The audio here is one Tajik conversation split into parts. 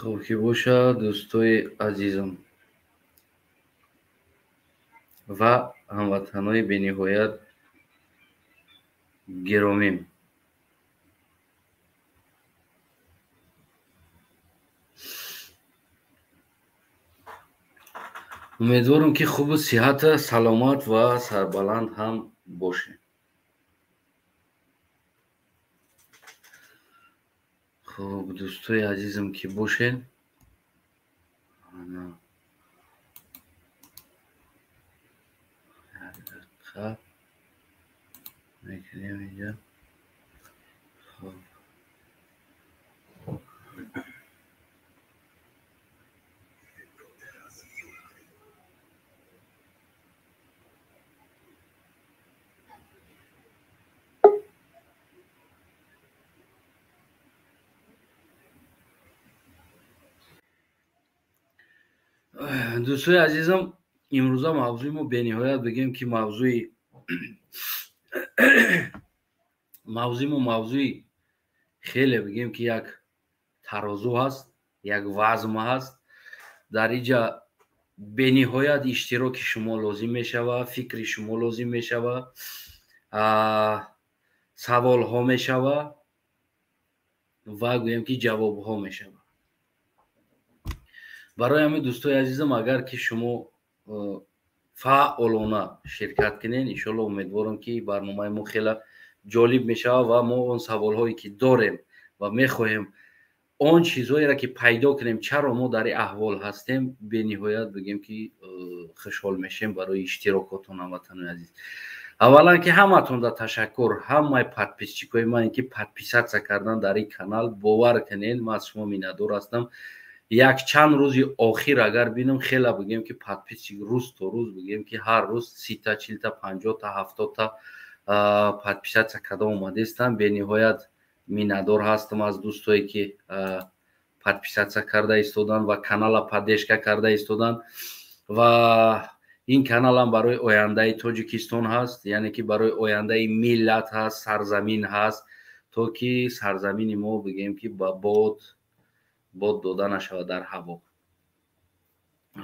خب که باشه دوستای عزیزم و هموطنای بینهایت گرامیم، امیدوارم که خوب و صحت سلامت و سربلند هم باشه. خب دوستای عزیزم که باشین، خب میکنیم اینجا. خب دوستای عزیزم، امروز موضوع ما بینهایت بگیم که موضوع خیلی بگیم که یک ترازو هست، یک وزن هست. در اینجا بینهایت اشتراک شما لازم میشود، فکر شما لازم میشود، سوال ها میشود و گویم که جواب ها میشود. برای همین دوستای عزیزم اگر که شما فعالانه شرکت کنین، ان شاء الله امیدوارم که برنامه ما خیلی جالب میشه و ما اون سوال هایی که داریم و میخواهیم آن چیزهایی را که پیدا کنیم چرا ما در احوال هستیم به نهایت بگیم که خوشحال میشیم برای اشتراکاتون هموطنان عزیز. اولا که همتون در تشکر، همه پادپیسچیکای من که پادپیسات کردن در این کانال، باور کنین من از شما میندور هستم. یک چند روزی آخر اگر بینم خیلی بگیم که پادپیسچیک روز تا روز بگیم که هر روز 30 تا 40 تا 50 تا 70 تا پادپیسات کردن اومده استم. به نهایت میندور هستم از دوستایی که پادپیسات کرده ایستادن و کانال پادداشت کرده ایستادن و این کانال هم برای آینده تاجیکستان هست، یعنی که برای آینده ملت هست، سرزمین هست، تا که سرزمین ما بگیم که با باد داده نشود در هوا.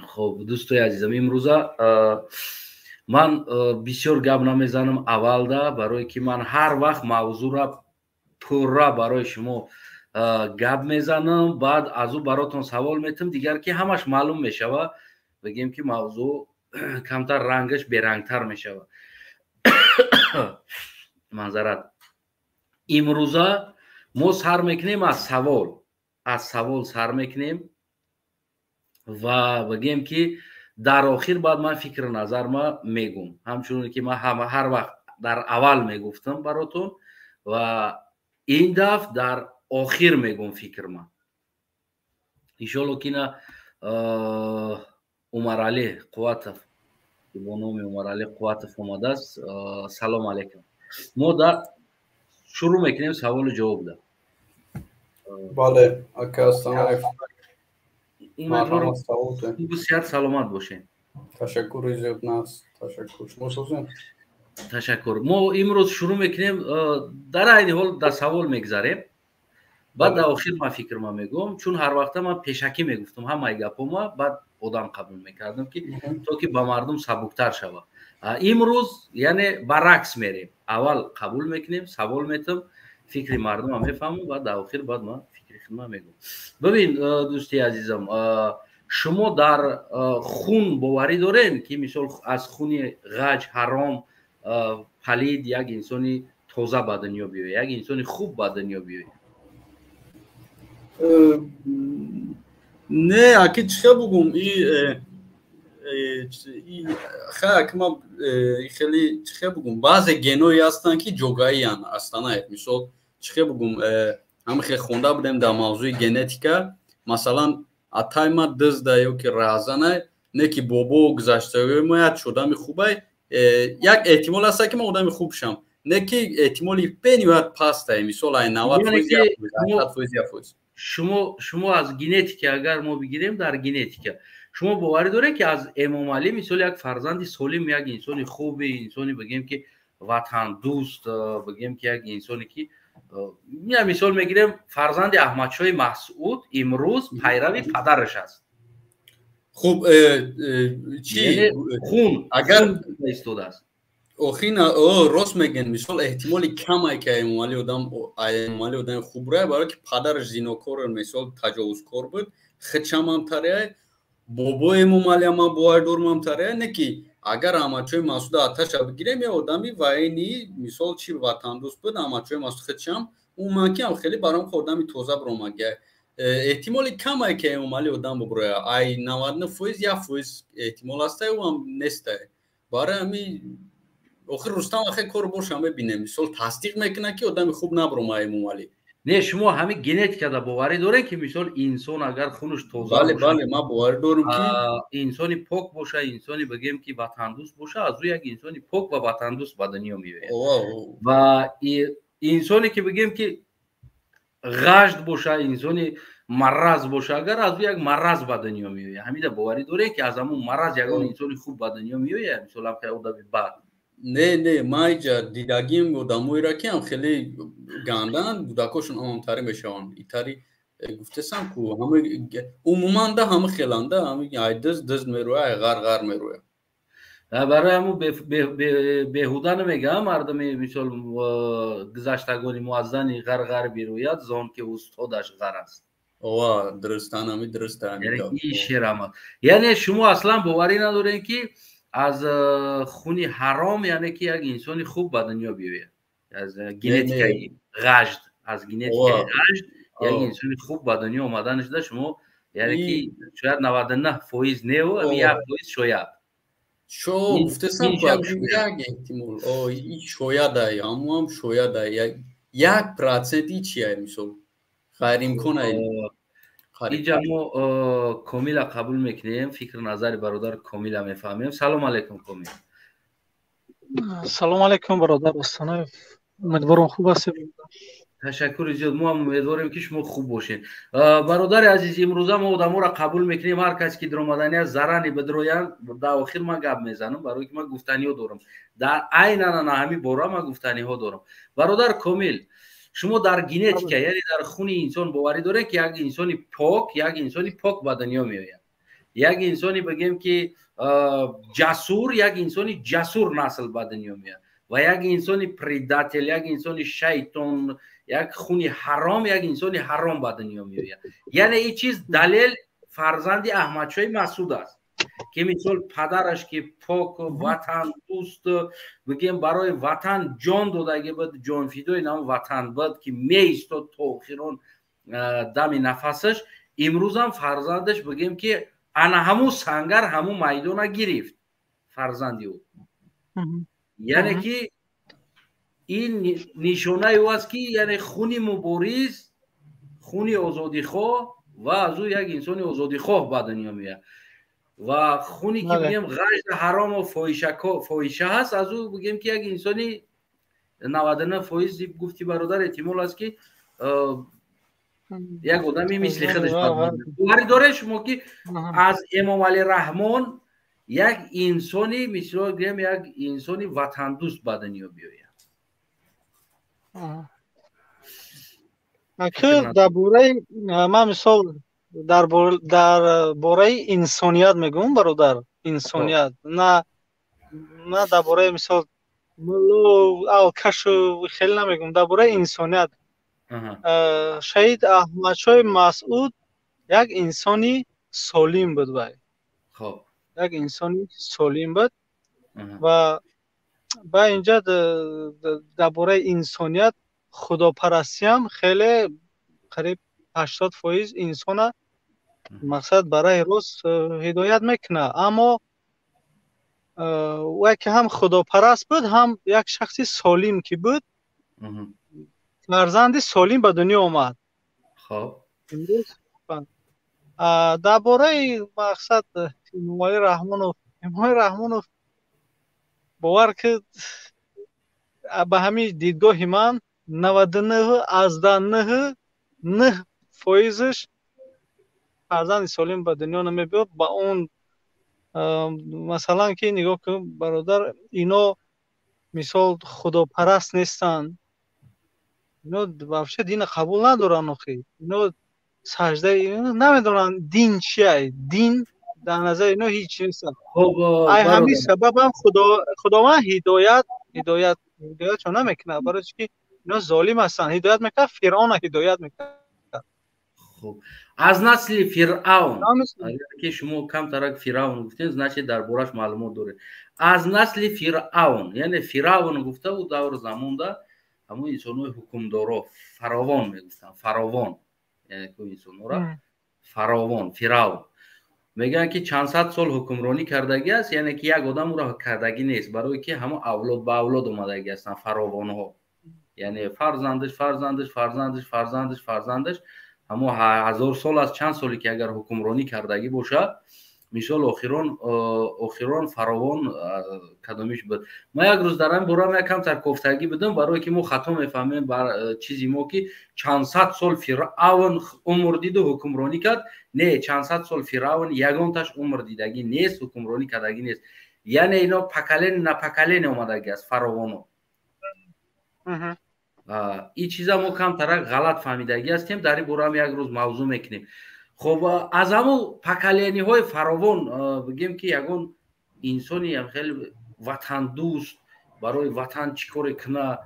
خب دوستای عزیزم، امروزه من بسیار گپ نمیزنم اول ده، برای که من هر وقت موضوع را پورا برای شما گپ میزنم، بعد از او براتون سوال میتم دیگر که همش معلوم میشود، بگیم که موضوع کمتر رنگش بیرنگتر میشود. معذرت. امروزه ما سر میکنیم از سوال سر میکنیم و بگیم که در آخر بعد من فکر نظر ما میگم، همچنون که من هر وقت در اول میگفتم براتون و این دفعه در آخر میگم فکر من. انشالله که نه عمر علی قواتف با نام عمر علی قواتف آمده است. سلام علیکم. ما در شروع میکنیم سوال جواب ده. بله اکا سلام. امیدوارم بسیار سلامت باشین. تشکر زیاد ناس. تشکر شما سوزن. تشکر. ما امروز شروع میکنیم در این حال در سوال میگذاریم، بعد در آخر من فکر ما میگم، چون هر وقت من پیشکی میگفتم همه گپا بعد آدم قبول میکردم که تا که با مردم سبکتر شود. امروز یعنی برعکس میریم، اول قبول میکنیم، سوال میتم، فکر مردم هم میفهمم، بعد در آخر بعد من فکر خودم میگم. ببین دوستی عزیزم، شما در خون باوری دارین که مثال از خون غج حرام پلید یک انسانی تازه به دنیا بیاید، یک انسانی خوب به دنیا بیاید؟ نه اکی چه بگم خیلی ما خیلی چه بگم بعضی گنوی هستن که جوگایی هستن. مثال چه بگم هم خیلی خونده بودیم در موضوع ژنتیکا، مثلا اتای ما دزده یا که رازنه نه که بابا گذشته ما شدم خوبه، یک احتمال هست که ما آدم خوب شم، نه که احتمالی پنیوات پاسته مثال این 90% شما از ژنتیک اگر ما بگیریم، در ژنتیک شما باور داره که از امام علی مثال یک فرزند سالم، یک انسان خوب، انسانی بگیم که وطن دوست، بگیم که یک انسانی که میام مثال میگیریم فرزند احمدشاه مسعود امروز پیرو پدرش است. خب یعنی چی خون اگر ایستاده است. اوخینا راست میگن مثال احتمالی کمه که اموالی آدم خوب راه برای که پدرش زیناکار مثال تجاوزکار بود خچم هم تره بابای ممالی هم باوردور هم تره نه که اگر احمدشاه مسعود آتش بگیریم یا آدمی وینی مثال چی وطن دوست بود احمدشاه مسعود خچم اون ماکی هم خیلی برام خودمی توزه برامگه احتمالی کمه که اموالی آدم ببره ای 99% یا فوز احتمال است و هم نسته برای همی آخر رستم آخه کار باشم ببینم مثال تصدیق میکنه که آدم خوب نبرم ایمومالی نه شما همین گنتیکا دا باوری داره که مثال انسان اگر خونش توزه بله باشه بله ما باور دارم که انسانی پاک باشه انسانی بگیم که وطن دوست باشه از او یک انسانی پاک و وطن دوست به دنیا میآید و انسانی که بگیم که غشت باشه انسانی مرض باشه اگر از او یک مرض به دنیا میآید همین باوری داره که از همون مرض یگان انسانی خوب به دنیا میآید مثلا هم که آدم بد نه ما اینجا دیدگیم آدمایی را که هم خیلی گندن بودکاشون آمتری میشون ایتری گفتم کو همه عموما ده همه خیلنده همه ای دز میروه ای غر میروه برای همون بهوده نمیگم مردم مثال گذشتگانی موزنی غر بیروید زان که استادش غر است. درستان همی درستان یعنی این شعر هم یعنی شما اصلا باوری ندارین که از خونی حرام یعنی که یک انسانی خوب به دنیا بیاید از گنتیکای غشت از گنتیکای غشت یک انسانی خوب به دنیا آمدنش ده شما یعنی که شاید 99% نه و 1% شاید شو گفتم که یک احتمال این شاید ای هم شاید ای 1% چیه مثال خیر امکان اینجا ما کامیل قبول میکنیم فکر نظر برادر کامیل میفهمیم. سلام علیکم کامیل. سلام علیکم برادر دوستان امیدوارم خوب هستید. تشکر زیاد ما هم امیدواریم که شما خوب باشین. برادر عزیز امروز ما آدما را قبول میکنیم هر کسی که در اومدنی از زرانی بدرویان در آخر ما گپ میزنم برای که ما گفتنی ها دارم در عین نه همین بارا ما گفتنی ها دارم. برادر کامیل شما در گنتیکا یعنی در خون انسان باوری داره که یک انسانی پاک به دنیا میآید یک انسانی بگیم که جسور یک انسانی جسور نسل به دنیا میاد و یک انسانی پریداتل یک انسانی شیطان یک خونی حرام یک انسانی حرام به دنیا میآید. یعنی این چیز دلیل فرزند احمدشاه مسعود است که مثال پدرش که پاک وطن دوست بگیم برای وطن جان داده بود جان فدای نام وطن بود که میایستاد تا آخرون دم نفسش امروز هم فرزندش بگیم که انا همون سنگر همون میدان گرفت فرزندی او یعنی که این نشانه او است که یعنی خونی مبارز خونی آزادی خواه و از او یک انسان آزادی خواه به دنیا میاد و خونی که بگیم غشت حرام و فاحشه هست از او بگیم که یک انسانی 99% گفتی برادر احتمال است که یک آدمی مثل خودش باوری داره شما که از امام علی رحمان یک انسانی مثل بگیم یک انسانی وطن دوست به دنیا بیاید. که در باره ما مثال در باره انسانیت میگم برادر انسانیت نه در باره مثال ملو او کشو خیلی نمیگم در باره انسانیت شهید احمدشاه مسعود یک انسانی سالم بود وای خب یک انسانی سالم بود و با اینجا در باره انسانیت خداپرستی هم خیلی قریب 80% انسان مقصد برای راست هدایت میکنه اما و که هم خداپرست بود هم یک شخصی سالم که بود فرزند سالم به دنیا آمد. خب درباره مقصد امام رحمانوف باور که به همین دیدگاه من 99% فرزند سالم به دنیا نمیاد. با اون مثلا که نگاه کنم برادر اینا مثال خداپرست نیستن اینا вообще دین قبول ندارن آخه. اینا سجده اینا نمیدونن دین چیه. دین در نظر اینا هیچ نیست. خب ای همین برادر، سبب هم خداوند هدایت چون نمیکنه، برای که اینا ظالم هستن. هدایت میکنه، فرعون هدایت میکنه. خب از نسل فرعون، نمی‌شه. اگر که شما کم ترک فرعون گفتین значит دربارش معلومات داره. از نسل فرعون، یعنی فرعون گفته بود دور زمانده همون انسان‌های حکمدارا فراوان میگفتن، فراوان، یعنی که انسان‌ها را فراوان، فرعون میگن که چند صد سال حکمرانی کردگی است، یعنی که یک آدم او را کردگی نیست، برای که همون اولاد به اولاد اومدگی هستن فراوان ها، یعنی فرزندش همو 1000 سال از چند سالی که اگر حکمرانی کردگی باشه مثال آخران فراوان کدامیش بود. ما یک روز در این باره یکم تر گفتگی بدم برای که ما خطا میفهمیم بر چیزی ما که چند صد سال فرعون عمر دید و حکمرانی کرد. نه، چند صد سال فرعون یگانتش عمر دیدگی نیست، حکمرانی کردگی نیست، یعنی اینا پکلین اومدگی است فراوانو. این چیزا ما کم تر غلط فهمیدگی هستیم، در این باره هم یک روز موضوع میکنیم. خب از همون پکلینی های فراوان بگیم که یگان انسانی هم خیلی وطن دوست، برای وطن چیکار کنه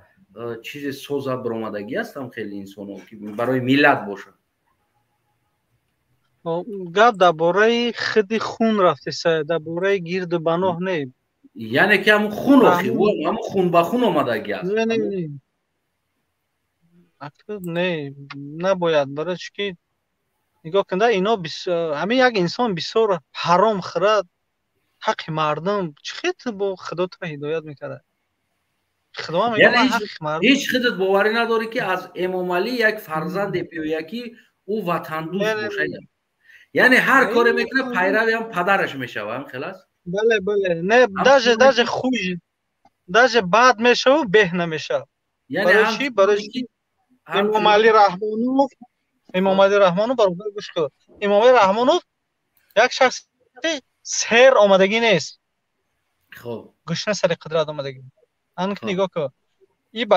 چیز سوزا برآمدگی است، هم خیلی انسان ها که برای ملت باشه. گپ درباره خود خون رفته سه، درباره گرد بناه نه، یعنی که هم خون هم خون به خون آمدگی است. نه نباید، برای که نگاه کنده اینا همه یک انسان بسیار حرام خورد، حق مردم چخیت با خدا تو هدایت میکرده. خدا میگه من حق مردم. هیچ خودت باوری نداری که از امام علی یک فرزند پیویکی او وطن دوست باشه، یعنی هر کاری میکنه پیروی هم پدرش میشه هم خلاص. بله نه داج خوش داج بعد میشه و به نمیشه. یعنی برای چی امام علی رحمانو برادر گوش کن. امام علی رحمانو یک شخص سر آمدگی نیست. خب گوشنه سر قدرت آمدگی. انک نگاه کن. این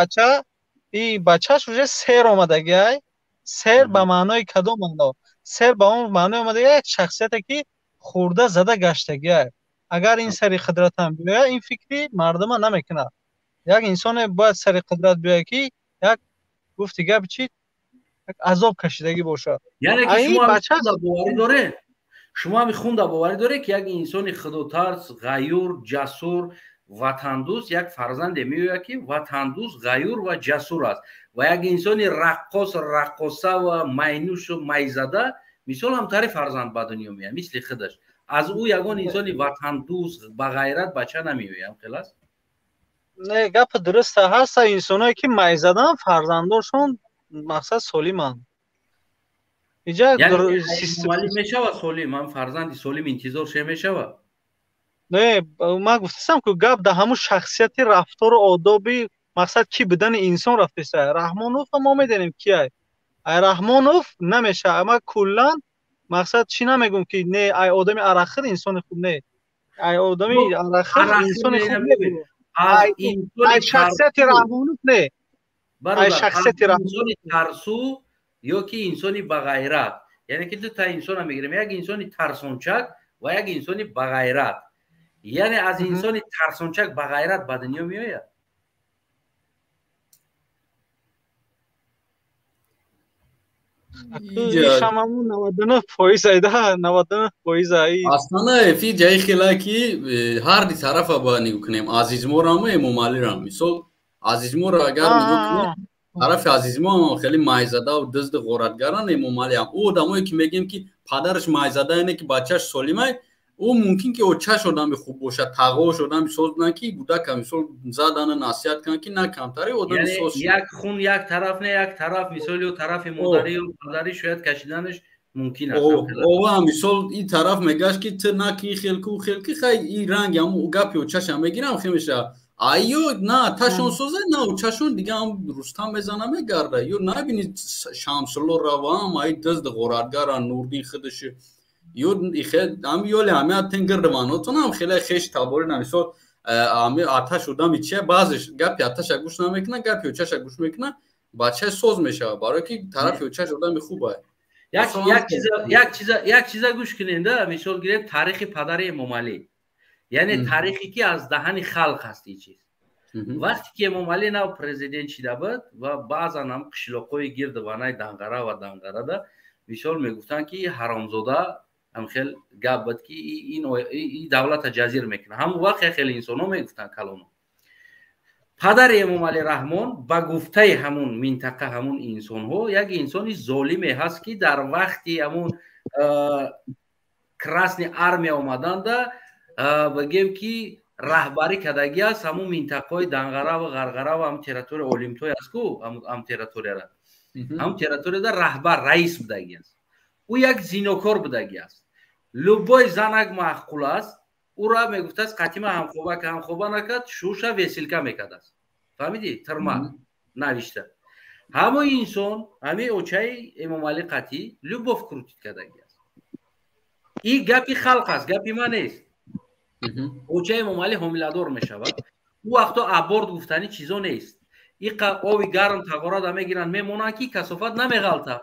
بچه شوجه سر آمدگی، سر به معنای کدام معنا؟ سر به اون معنای آمدگی یک شخصیتی که خورده زده گشتگی. اگر این سر قدرت هم بیاید این فکری مردم نمیکنه. یک انسان باید سر قدرت بیاید که یک گفتی گپ چی عذاب کشیدگی باشه. یعنی که شما بچه باوری داره، شما هم خونده باوری داره که یک انسان خودترس، غیور، جسور، وطن دوست یک فرزند میوید که وطن دوست، غیور و جسور است، و یک انسان رقاصه و مینوش و میزده مثال هم تری فرزند به دنیا میاد مثل خودش. از او یگان انسان وطن دوست با غیرت بچه نمیوید خلاص. نه گپ درسته هست. انسانایی که میزدن فرزنداشون مقصد سلیمان یعنی سیستم میشه و سلیم هم فرزند سلیم انتظار شه میشه و نه ما گفتم که گپ ده همون شخصیت رفتار و آدابی مقصد کی بدن انسان رفته سه. رحمانوف ما میدونیم کیه. ای رحمانوف نمیشه، اما کلا مقصد چی نمیگم که نه ای آدمی اراخر انسان خوب نه، ای آدمی اراخر انسان خوب نه. ای شخصیت رحمانوف نه، ای شخصیت انسانی ترسو یا که انسانی بغیرت، یعنی که دو تا انسان میگیریم، یک انسانی ترسونچک و یک انسانی بغیرت. یعنی از انسانی ترسونچک بغیرت به دنیا میآید. شمامون 99% ایده 99% ای اصلا فی جای خلاکی هر دی طرف با نگاه کنیم عزیز مورام امام علی را مثال عزیز مور اگر نگاه کنیم طرف عزیز ما خیلی مایزاده و دزد غارتگران امام علی هم او آدمایی که میگیم که پدرش مایزاده اینه که بچهش سلیمه، او ممکن که اوچه شدن خوب باشه، تقوا شدن مثال نه که بوده که مثال زدن نصیحت کنن که نه کمتری آدم یعنی سوس یک خون یک طرف نه یک طرف مثال و طرف مادری و پدری شاید کشیدنش ممکن است. او هم مثال این طرف میگه که تو نه کی خلقی خیلی این رنگ هم او گپی اوچهش هم میگیرم خیلی میشه ایو نه تاشون سوزه نه اوچهشون دیگه هم رستم بزنه میگرده یا نبینید شمسلو روام ای دزد غارتگر نوردین خودش یود خیلی هم یولی همه تنگر روانوتون هم خیلی خیش تباری نمیسود همه آتش شده میچه بعضش گپی آتش گوش نمیکنه گپی اوچهش گوش میکنه бача соз мешавад, барое ки тарафи очаш одами хуб аст. як чиза гӯш кунем да, мисол гирем таърихи падари Эмомалӣ, яъне таърихе ки аз даҳани халқ аст ин чиз. вақте ки Эмомалӣ нав президент шида буд ва баъзан ҳам қишлоқҳои гирди ванаи Данғара ва Данғарада мисол мегуфтанд ки ҳаромзода ҳамхел гап буд ки ин давлата ҷазир мекунад. ҳамон вақт як хеле инсонҳо мегуфтанд калоно. падари Эмомалӣ Раҳмон ба гуфтаи ҳамон минтақа ҳамон инсонҳо як инсони золиме ҳаст ки дар вақти ҳамон красни армия омаданда бигем ки раҳбарӣ кардагӣ аст ҳамон минтақаҳои Данғара ва Ғарғара ва ҳам территория Олимтой аст ку ҳам территорияда ҳам территорияда раҳбар раис будагӣ аст. ӯ як зинокор будагӣ аст. любой занак маъқул аст ура мегуфтааст қатима ҳамхоба ка ҳамхоба накард шуша весилка мекардаст. фаҳмидӣ? тирма навишта. ҳамон инсон ҳамин очаи Эмомалӣ қатӣ любов крутит кардагӣ аст. ин гапи халқ аст, гапи ман нест. очаи Эмомалӣ ҳомиладор мешавад. ӯ вақто аборт гуфтани чизо нест. ин оби гарм тағорада мегиранд мемонанд ки касофат намеғалта.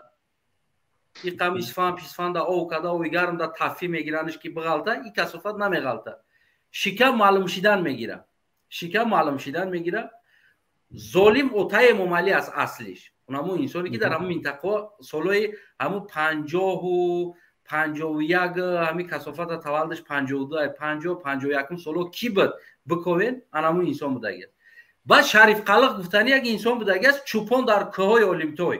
ин қамисфанд писфанда ов када оби гарм да таффӣ мегиранш ки биғалта, ин касофат намеғалта. шикам маълум шидан мегира. шикам маълум шидан мегира. золим отаи Эмомалӣ аст аслиш. ҳамон инсоне ки дар ҳамон минтақаҳо солҳои ҳамон 51 ҳамин касофата таваллудш 50-51 солҳо ки буд биковен ҳамон инсон будаги аст. баъд Шариф Қалиқ гуфтани як инсон будаги аст чӯпон дар кӯҳҳои Олимтой.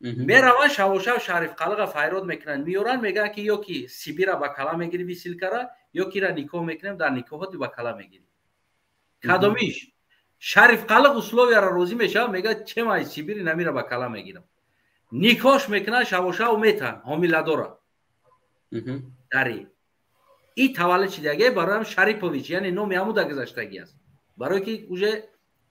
мераванд шавошав Шариф Қалиқа файрод мекунанд, меёранд мегӯянд ки ё ки Сибира ба кала мегирӣ висилкара, ё ки ра никоҳ мекунем дар никоҳоти ба кала мегирӣ. кадомиш? Шариф Қалиқ условияро розӣ мешавад, мегӯяд чем ай Сибири намира ба кала мегирам. никоҳш мекунад шавошав метан ҳомиладора. дари ин таваллуд шидаги бароям Шарипович, яъне номи ҳамуда гузаштагӣ аст. барое ки уже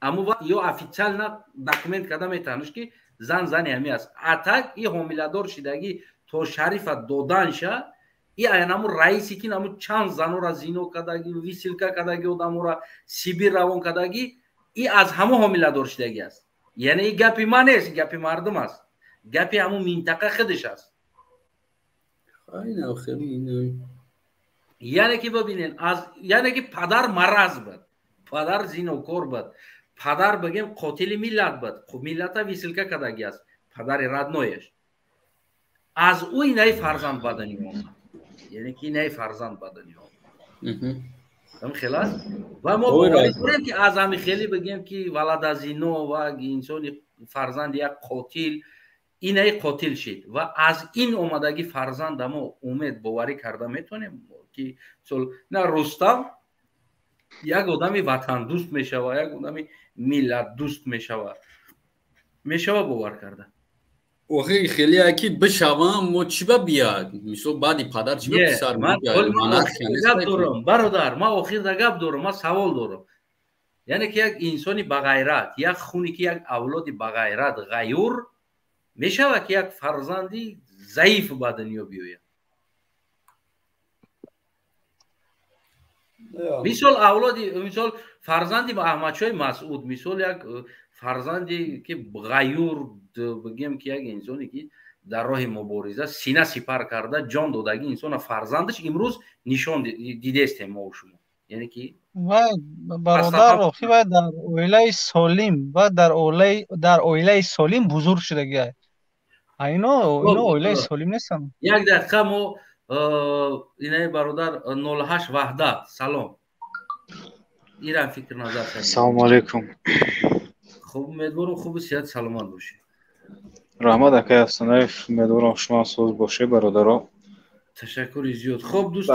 ҳамон вақт ё официально документ карда метавониш ки зани ҳами аст. атак ин ҳомиладор шидагӣ то Шарифа доданша, ин ҳамон раисе ки ҳамон чанд занора зино кардагӣ, висилка кардагӣ, одамора Сибир равон кардагӣ, ин аз ҳамон ҳомиладор шидагӣ аст. яъне ин гапи ман нест, гапи мардум аст. гапи ҳамон минтақа худаш аст. яъне ки бибинед, яъне ки падар мараз буд, падар зинокор буд, падар бигем қотили миллат буд. хуб миллата висилка кардагӣ аст, падари раднояш. аз ӯ инаи фарзанд ба дунё омад. яъне ки инаи фарзанд ба дунё омад. хелас ва мо бояд дорем ки аз ҳами хеле бигем ки валадазино ва инсони фарзанди як қотил инаи қотил шид ва аз ин омадагӣ фарзанда мо умед боварӣ карда метавонем ки на Рустам як одами ватандӯст мешавад, як одами миллатдӯст мешавад бовар карда. охи хеле аки бишавам мо чӣ ба бияд? мисол баъди падар чӣ ба писар бияд? бародар, ман охирда гап дорам, ман савол дорам. яъне ки як инсони бағайрат, як хуни ки як авлоди бағайрат ғайюр мешавад ки як фарзанди заиф ба дунё биёяд. мисол авлоди мисол фарзанди Аҳмадшоҳи Масъуд, мисол як фарзанди ки ғайюр бигем ки як инсоне ки дар роҳи мубориза сина сипар карда ҷон додагӣ инсона фарзандаш имрӯз нишон дидестем мо шумо. яъне ки ва бародар охи ва дар оилаи солим ва дар оилаи солим бузург шудагӣ. айно оилаи солим нестанд. як дақиқа мо инаи бародар 08 ваҳдат салом. ирам фикр назар садед. Ассалому алейкум. хуб умедворам хуби сиҳат саломат бошед. раҳмат акай Афсанаев, умедворам шумо соз бошед бародаро. ташаккури зиёд. хуб дӯсти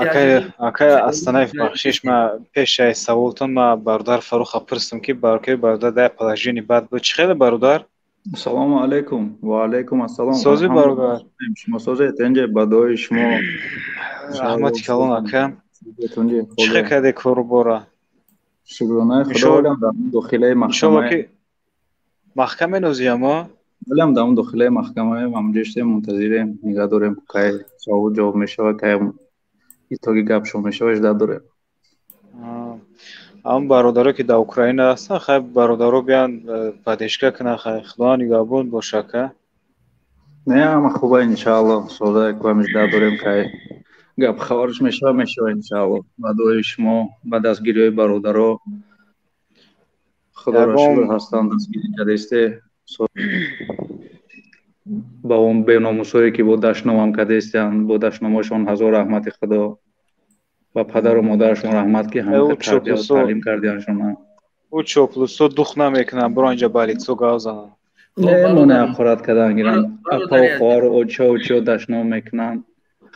акай Афсанаев, бахшиш ма пеши ай саволтон ма бародар Фаруха пирстам ки бародар дай положение бад буд. Чӣ хеле бародар? Ассалому алейкум. Ва алейкум ассалом. Сози бародар. Шумо созед энҷе бадои шумо. раҳмати калон акай. Чӣ хеле каде кору бора? шукронаи худо олам дар дохилаи маҳкамаи маҳкаме нозиама олам дар дохилаи маҳкамаи ҳамҷоштем мунтазирем нигаҳ дорем кай савол ҷавоб мешавад, кай итоги гап шо мешавад жда дорем. ам бародаро ки дар Украина ҳастанд, хай бародаро биан падешка кунанд, хай худо нигоҳбон бошад ка. Не, ама хуба иншалло. Сода як мижда дорем кай гап хабарш мешава иншалло. Ба дуои шумо ба дастгириҳои бародаро худоро шукр ҳастанд дастгирӣ кардесте. ба он беномусое ки бо дашномам кардестанд, бо дашномашон ҳазор раҳмати худо. Ба падару модарашон раҳмат ки ҳамеша тарбия ва таълим кардианшона. ӯ чоплусо дух намекунанд, биро инҷа ба лицо гав зананд. немоне ақорат кардан гиранд, апа хоҳару очо дашном мекунанд.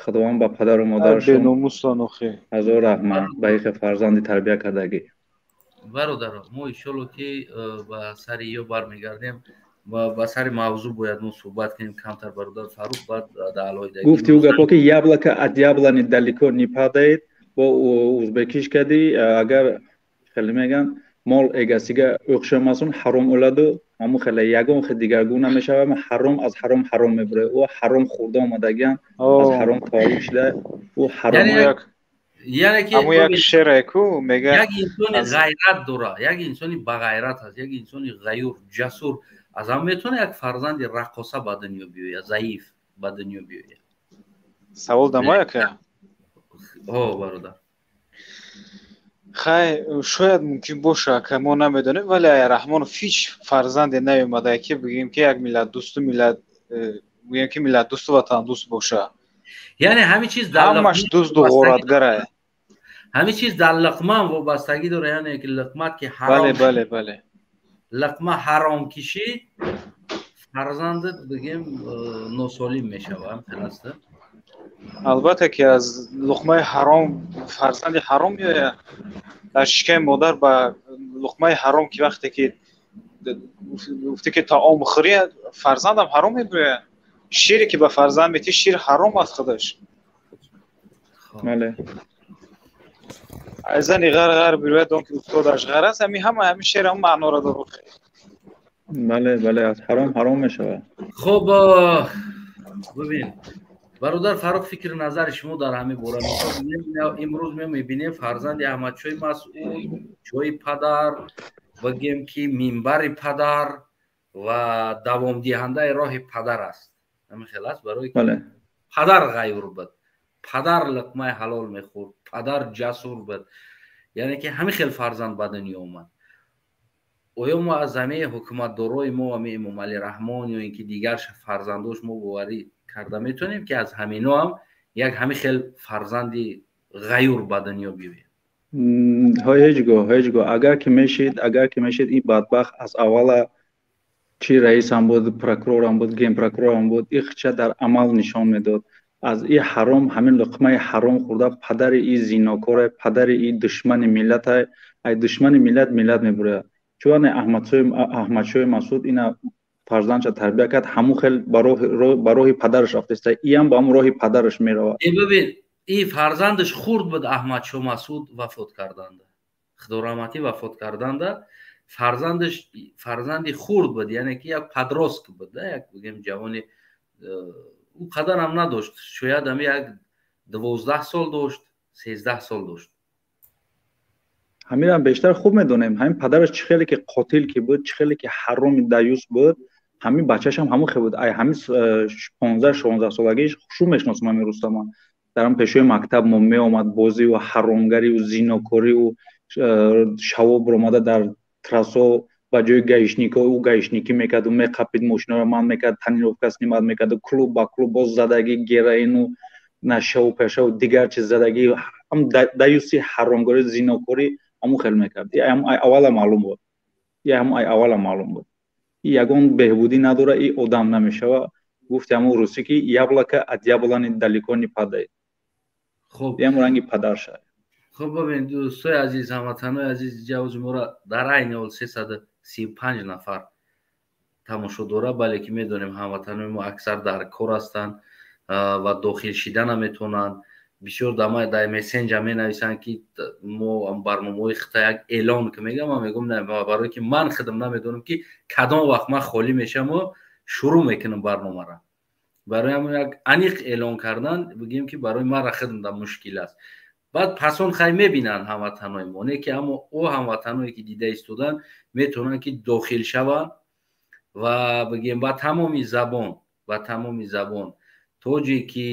худованд ба падару модарашон беномусон охи ҳазор раҳмат ба ихе фарзанди тарбия кардагӣ. бародаро мо иншолло ки ба сари ё бармегардем ва ба сари мавзӯъ бояд мо суҳбат кунем камтар. бародар Фарух баъд даълоидаги гуфти ӯ гапо ки яблоко от яблони далеко не падает, бо ӯзбекиш кади агар хеле меган мол эгасига o'xshamasin ҳаром o'ladi, аммо хеле ягон хел дигаргуна мешавад, ҳаром аз ҳаром мебурад. ӯ ҳаром хӯрда омадаган аз ҳаром таолим шуда ӯ ҳаром. яъне ки аммо як шеъре ку мега як инсони ғайрат дора, як инсони бағайрат ҳаст, як инсони ғаюр ҷасур аз ҳам метавона як фарзанди рақоса ба дунё биёяд, заиф ба дунё биёяд. савол дамоя ка бародар хай шояд мумкин бошад ки мо намедонем, вале ай Раҳмонов ҳеҷ фарзанде наёмада ки бигӯем ки як миллатдӯсту бигӯем ки миллатдӯсту ватандӯст бошад. яъне ҳамин чиз ҳамаш дӯсту ғоратгара, ҳамин чиз дар лиқман вобастагӣ дорад. яъне ки лиқмат ки ҳаром, бале лиқма ҳаром кишӣ фарзандат бигем носолим мешавад. хаста албатта ки аз луқмаи ҳаром фарзанди ҳаром меояд. дар шикаи модар ба луқмаи ҳаром ки вақте ки гуфте ки таом хӯрӣ фарзандам ҳаром мебиёяд. шире ки ба фарзанд метӣ шир ҳаром аст худаш. бале зани ғар бирояд он ки уфтодаш ғар аст, ҳамин шер ҳам маъноро дорад. бале аз ҳаром мешавад. хуб бибин бародар Фарух, фикр назари шумо дар ҳамин бора. имрӯз мебинем фарзанди Аҳмадшоҳи Масъуд ҷойи падар бигем ки минбари падар ва давомдиҳандаи роҳи падар аст. ҳамин хел аст, барои ки падар ғайур буд, падар лиқмаи ҳалол мехӯрд, падар ҷасур буд. яъне ки ҳамин хел фарзанд ба дунё омад. оё мо аз ҳамаи ҳукуматдорои мо ҳамаи Имомалӣ Раҳмон ё ин ки дигар фарзандош мо боварӣ карда метавонем ки аз ҳамино ҳам як ҳамин хел фарзанди ғаюр ба дунё биёяд. ҳеҷ гоҳ агар ки мешид ин бадбахт аз аввала чи раисам буд, прокурорам буд, генпрокурорам буд, ихча дар амал нишон медод. аз ин ҳаром, ҳамин луқмаи ҳаром хӯрда падари ин зинокоре, падари ин душмани миллате, ай душмани миллат мебурад. чун Аҳмадшоҳи Масъуд ина фарзандша тарбия кард, ҳамон хел ба роҳи падараш рафтаста, иам ба ҳамон роҳи падараш меравад. бибин ин фарзандаш хурд буд. Аҳмадшоҳ Масъуд вафот карданда, худораҳматӣ вафот карданда, фарзанди хурд буд, яъне ки як падростк буд, як бигем ҷавони ӯ қадар ҳам надошт, шояд ҳам як 12 сол дошт, 13 сол дошт. ҳамирам бештар хуб медонем. ҳамин падараш чӣ хеле ки қотил ки буд, чӣ хеле ки ҳароми даюс буд, ҳамин бачашам ҳамон хел буд. ай ҳамин 15-16 солагиш хушрӯ мешиносам ҳамин Рустаман. дар ҳам пешои мактаб мо меомад бозиву ҳаромгариву зинокориву шаво буромада дар трасо ба ҷои гаишникҳо ӯ гаишникӣ мекарду, меқапид мошинаро ман мекард, тонировка снимат мекарду, клуб ба клуб боз задагӣ, героину, нашаву пешаву дигар чиз задагӣ, ҳам даюси ҳаромгорӣ, зинокорӣ ҳамон хел мекард. ин ай аввала маълум буд. ин ягон беҳбудӣ надора, ин одам намешава. гуфти ҳамон русӣ ки яблоко от яблони далеко не падает. ям ранги падарша. хуб бибин дӯстои азиз, ҳамватанои азиз, ҷавози моро дар айни ҳол 335 нафар тамошо дора, бале ки медонем ҳамватанои мо аксар дар кор ҳастанд ва дохил шида наметавонанд. бисёр дар мессенҷер менависанд ки мо барномаҳои хита як эълон ки мегам барое ки ман худам намедонам ки кадом вақт ман холӣ мешам ва шурӯъ мекунам барномаро. барои ҳамон як аниқ эълон кардан бигем ки барои манро худам дар мушкил аст. баъд пасонхай мебинанд ҳамватанои мо, не ки аммо ӯ ҳамватаное ки дида истоданд метавонанд ки дохил шаванд ва бигем ба тамоми забон тоҷики,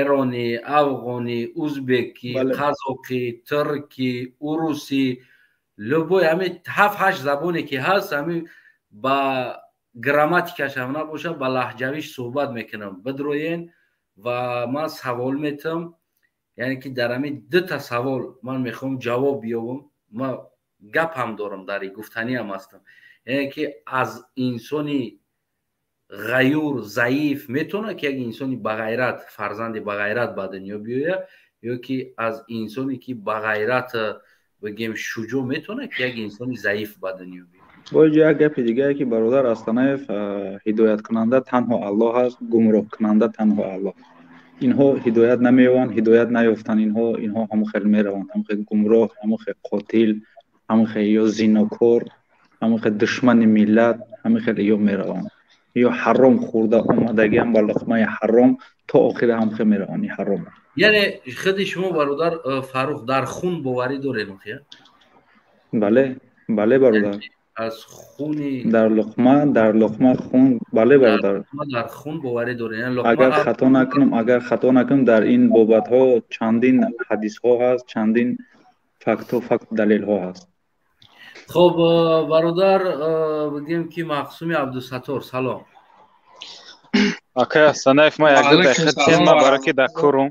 эронӣ, афғонӣ, узбекӣ, қазоқӣ, туркӣ, уруси, любой ҳамин 7-8 забоне ки ҳаст, ҳамин ба грамматикаш ҳам набошад, ба лаҳҷавиш суҳбат мекунам. Бидроен ва ман савол метам, яъне ки дар ҳамин дута савол ман мехоҳам ҷавоб биёбам. ман гапам дорам, дари гуфтаниам ҳастам. яъне ки аз инсони ғаюр, заиф метавонад ки як инсони бағайрат, фарзанди бағайрат ба дунё биёяд, ё ки аз инсоне ки бағайрат бигем шуҷоъ метавонад ки як инсони заиф ба дунё биёяд? боҷ як гапи дигае ки бародар Астанаев, ҳидояткунанда танҳо Аллоҳ аст, гумроҳкунанда танҳо Аллоҳ. инҳо ҳидоят намеёванд, ҳидоят наёфтанд, инҳо ҳамон хел мераванд, ҳамон хел гумроҳ, ҳамон хел қотил, ҳамон хел ё зинокор, ҳамон хел душмани миллат, ҳамон хел ё мераванд. ё ҳаром хӯрда омадагиам ба луқмаи ҳаром то охира ҳамон хел мераванд. ҳаром. яъне худи шумо бародар Фарух дар хун боварӣ доред? бале, бале бародар. аз хуни дар луқма хун, бале бародар. дар хун боварӣ доред? агар хато накунам дар ин бобатҳо чандин ҳадисҳо ҳаст, чандин факту далелҳо ҳаст. خب برادر بگیم که مقسومی عبدالستار سلام. آکه سنایف ما یک دقیقه ما برای دکورم.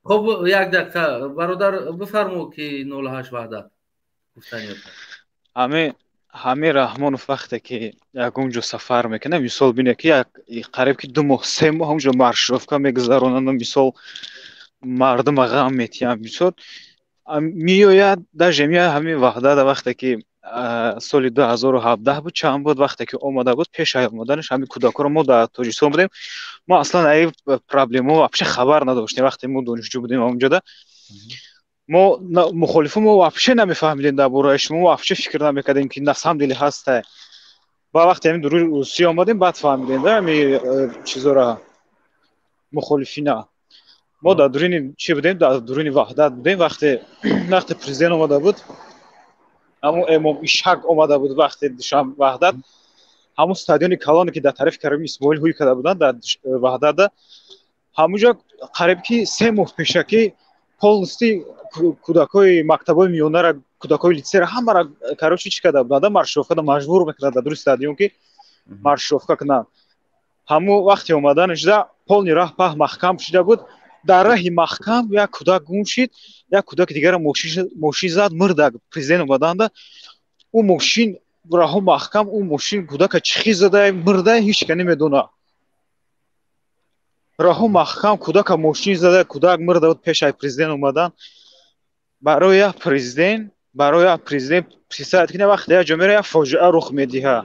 خب یک دقیقه برادر بفرمو که 08 وحدت گفتنیات. همه رحمان وقتی که یک اونجا سفر میکنه مثال بینه که یک قریب که 2 ماه 3 ماه اونجا مارشروفکا میگذرونن، مثال مردم غم میتیم، مثال میوید در جمعیت همین وحدت وقتی که سال 2017 بود چند بود وقتی که اومده بود پیش آمدنش همین کودکان رو ما در تاجیکستان بودیم، ما اصلا این پرابلمو واپش خبر نداشتیم. وقتی ما دانشجو بودیم اونجا ده ما مخالفو ما واپش نمیفهمیدیم درباره‌اش، ما واپش فکر نمیکردیم که نسام دلی هست. با وقتی همین روسیه آمدیم بعد فهمیدیم همین چیزا را مخالفینا. ما در دورین چی بودیم؟ در دورین وحدت بودیم. وقتی پرزیدنت اومده بود، همون امام اشحاق اومده بود وقتی دشم وحدت، همون استادیوم کلانی که در طرف کریم اسماعیل هوی کرده بودن در وحدت، همونجا قریب که 3 ماه پیش که پلیسی کودکای مکتبای میونه را، کودکای لیسه را همه را کاروچی چی کرده بودن، مارشروفکا مجبور میکرد در استادیوم که مارشروفکا کنن. همون وقتی اومدنش دا پل راه په محکم شده بود. در راه محکم یک کودک گم شد، یک کودک دیگر ماشین زد مرد. پرزیدنت اومدند اون ماشین راه محکم، اون ماشین کودک چخی زده مرده، هیچ کی نمیدونه. راه محکم کودک ماشین زده، کودک مرده بود. پیش پرزیدنت اومدن برای پرزیدنت پرسید که وقتی جمهوری فاجعه رخ میده،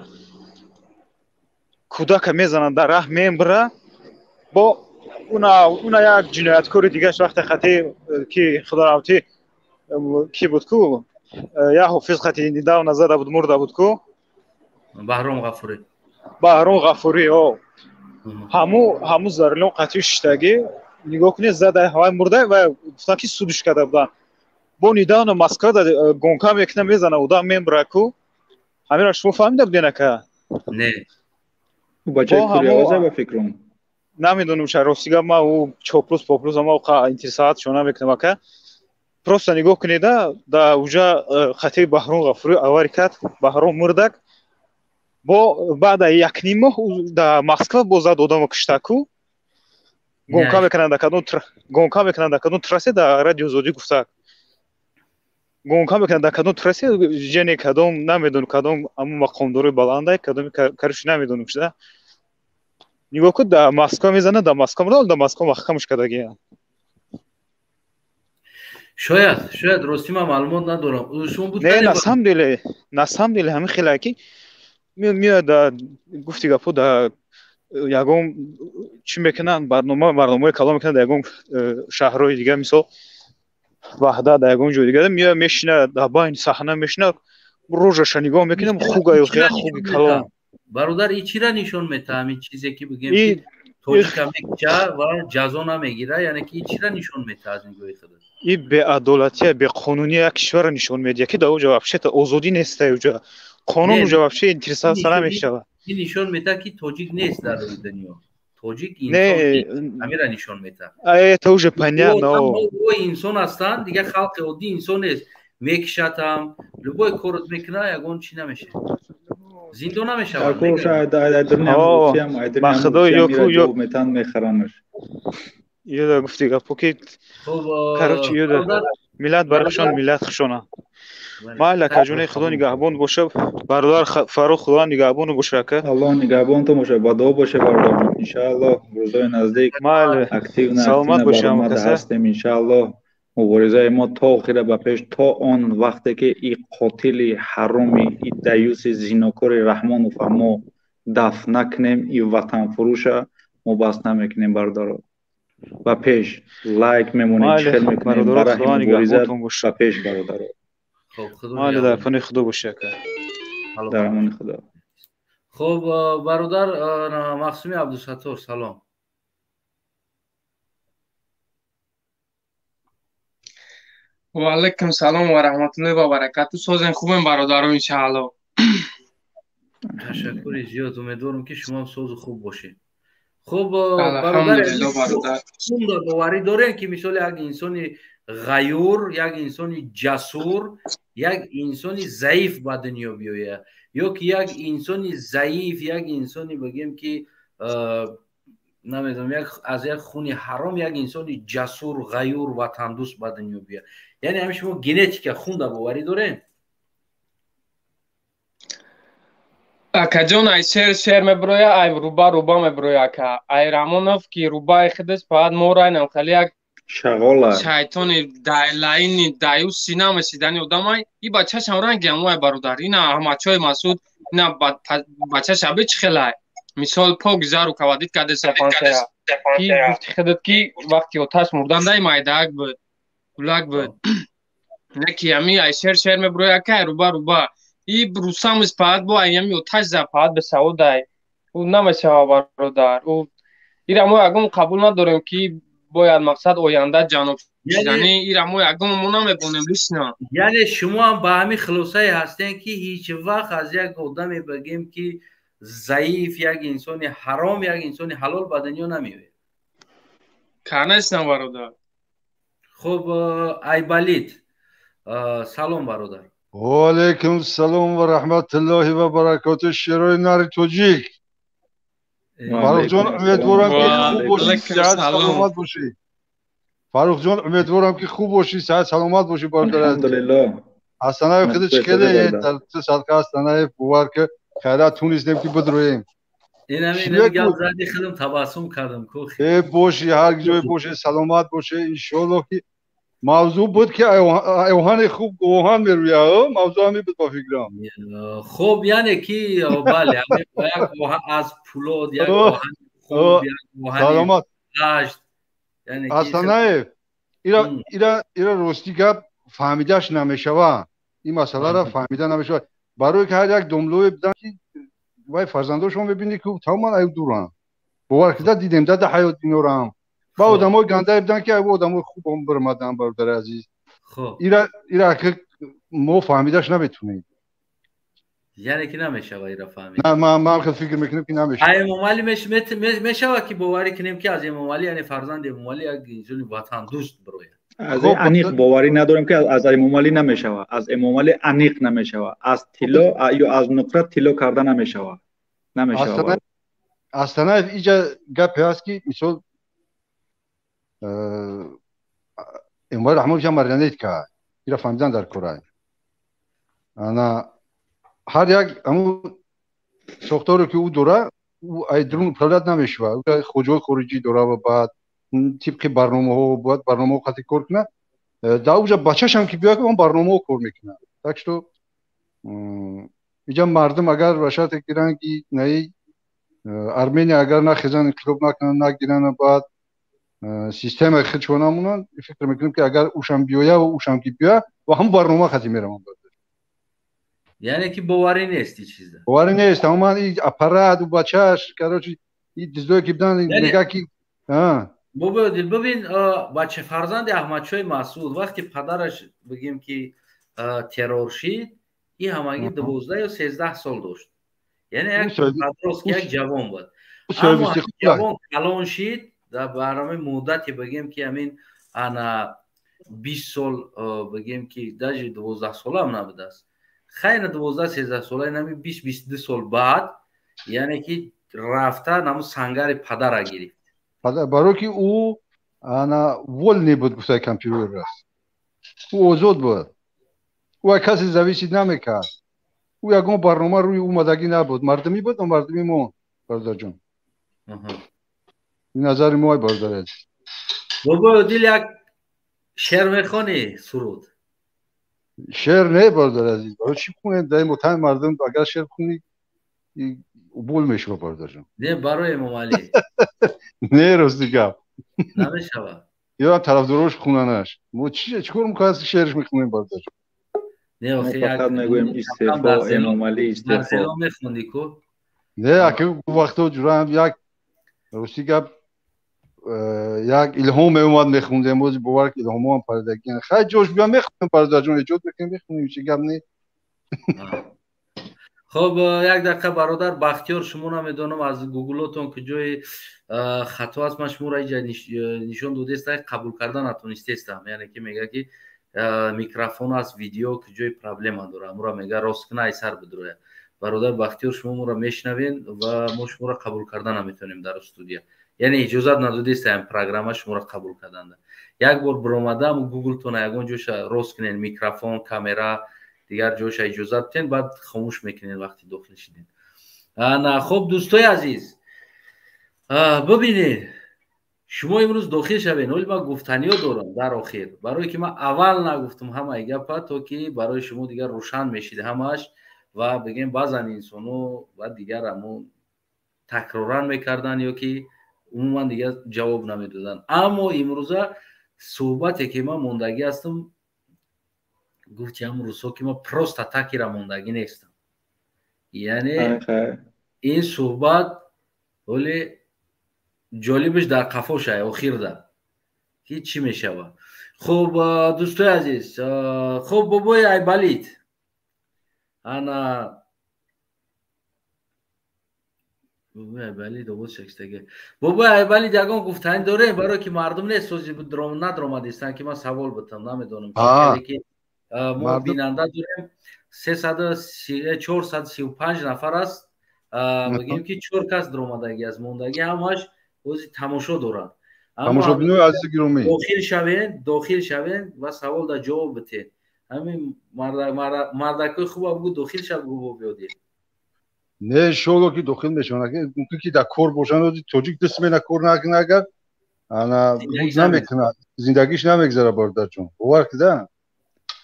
کودک میزنن در راه میبره. با اونا یک جنایتکار دیگه وقت خطی که خدا رحمتی کی بود کو یا حافظ خطی ندا و نزده بود مرده بود کو بهرام غفوری او همو زرلون قطعی شتگی نگاه کنید زده هوای مرده و گفتن که سودش کرده بودن. با ندا و مسکا داد گونکا میکنه میزنه و دا میبره کو. همین را شما فهمیده بودین که نه بچه کوریوزه به فکرم نمیدونم چرا سیگا ما او چوپلوس پوپلوس ما او انتساعات شونه میکنم که просто نگاه کنید دا اوجا خطی بهرام غفوری اواری کرد، بهرام مردک. با بعد یک نیم ماه دا مسکو بازد آدم کشته کو گونکا میکنند کدوم ترسی دا رادیو زودی گفته گونکا میکنند کدوم ترسی جنی کدوم نمیدونم کدوم اما مقامداری بلنده کدوم کارش نمیدونم شده. نگاه کن دا مسکو میزنه، دا مسکو مرده، دا مسکو محکمش کردگی. شاید راستی من معلومات ندارم. شما بود نه نسام دیله همین خیلی که میاد گفتی گپو دا یگم چی میکنن برنامه کلام میکنن دا یگم شهرهای دیگه مثل وحدت دا یگم جو دیگه میاد میشینه دا با این صحنه میشینه روزش نگاه میکنم خوگه یا خیلی خوگی کلام. برادر این چی را نشون میده؟ همین چیزی که بگیم тоҷика мекиша ва ҷазо намегира, яъне ки чиро нишон медиҳад аз нигоҳи худат? این بی‌عدالتی بی‌قانونی یک کشور نشون میده که در اونجا вообще آزادی نیست اونجا قانون اونجا вообще انترساس نمیشه این نشون میده که تاجیک نیست در روی دنیا تاجیک نه انسان همین را نشون میده ای تو جو понятно او انسان هستند دیگه خلق عادی انسان نیست میکشتم لبای کارت میکنه یگان چی نمیشه زندان نمیشه اکو شاید ایدرنی هم با خدا یا میتن میخرنش یه گفتی گپو که короче یه ملت برخشان ملت خشونه ما لکجونه خدا نگهبان باشه برادر فاروق خدا نگهبان باشه که الله نگهبان تو باشه با دعا باشه برادر ان شاء الله روزای نزدیک اکتیو سلامت باشه هم کسا هستیم ان شاء الله مبارزه ما تا آخر به پیش تا آن وقتی که این قاتل حرامی این دیوس زیناکار رحمان و فما دفن نکنیم این وطن فروش ما بس نمیکنیم برادر و پیش لایک میمونید شیر میکنید برای مبارزه و پیش برادر مال در پناه خدا باشه که در امان خدا. خب برادر مقسومی عبدالستار سلام. و علیکم سلام و رحمت الله و برکاته. سوزن خوبم برادران ان شاء الله. تشکر زیاد امیدوارم که شما سوز خوب باشید. خب برادر خون باوری دارین که مثال یک انسان غیور یک انسان جسور یک انسان ضعیف به دنیا بیاید یا که یک انسان ضعیف یک انسانی بگیم که نمیدونم از یک خون حرام یک انسان جسور غیور و تندوست به دنیا بیاید یعنی همین شما ژنتیک خون باوری دارین کجان ای شیر مبرویا ای روبا مبرویا که ای رامونوف کی روبای خدش بعد مورای نم خلی یک شغاله شیطان لاین دایو سینما سیدانی آدمای ای بچه شمران گموای برادر اینا همچای مسعود اینا بچه شبه چه خلای مثال پاک زارو کوادید کده سپانسه کی گفت خدت کی وقتی آتش مردن دای مایداگ بود بلاک بود نکی امی ای شیر مبرویا که روبا ای بروسام اسپاد با ایمی آتش زپاد به سعودای او نمیشه برادر او ایرا ما اگم قبول نداریم که باید مقصد آینده جناب شدنی ایرا ما اگم ما نمیبونیم لسنا یعنی شما هم با همین خلاصه هستین که هیچ وقت از یک آدمی بگیم که ضعیف یک انسان حرام یک انسان حلال به دنیا نمیوید کنست نه برادر خب ای بلید سلام برادر و علیکم السلام و رحمت الله و برکاته شیرای نر توجیک فاروق جان امیدوارم که خوب باشی صحت سلامت باشی فاروق جان امیدوارم که خوب باشی صحت سلامت باشی برادر الحمدلله حسنای خودت چکه در صدقه حسنای بوار که خیرات تونستیم که بدرویم اینم گل زدی خودم تبسم کردم کوخی باشی هر جای باشی سلامت باشه ان شاء الله که موضوع بود که ایوهان خوب گوهان میرویه موضوع همی بود با فکرم خوب یعنی که بله از پولاد یک گوهان خوب یک گوهان گشت اصلا ایرا راستی گپ فهمیدهش نمیشوه این مسئله را فهمیده نمیشوه برای که هر یک دملوی بدن که وای فرزنداشون ببینی که تمام ایو دورم باور کرده دیدم ده حیات دینورم با آدمای گنده بودن که او آدمای خوب هم برمدن برادر عزیز خب ایرا که ما فهمیدش نمیتونیم یعنی که نمیشه ایرا فهمید نه من خیلی فکر میکنم که نمیشه امام علی میشه که باوری کنیم که از امام علی یعنی فرزند امام علی یک انسان وطن دوست بروید از انیق باوری ندارم که از امام علی نمیشه از امام علی انیق نمیشه از طلا یا از نقره طلا کرده نمیشه اصلا اینجا گپ هست که مثلا اموال رحمان جمع مرنید که ایرا فهمیدن در کره انا هر یک همون ساختار که او دوره او ایدرون پرولت نمیشه او خجوه خروجی دوره و بعد طبق برنامه ها و باید برنامه ها خطی کار کنه در اوجا بچهش هم که بیاد که اون برنامه ها کار میکنه تاکش تو اینجا مردم اگر بشرط گیرن که نهی ارمینی اگر نخیزن انقلاب نکنن نگیرن بعد سیستم خود چونمونن فکر میکنم که اگر اوشم بیایه و اوشم که بیایه و هم برنامه خطی میرم یعنی که باوری نیست چیزه باوری نیست اما این اپرات و بچهش کراچی این دیزدوی که بدن یعنی- نگاه کی ببین بچه فرزند احمدشاه مسعود وقتی پدرش بگیم که ترور شد این همگی 12 یا 13 سال داشت، یعنی یک پدرست که یک جوان بود، اما جوان کلان شد در برنامه مدتی بگیم که همین انا 20 سال بگیم که داجی 12 سال هم نبوده است، خیلی 12 13 ساله نمی 20 22 سال بعد یعنی که رفته نمو سنگر پدر را گرفت. برای که او انا ول نبود گفته کامپیوتر راست، او آزاد بود، او کسی زویشی نمیکرد، او یکون برنامه روی اومدگی نبود، مردمی بود و مردمی ما برادر جان. این نظر ما برادر است. بابا دل یک شعر میخونی سرود؟ شعر نه برادر عزیز، برای چی خونی؟ در متهم مردم اگر شعر خونی بول میشه برادر جان. نه برای امام علی. نه راستی گپ. نمیشوه. یا طرفداراش خوننش. ما چیکار میکنیم از شعرش میخونیم برادر جان؟ نه ما فقط میگویم استعفا امام علی استعفا. مرسلا میخوندی کو؟ نه اگه وقتا جورا هم یک راستی گپ یک الهام اومد میخوندم امروز باور که الهام هم پردگی نه خیلی جوش بیا میخونم برادر جان ایجاد بکنیم میخونیم چه گپ نه. خب یک دقیقه برادر بختیار شما نمیدونم از گوگلتون که جای خطا است من شما را اینجا نشون داده است قبول کردن نتونسته استم، یعنی که میگه که میکروفون از ویدیو که جای پرابلم داره امورا میگه راست کنه ای سر بدروه. برادر بختیار شما ما را میشنوین و ما شما را قبول کردن نمیتونیم در استودیو، یعنی اجازه نداده است این پروگرام شما را قبول کردن. یک بار برآمدم گوگل تون یگون جوش راست کنین میکروفون کامera دیگر جوش اجازه بدین بعد خاموش میکنین وقتی داخل شدین. نه خب دوستای عزیز ببینید شما امروز داخل شوین، ولی من گفتنیو دارم در آخر برای که من اول نگفتم همه گپ تا که برای شما دیگر روشن میشید همش و بگیم بعضن انسانو و دیگر همون تکرارن میکردن یا که عموما دیگر جواب نمیدادن. اما امروزه صحبتی که من موندگی هستم گفتم امروزا که من پروست اتاکی را موندگی نیستم، یعنی این صحبت ولی جالبش در قفاش های آخر ده که چی میشوه. خب دوستای عزیز خب بابای ایبالید انا بابای ایبالید دوست شکستگه بابای ایبالید یکان گفتن داره برای که مردم نیست سوزی ندرامدیستن که من سوال بتم نمیدونم که ما بیننده داریم 435 نفر است بگیم که 4 کس درآمدگی از موندگی همش وزی تماشا دارن. تماشا بینو عزیز گرامی داخل شوین و سوال در جواب بتین. همین مردکای خوب بگو داخل شو بگو بیادی. نه شوگو که داخل میشون اگه ممکن که در کور باشن توجیک دست مینا کور نکنه اگر انا نمیکنه زندگیش نمیگذره برادر جون باور کده.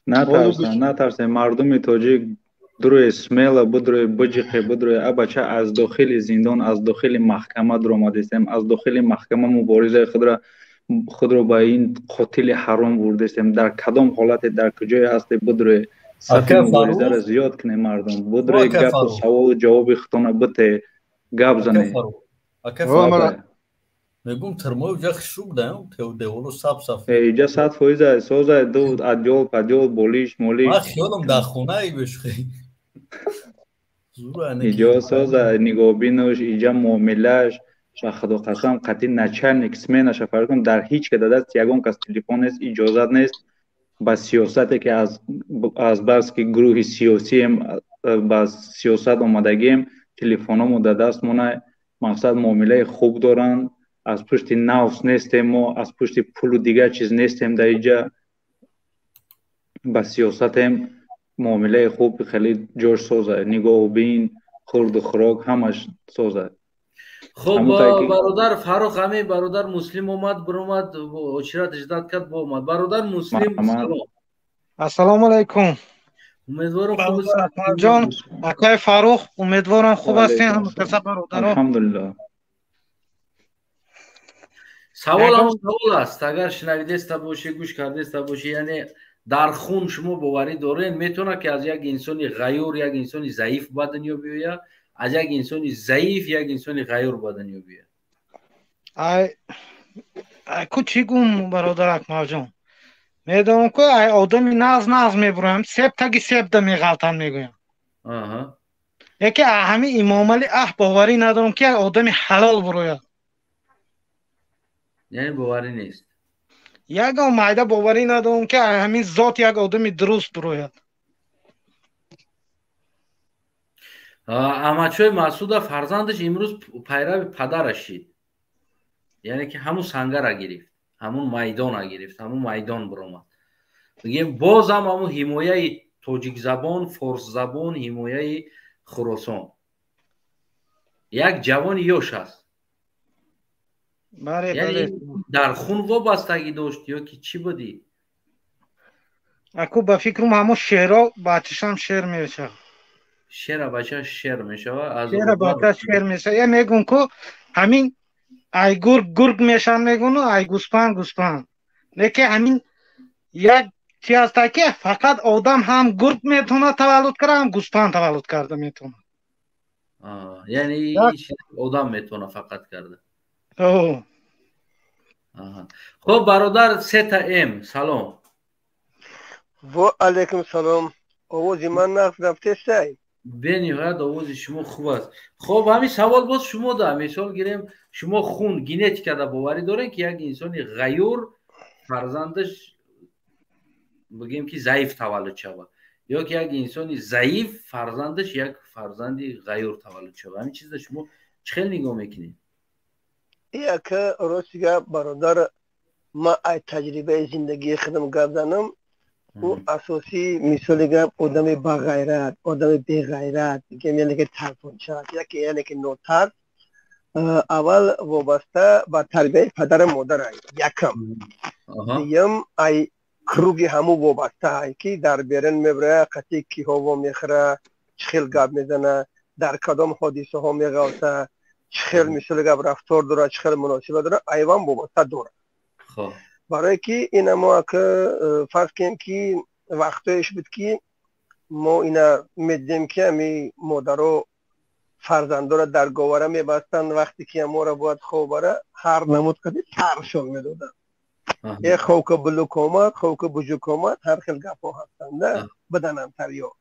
نترسن مردم تاجیک دروی اسمیل بدروی بجیخه بدروی ابچه از داخل زندان از داخل محکمه درآمدیم، از داخل محکمه مبارزه خود را با این قاتل حرام بردیم. در کدام حالت در کجای هستی بدروی صف مبارزه را زیاد کنه مردم بدروی گپ و سوال و جواب خطانه بته گپ زنه. میگم ترمای جا خشوب دارم تو دیولو صاف اینجا 100% سوزه دو ادیال پدیال بولیش مولیش من خیالم در خونه ای بشخی اینجا سوزه نگاه بینوش اینجا معاملش خدا قسم قطعی نچرنیک سمینش فرقم در هیچ که دادست یگان کس تلفن است اجازت نیست با سیاستی که از بس که گروه سیاسی هم با سیاست آمدگیم تلفنامو دادست مونه مقصد معامله خوب دارن از پشت نفس نیستیم ما از پشت پول و دیگر چیز نیستیم در اینجا با سیاست هم معامله خوب خیلی جوش سازه نگاه و بین خورد و خوراک همش سازه. خب برادر فاروق همین برادر مسلم اومد برآمد اشارت اجداد کرد با اومد برادر مسلم سلام السلام علیکم. امیدوارم خوب هستید جان اکای فاروق امیدوارم خوب هستین هم برادر الحمدلله. سوال هم سوال است اگر شنویده است باشی گوش کرده است باشی یعنی در خون شما باوری دارین میتونه که از یک انسانی غیور یک انسانی ضعیف به دنیا بیاید از یک انسانی ضعیف یک انسانی غیور به دنیا بیاید؟ چی گم برادر اکمل جان میدونم که آدمی ناز میبرم سب تاگی سب ده میغلطن میگویم یکی همین امامالی باوری ندارم که آدمی حلال بروید یعنی باوری نیست یک مایده باوری ندارم که همین ذات یک آدمی درست بروید احمدشاه مسعود فرزندش امروز پیرو پدرش شد یعنی که همون سنگر گرفت همون میدان گرفت همون میدان برآمد بگیم باز هم همون حمایه تاجیک زبان فارس زبان حمایه خراسان یک جوان یوش است یعنی در خون وابستگی داشت یا که چی بودی اکو با فکرم همون شعرها بچه‌ش هم شعر میشه شعر بچه شعر میشه شعر بچه شعر میشه یا میگن که همین ای گرگ میشن میگن ای گوسپند لیکن همین یک چی هست که فقط آدم هم گرگ میتونه تولد کنه هم گوسپند تولد کرده میتونه یعنی این آدم میتونه فقط کرده خب برادر ستا ام سلام و علیکم سلام آوازی من نقص رفته سعی بنیهایت آواز شما خوب است خب همین سوال باز شما ده مثال گیریم شما خون گینتیک در باوری دارین که یک انسانی غیور فرزندش بگیم که ضعیف تولد شود یا که یک انسانی ضعیف فرزندش یک فرزندی غیور تولد شود همین چیز شما چه خیلی نگاه میکنید یک راستیگه برادر ما ای تجربه زندگی خودم گفتم او اساسی مثال گپ آدم با غیرت آدم بی غیرت یعنی که ترفانچه یکی یعنی که نوتر اول وابسته با تربیت پدر مادر یکم دیم ای کروگی همو وابسته که در بیرن میبره قطعی کی هوا میخره چخیل گپ میزنه در کدام حادثه ها میغلطه چخیل مثال گپ رفتار داره چخیل مناسبه داره ایوان وابسته داره برای که این ما که فرض کنیم که وقتش بود که ما اینا میدیم که می مادر فرزندا را در گواره میبستن وقتی که ما را باید خوباره هر نمود کدی ترشون میدادن یه خوک بلوکومات خوک بجوکومات هر خیل گپا هستن نه بدنم تریا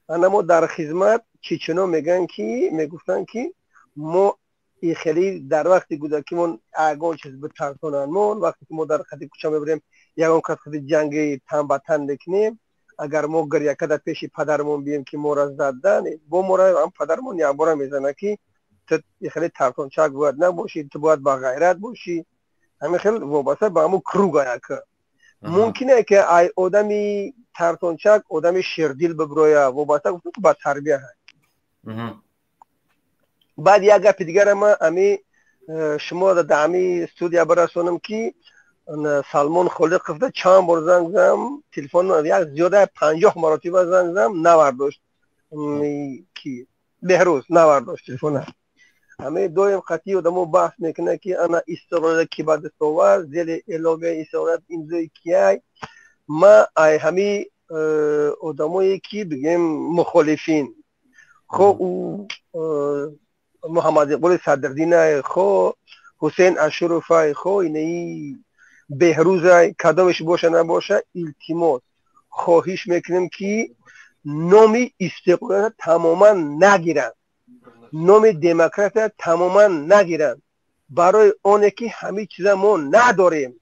اما در خدمت چیچنو میگن که میگفتن که ما این خیلی در وقتی بوده که من اگه چیز به ترسونن من وقتی که ما در خطی کوچه میبریم یکم خطی جنگی تن به تن بکنیم اگر ما گریه کده پیش پدرمون بیم که ما را زدن با ما را هم پدرمون یا بارا میزنه که تو خیلی ترسون چک باید نباشی تو باید با غیرت باشی همین خیلی وابسته به همون کروگه که ممکنه که ای آدمی ترسون چک آدمی شیردیل ببرویه وابسته گفتم که با تربیه هست بعد یک گپ دیگر ما امی شما در امی استودیا برسونم که سلمان خالق گفته چند بار زنگ زدم تلفن یک زیاده 50 مرتبه زنگ زدم نورداشت کی بهروز نورداشت تلفن همه دویم قطعی آدمو بحث میکنه که انا استقلال کی بعد سوار زل علاوه استقلال اینجا کیای ما ای همی آدمایی که بگیم مخالفین خب او محمد اقبال صدرالدین خو حسین اشرفی خو اینی بهروز کدامش باشه نباشه التماس خواهش میکنیم که نامی استقلال تماما نگیرن نام دموکرات تماما نگیرن برای آنه که همه چیز ما نداریم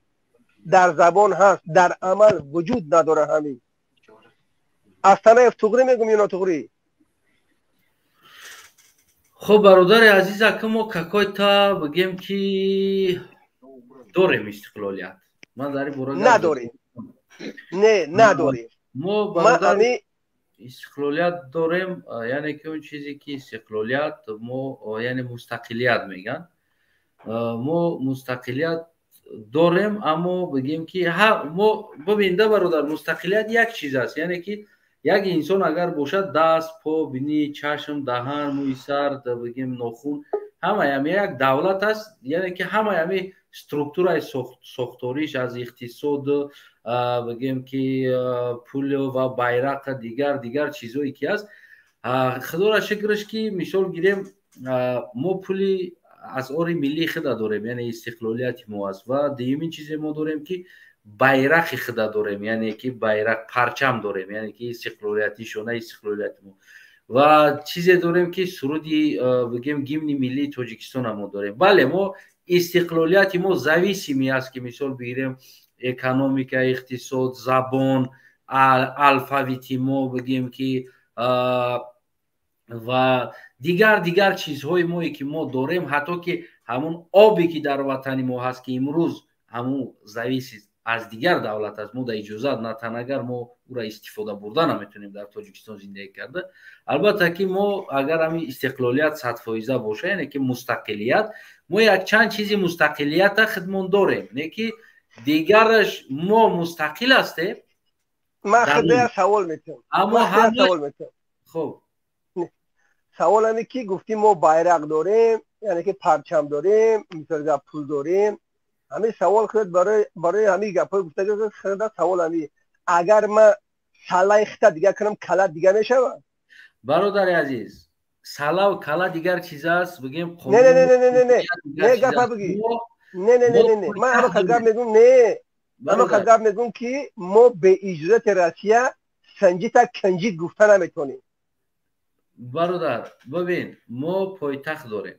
در زبان هست در عمل وجود نداره همین اصلا افتغری میگم یا نتغری خب برادر عزیز که ما ککای تا بگیم که داریم استقلالیت من در این نداریم نه نداریم ما برادر استقلالیت داریم یعنی که اون چیزی که استقلالیت ما یعنی مستقلیت میگن ما مستقلیت داریم اما بگیم که ما ببینده برادر مستقلیت یک چیز است یعنی که یک انسان اگر باشد دست پا بینی چشم دهان موی سر بگیم ناخون همه یک دولت است یعنی که همه استرکتورای ساختاریش از اقتصاد بگیم که پول و بیرق دیگر چیزایی که است خدا را شکرش که مثال گیریم ما پولی асъори миллии худа дорем, яъне истиқлолияти мо аст. Ва дуюмин чизе мо дорем ки байрақи худа дорем, яъне ки байрақ парчам дорем, яъне ки истиқлолияти шона истиқлолияти мо. Ва чизе дорем ки суруди бигем гимни миллии Тоҷикистона мо дорем. Бале мо истиқлолияти мо зависими аст ки мисол бигирем экономика, иқтисод, забон, алфавити мо бигем ки ва дигар чизҳои мое ки мо дорем, ҳатто ки ҳамун обе ки дар ватани мо ҳаст ки имрӯз ҳамун зависи аз дигар давлат аст, мо да иҷозат на танагар мо ура истифода бурда наметонем дар Тоҷикистон зиндагӣ карда. Албатта ки мо агар ҳамин истиқлолият 100% боша, яъне ки мустақилият, мо якчанд чизи мустақилията худмон дорем, не ки дигараш мо мустақил ҳастем. ман худя савол метавонам. аммо хуб савол ане ки гуфтӣ мо байрақ дорем, яъне ки парчам дорем, мисолга пул дорем. ҳамин савол худат барои ҳамин гапҳои гуфтаги худат савол ҳамин агар ман салаи хита дигар кунам кала дигар мешавад? бародари азиз, салав кала дигар чиз аст, бигем не гапа бигӣ. не ман ҳама гап мегӯм, не ҳама гап мегӯм ки мо бе иҷозати Россия санҷита канҷит гуфта наметонем. бародар бибин, мо пойтахт дорем.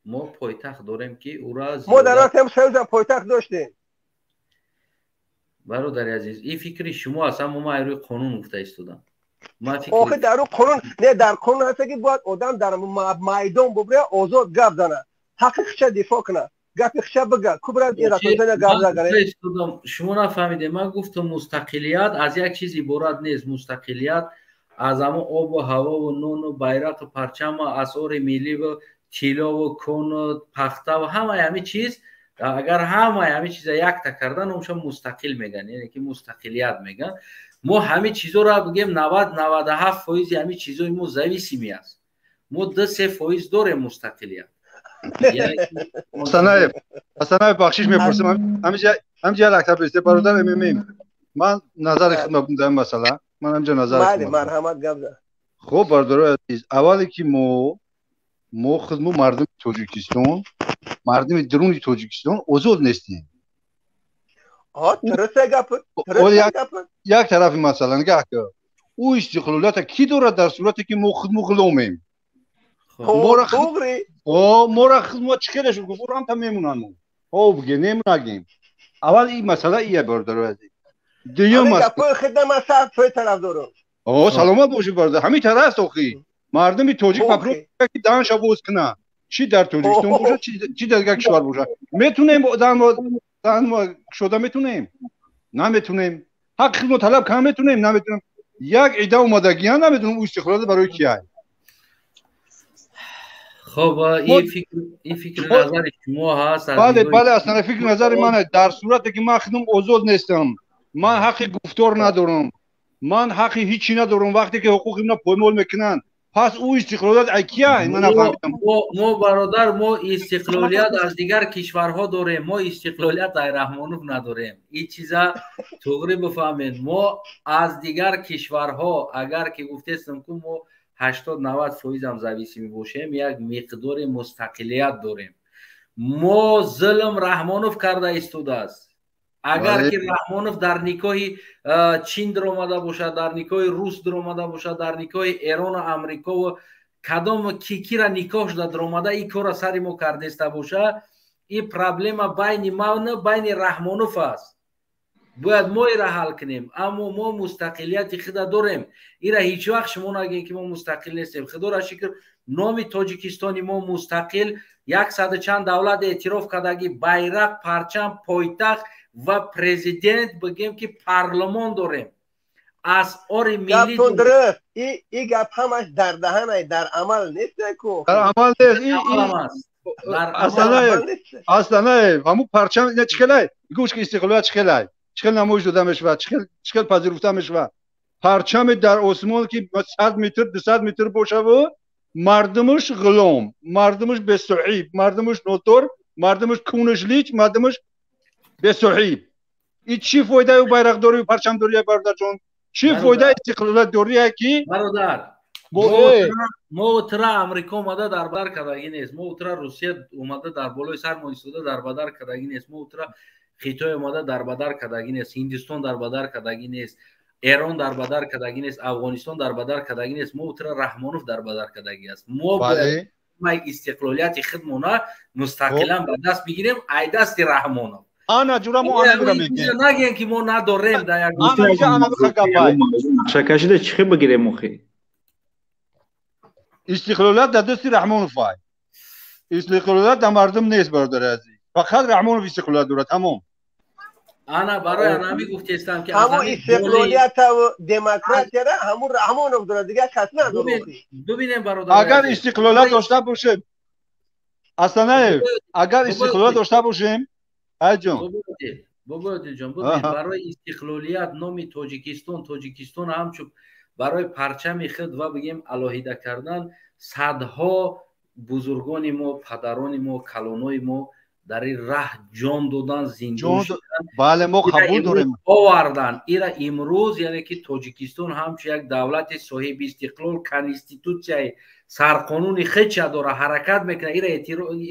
мо пойтахт дорем ки ура мо дар вақтам союзам пойтахт доштем. бародари азиз, ин фикри шумо аст, аммо ман рӯи қонун гуфта истодам. охир дар рӯи қонун, не дар қонун ҳаст ки бояд одам дар майдон бубра озод гап зана, ҳаққи хиша дифоъ куна, гапи хиша бига, кубра иратосана гап загане. шумо нафаҳмидем, ман гуфтам мустақилият аз як чиз иборат нест. Мустақилият аз ҳамон обу ҳавову нону байрақу парчаму асъори милливу тилову кону пахтаву ҳамаи ҳамин чиз, агар ҳамаи ҳамин чиза якта кардан омша мустақил меган, яъне ки мустақилият меган. мо ҳамин чизоро бигем 90-97% ҳамин чизои мо зависими аст. мо 2-3% дорем мустақилият. ҳасанаев бахшиш мепурсем, ҳамҷа лактаб исте бародар мемем. ман назари худам дар масъала, ман ҳамҷа назари худам. марҳамат гап зад. хуб бародари азиз, аввале ки мо худму мардуми Тоҷикистон, мардуми дуруни Тоҷикистон озод нестем. як тарафи масъала нигоҳ кун. ӯ истиқлолията кӣ дорад дар сурате ки мо худму ғуломем? моро худмат чӣ хеле шуд гуфт рамта мемунам. бигем немунагем. аввал ин масъала ия бародари азиз. дуюм саломат бошед бародар. ҳамин тараф аст охи. мардуми тоҷик мапрӯ ки данша боз кунад. чӣ дар Тоҷикистон бошад, чӣ дар дигар кишвар бошад. метунем дан кушода метунем? наметунем. ҳаққи худмо талаб кан метунем? наметунем. як ида омадагиам наметунем ӯ истиқлолият барои кия? хоб ин фикри назари шумо ҳаст. бале аслан фикри назари ман аст. дар сурате ки ман худам озод нестам, ман ҳаққи гуфтор надорам, ман ҳаққи ҳичи надорам. вақте ки ҳуқуқи ман поймол мекунанд, пас ӯ истиқлолият ай кия? ман нафаҳмидам. мо бародар, мо истиқлолият аз дигар кишварҳо дорем, мо истиқлолият ай Раҳмонов надорем. ин чиза туғри бифаҳмед. мо аз дигар кишварҳо агар ки гуфтестам ки мо 80-90% зависими бошем, як миқдори мустақилият дорем. мо зулм Раҳмонов карда истодааст. агар ки Раҳмонов дар никоҳи чин даромада бошад, дар никоҳи рус даромада бошад, дар никоҳи Эрону Амрикову кадом кикира никоҳ шуда даромада ин кора сари мо кардеста бошад, ин проблема байни ман байни Раҳмонов аст. бояд мо ира ҳал кунем. аммо мо мустақилияти худа дорем. ира ҳеҷ вақт шумо нагӯед ки мо мустақил нестем. худоро шукр, номи Тоҷикистони мо мустақил, 100 чанд давлат эътироф кардаги байрақ, парчам, пойтахт ва президент, бигем ки парлумон дорем. асъори милли ин гап ҳамаш дар даҳанай, дар амал нест. дар амал нест. асланаев ҳамун парчам ина чӣ хелай гӯш ки истиқлолият чӣ хелай, чӣ хел намоиш дода мешавад, чӣ хел пазируфта мешавад. парчами дар осмон ки 100 метр 200 метр бошаву мардумаш ғулом, мардумаш бесоҳиб, мардумаш нотор, мардумаш кунушлич, мардумаш бесоҳиб. ин чӣ фоидаи байрақдорию парчамдория бародарҷон? чӣ фоидаи истиқлолиятдория ки бародар мо утра амрико омада дар бадар кардагӣ нест, мо утра русия омада дар болои сар мо истода дар бадар кардагӣ нест, мо утра хитой омада дар бадар кардагӣ нест, ҳиндустон дар бадар кардагӣ нест, эрон дар бадар кардагӣ нест, афғонистон дар бадар кардагӣ нест, мо утра раҳмонов дар бадар кардагӣ аст. мо бояд истиқлолияти худмона мустақилан ба даст бигирем ай дасти раҳмонов. ана ҷура мо ана мегӯем нагӯем ки мо надорем да як нақшакашида чӣ бигирем охи истиқлолият дар дасти раҳмонов ай истиқлолият дар мардум нест бародари азиз фақат раҳмонов истиқлолият дорад тамом ана барои анами гуфтестам ки ҳамун истиқлолияту демократияра ҳамун раҳмонов дорад дига кас надорад. бибинем бародар, агар истиқлолият дошта бошем асанаев агар истиқлолият дошта бошем айҷон бобоётиҷон бибин барои истиқлолият номи тоҷикистон ҳамчун барои парчами худ ва бигем алоҳида кардан садҳо бузургони мо падарони мо калонои мо дар ин раҳ ҷон додан зиндон шудан бале мо қабул дорем овардан ира имрӯз яъне ки тоҷикистон ҳамчун як давлати соҳиби истиқлол конститутсияи сарқонуни худша дора ҳаракат мекунад ира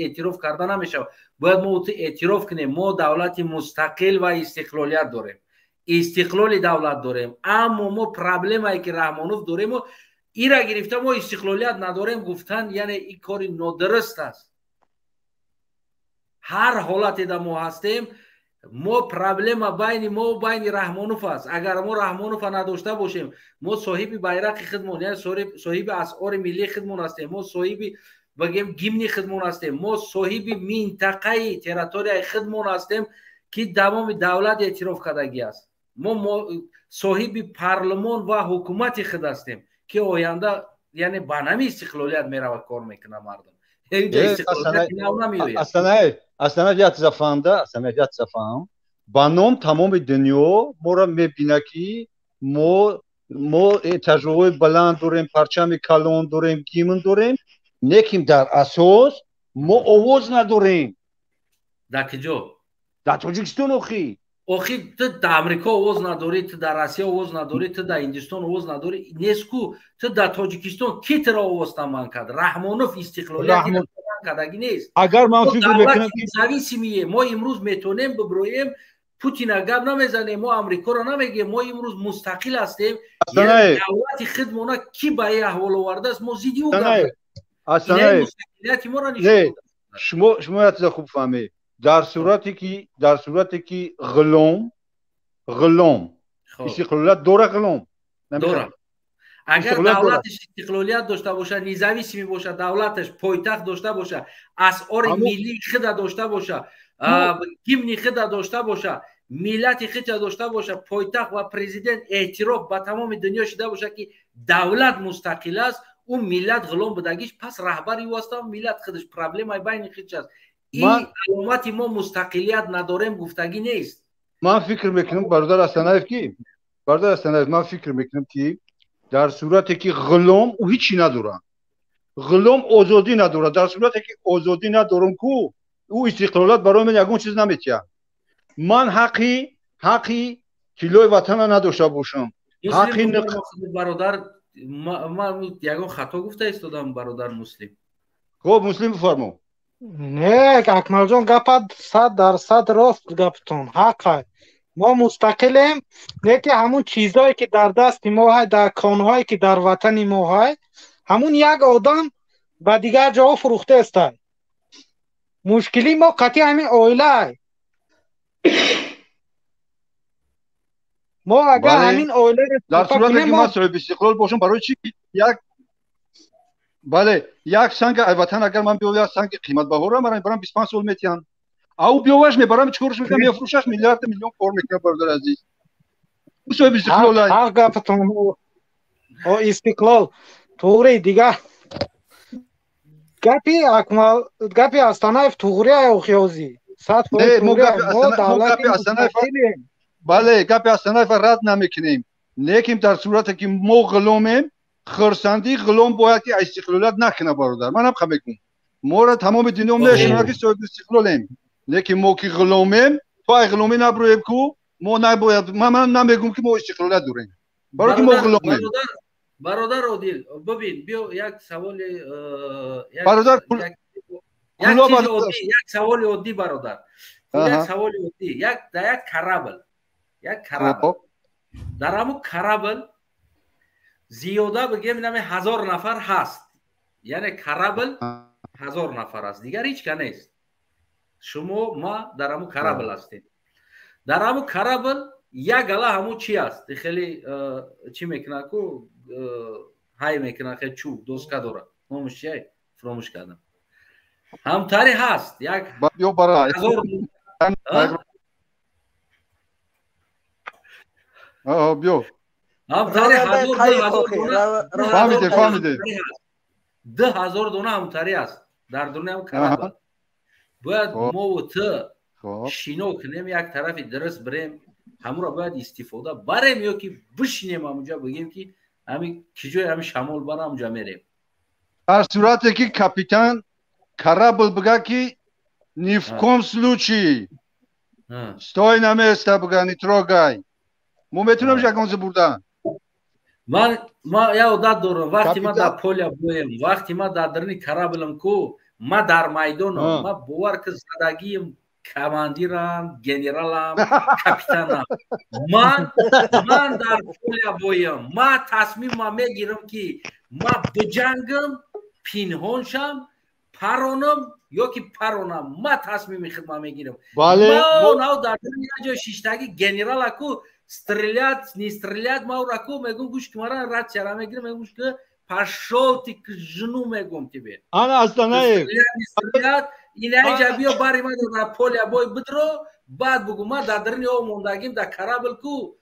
эътироф карда намешавад. бояд мо эътироф кунем мо давлати мустақил ва истиқлолият дорем, истиқлоли давлат дорем, аммо мо проблемае ки раҳмонов дорему ира гирифта мо истиқлолият надорем гуфтан яъне ин кори нодуруст аст. ҳар ҳолате да мо ҳастем мо проблема байни мо байни раҳмонов аст. агар мо раҳмонова надошта бошем мо соҳиби байрақи худмон яъне соҳиби асъори миллии худмон ҳастем, мо соҳиби бигем гимни худмон ҳастем, мо соҳиби минтақаи территорияи худмон ҳастем ки тамоми давлат эътироф кардагӣ аст. мо соҳиби парлумон ва ҳукумати худ ҳастем ки оянда яъне ба нами истиқлолият меравад кор мекунад мардум. асана як чиза фаҳм ба ном тамоми дунё моро мебинад ки мо этажҳои баланд дорем, парчами калон дорем, гимн дорем, лекин дар асос мо овоз надорем. дар ки ҷо? дар тоҷикистон охи ту дар амрико овоз надорӣ, ту дар россия овоз надорӣ, ту дар ҳиндустон овоз надорӣ, нестку ту дар тоҷикистон ки туро овоз таман кард? раҳмонов истиқлолият кардагӣ нест. агар ман фикр мекунам независимие мо имрӯз метонем биброем путина гап намезанем, мо амрикоро намегем, мо имрӯз мустақил ҳастем, давлати худмона ки ба ин аҳвол овардааст мо зидди ӯ гап мустақилияти моро нишон. шумо як чиза хуб фаҳмед. дар сурате ки ғулом истиқлолият дора, ғулом дора. агар давлаташ истиқлолият дошта боша, независимӣ боша, давлаташ пойтахт дошта боша, асъори миллии худа дошта боша, гимни худа дошта боша, миллати худа дошта боша, пойтахт ва президент эътироф ба тамоми дунё шуда боша ки давлат мустақил аст, ӯ миллат ғулом будагиш, пас раҳбари ӯ аста, миллат худаш проблемаи байни худш аст. ин аломати мо мустақилият надорем гуфтагӣ нест. ман фикр мекунам бародар асанаев ман фикр мекунам ки дар сурате ки ғулом ӯ ҳичи надорад, ғулом озодӣ надорад. дар сурате ки озодӣ надорам ку ӯ истиқлолият барои ман ягон чиз наметиҳад. ман ҳаққи тиллои ватана надошта бошам. ҳаққи бародар ман ягон хато гуфта истодам бародар муслим. хоб муслим бифармо. не акмалҷон гапа 100% рост гаптон ҳақай. мо мустақилем, леки ҳамун чизҳое ки дар дасти мо ҳай, дар конҳое ки дар ватани мо ҳай, ҳамун як одам ба дигар ҷоҳо фурӯхтаестай. мушкили мо қатъи ҳамин оилаай. мо агар ҳамин оиларо дар сурате ки ман соҳиби истиқлол бошам барои чӣ як санги ватан агар ман биёвам, як санги қиматбаҳоро барам 25 сол метиҳам. ау биёваш мебарам чикорш мекунам, мефурӯшаш, миллион кор мекунам. бародар азиз соҳиби истиқлол ай. ҳақ гапатон истиқлол туғри дигар гапи астанаев туғрия охёзӣ 100%. бале гапи астанаев рад намекунем, лекин дар сурате ки мо ғуломем, хурсанди ғулом бояд ки истиқлолият накуна бародар. ман ҳам мекунам моро тамоми дунё мешунад ки соҳиби истиқлолем, лекин мо ки ғуломем, то ай ғуломӣ наброем ку мо набояд. ман намегӯям ки мо истиқлолият дорем, барои ки мо ғуломем. برادر عادل ببین بیا یک سوال برادر یک سوال عادی برادر یک سوال عادی یک کرابل در همون کرابل زیاده بگیم نمی 1000 نفر هست یعنی کرابل 1000 نفر است دیگر هیچ که نیست شما ما در همون کرابل هستیم در همون کرابل یک گله همون چی است خیلی چی میکنه کو های میکنه خیلی چوب دوسکا داره همونش چیه فراموش کردم همتاری هست یک بیا برای بیا همتاری 1000 فهمیده 10,000 دونه همتاری است در دنیا هم کرابل باید ما و تو شینو کنیم یک طرفی درست بریم همون را باید استفاده بریم یا که بشینیم همونجا بگیم که همین کجای همین شمال برام همونجا میریم در صورتی که کاپیتان کرابل بگه که ни в ком случае стой на место бога не трогай ما میتونم جاگانز بردن من یا عادت دارم وقتی ما در پولیا بویم وقتی ما در درنی کرابلم کو ما در میدانم ما باور که زدگیم کماندیرم گنرالم کاپیتانم من در پولیا بویم ما تصمیم ما میگیرم که ما بجنگم پینهان شم پرانم یا که پرانم ما تصمیم خود میگیرم ما ناو در درنی جای شیشتگی گنرال اکو стрелять не стрелять ма раку мегум гуш кмара рад чара мегирам мегум ки пошёл ты к жену мегум тебе ана астанаев стрелять инаи жабиё бари ма да поле бой бидро баъд бугу ма да дарни о мондагим да карабл ку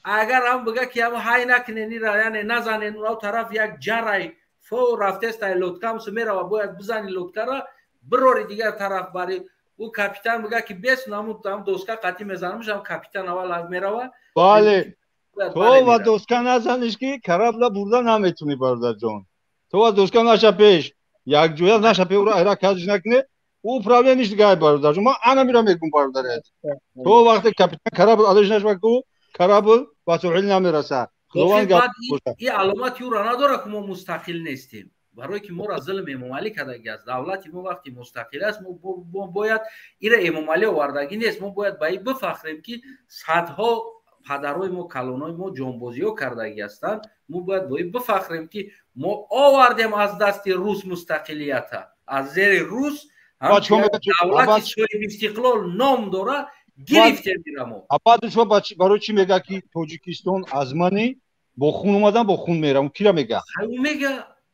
агар ам бага ки ам хай накнени ра яне назанен ав тараф як ҷарай фо рафтестай лоткам сумера ва бояд бизани лоткара бирори дигар тараф бари او کاپیتان میگه که بیس نامو تام دوسکا قاطی میزنمش هم کاپیتان اول میره بله تو و دوسکا نزنیش که کرابلا بردا نمیتونی برادر جان تو و دوسکا نشه پیش یک جویا نشه پیش رو ایرا کاج نکنه او پرابلم نیست دیگه برادر جان ما انا میرم میگم برادرت تو وقتی کاپیتان کرابل آدش نشه کو کرابل با تو حل نمیرسه خدوان این علامت یو را نداره که ما مستقل نیستیم برای که ما را ظلم امام علی کردگی است دولت ما وقتی مستقل است ما باید ایره امام علی آوردگی نیست ما باید به این بفخریم که صدها پدرای ما کلانای ما جانبازی ها کردگی هستند ما باید به این بفخریم که ما آوردیم از دست روس مستقلیت از زیر روس دولت صاحب استقلال نام داره گرفتیم میرم بعدش برای چی میگه که تاجیکستان از منی با خون اومدن با خون میرم کی را میگه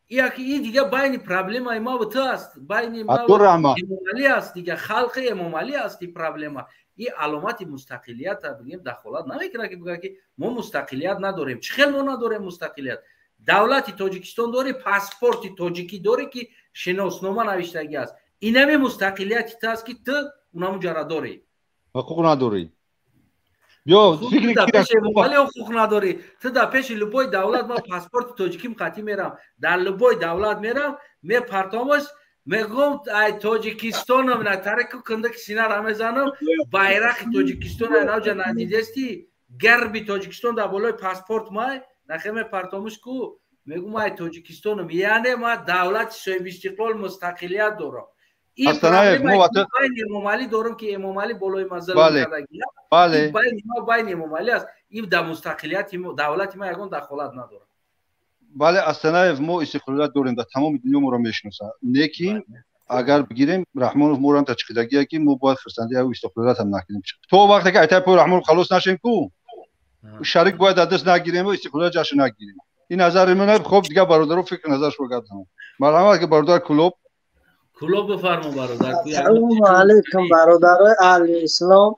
این دیگه بین پرابلم ما و تو است بین ما و امام علی است دیگه خلق امام علی است این پرابلم این علامت مستقلیت بگیم دخالت نمیکنه که بگه که ما مستقلیت نداریم چه خیلی ما نداریم مستقلیت دولت تاجیکستان داره پاسپورت تاجیکی داره که شناسنامه نوشتگی است این همه مستقلیتی است که تو اونم جرا داری حقوق نداری یا فکر در پیش امام حقوق نداری تو در پیش لبای دولت ما پاسپورت تاجیکیم قطعی میرم در لبای دولت میرم می پرتامش میگم ای تاجیکستان هم نترک کنده که سینه را میزنم bayrak تاجیکستان اینجا ندیدستی گربی تاجیکستان در بالای پاسپورت ما نخیم پرتامش کو میگم ای تاجیکستان هم یعنی ما دولت صاحب استقلال مستقلیت دارم این پرابلم بین امام علی دارم که امام علی بالای منزل کردگی بله بین امام علی است این در مستقلیت دولت ما یگان دخالت نداره بله استنایف ما استقلالت داریم در تمام دنیا ما را میشناسه لیکن اگر بگیریم رحمانوف ما را تا چقدرگی که ما باید فرستنده او استقلالت هم نکنیم تو وقتی که ایتای پای رحمانوف خلاص نشیم کو شریک باید دست نگیریم و استقلالت جشن نگیریم این نظر منه خب دیگه برادرو فکر نظرش رو گفتم مرحمت که برادر کلوب بفرما برادر سلام علیکم برادرای اهل اسلام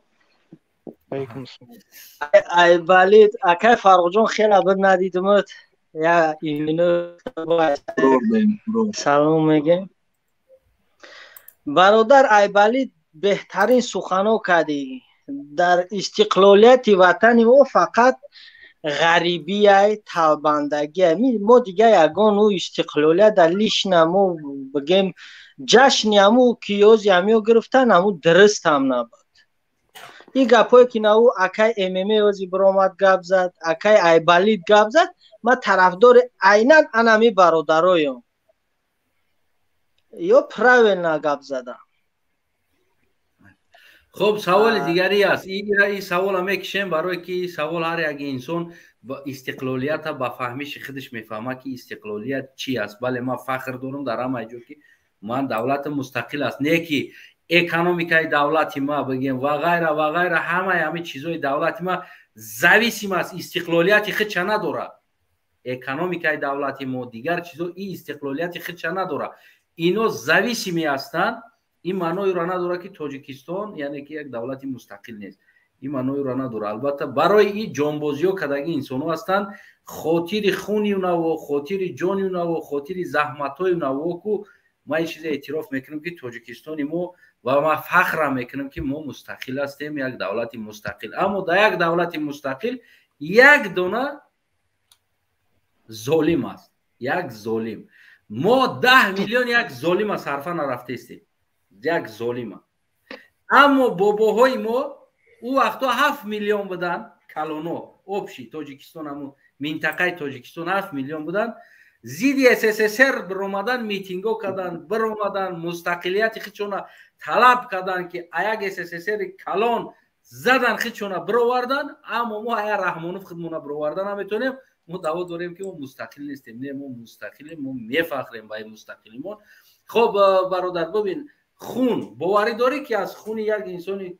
ای ولید اکای فرق جان خیلی بد ندیدمت یا اینو سلام میگم برادر ای ولید بهترین سخنو کردی در استقلالیت وطن ما فقط غریبی ای تابندگی ما دیگه یگان او استقلالیت در لیش نمو بگیم جشن همو کیوز همیو گرفتن همو درست هم نبود این گپایی که نو اکای MMA اوزی برآمد گپ زد، اکای ایبالید گپ زد، ما طرفدار عیناً انمی برادرایم یا پراول گپ زدم. خب سوال دیگری است. این سوال هم میکشم برای که سوال هر یک انسان با استقلالیت با فهمیش خودش میفهمه که استقلالیت چی است. بله ما فخر دارم در همه جا که من دولت مستقل است، نه که اکونومیکای دولتی ما بگیم و غیره همه چیزای دولتی ما زویسیم است. استقلالیت خود چه نداره. اکونومیکای دولتی ما دیگر چیزا این استقلالیت خود چه نداره. اینا زویسیمی هستند. این معنی را نداره که تاجیکستان یعنی که یک دولت مستقل نیست. این معنی را نداره. البته برای این جانبازی‌ها کداگی انسان‌ها هستند، خاطر خونی و خاطر جانی و خاطر زحمت‌های و کو ما این چیز اعتراف میکنیم که تاجیکستان ما و ما فخر میکنیم که ما مستقل هستیم، یک دولت مستقل. اما در یک دولت مستقل یک دونه ظالم است، یک ظالم. ما 10 میلیون یک ظالم صرفا نرفته استیم، یک ظالم. اما باباهای ما او وقتا 7 میلیون بودن، کلونو اوبشی تاجیکستان همون منطقه تاجیکستان 7 میلیون بودن. زیدی SSSR برآمدن، میتینگا کردن، برآمدن مستقلیت خودشون طلب کردن که یک SSSR کلان زدن خودشون برآوردن. اما ما ایا رحمانوف خودمون برآوردن نمیتونیم. ما دعوا داریم که ما مستقل نیستیم. نه ما مستقلیم، ما میفخریم با مستقلیمون. خب برادر ببین، خون باوری داری که از خون یک انسانی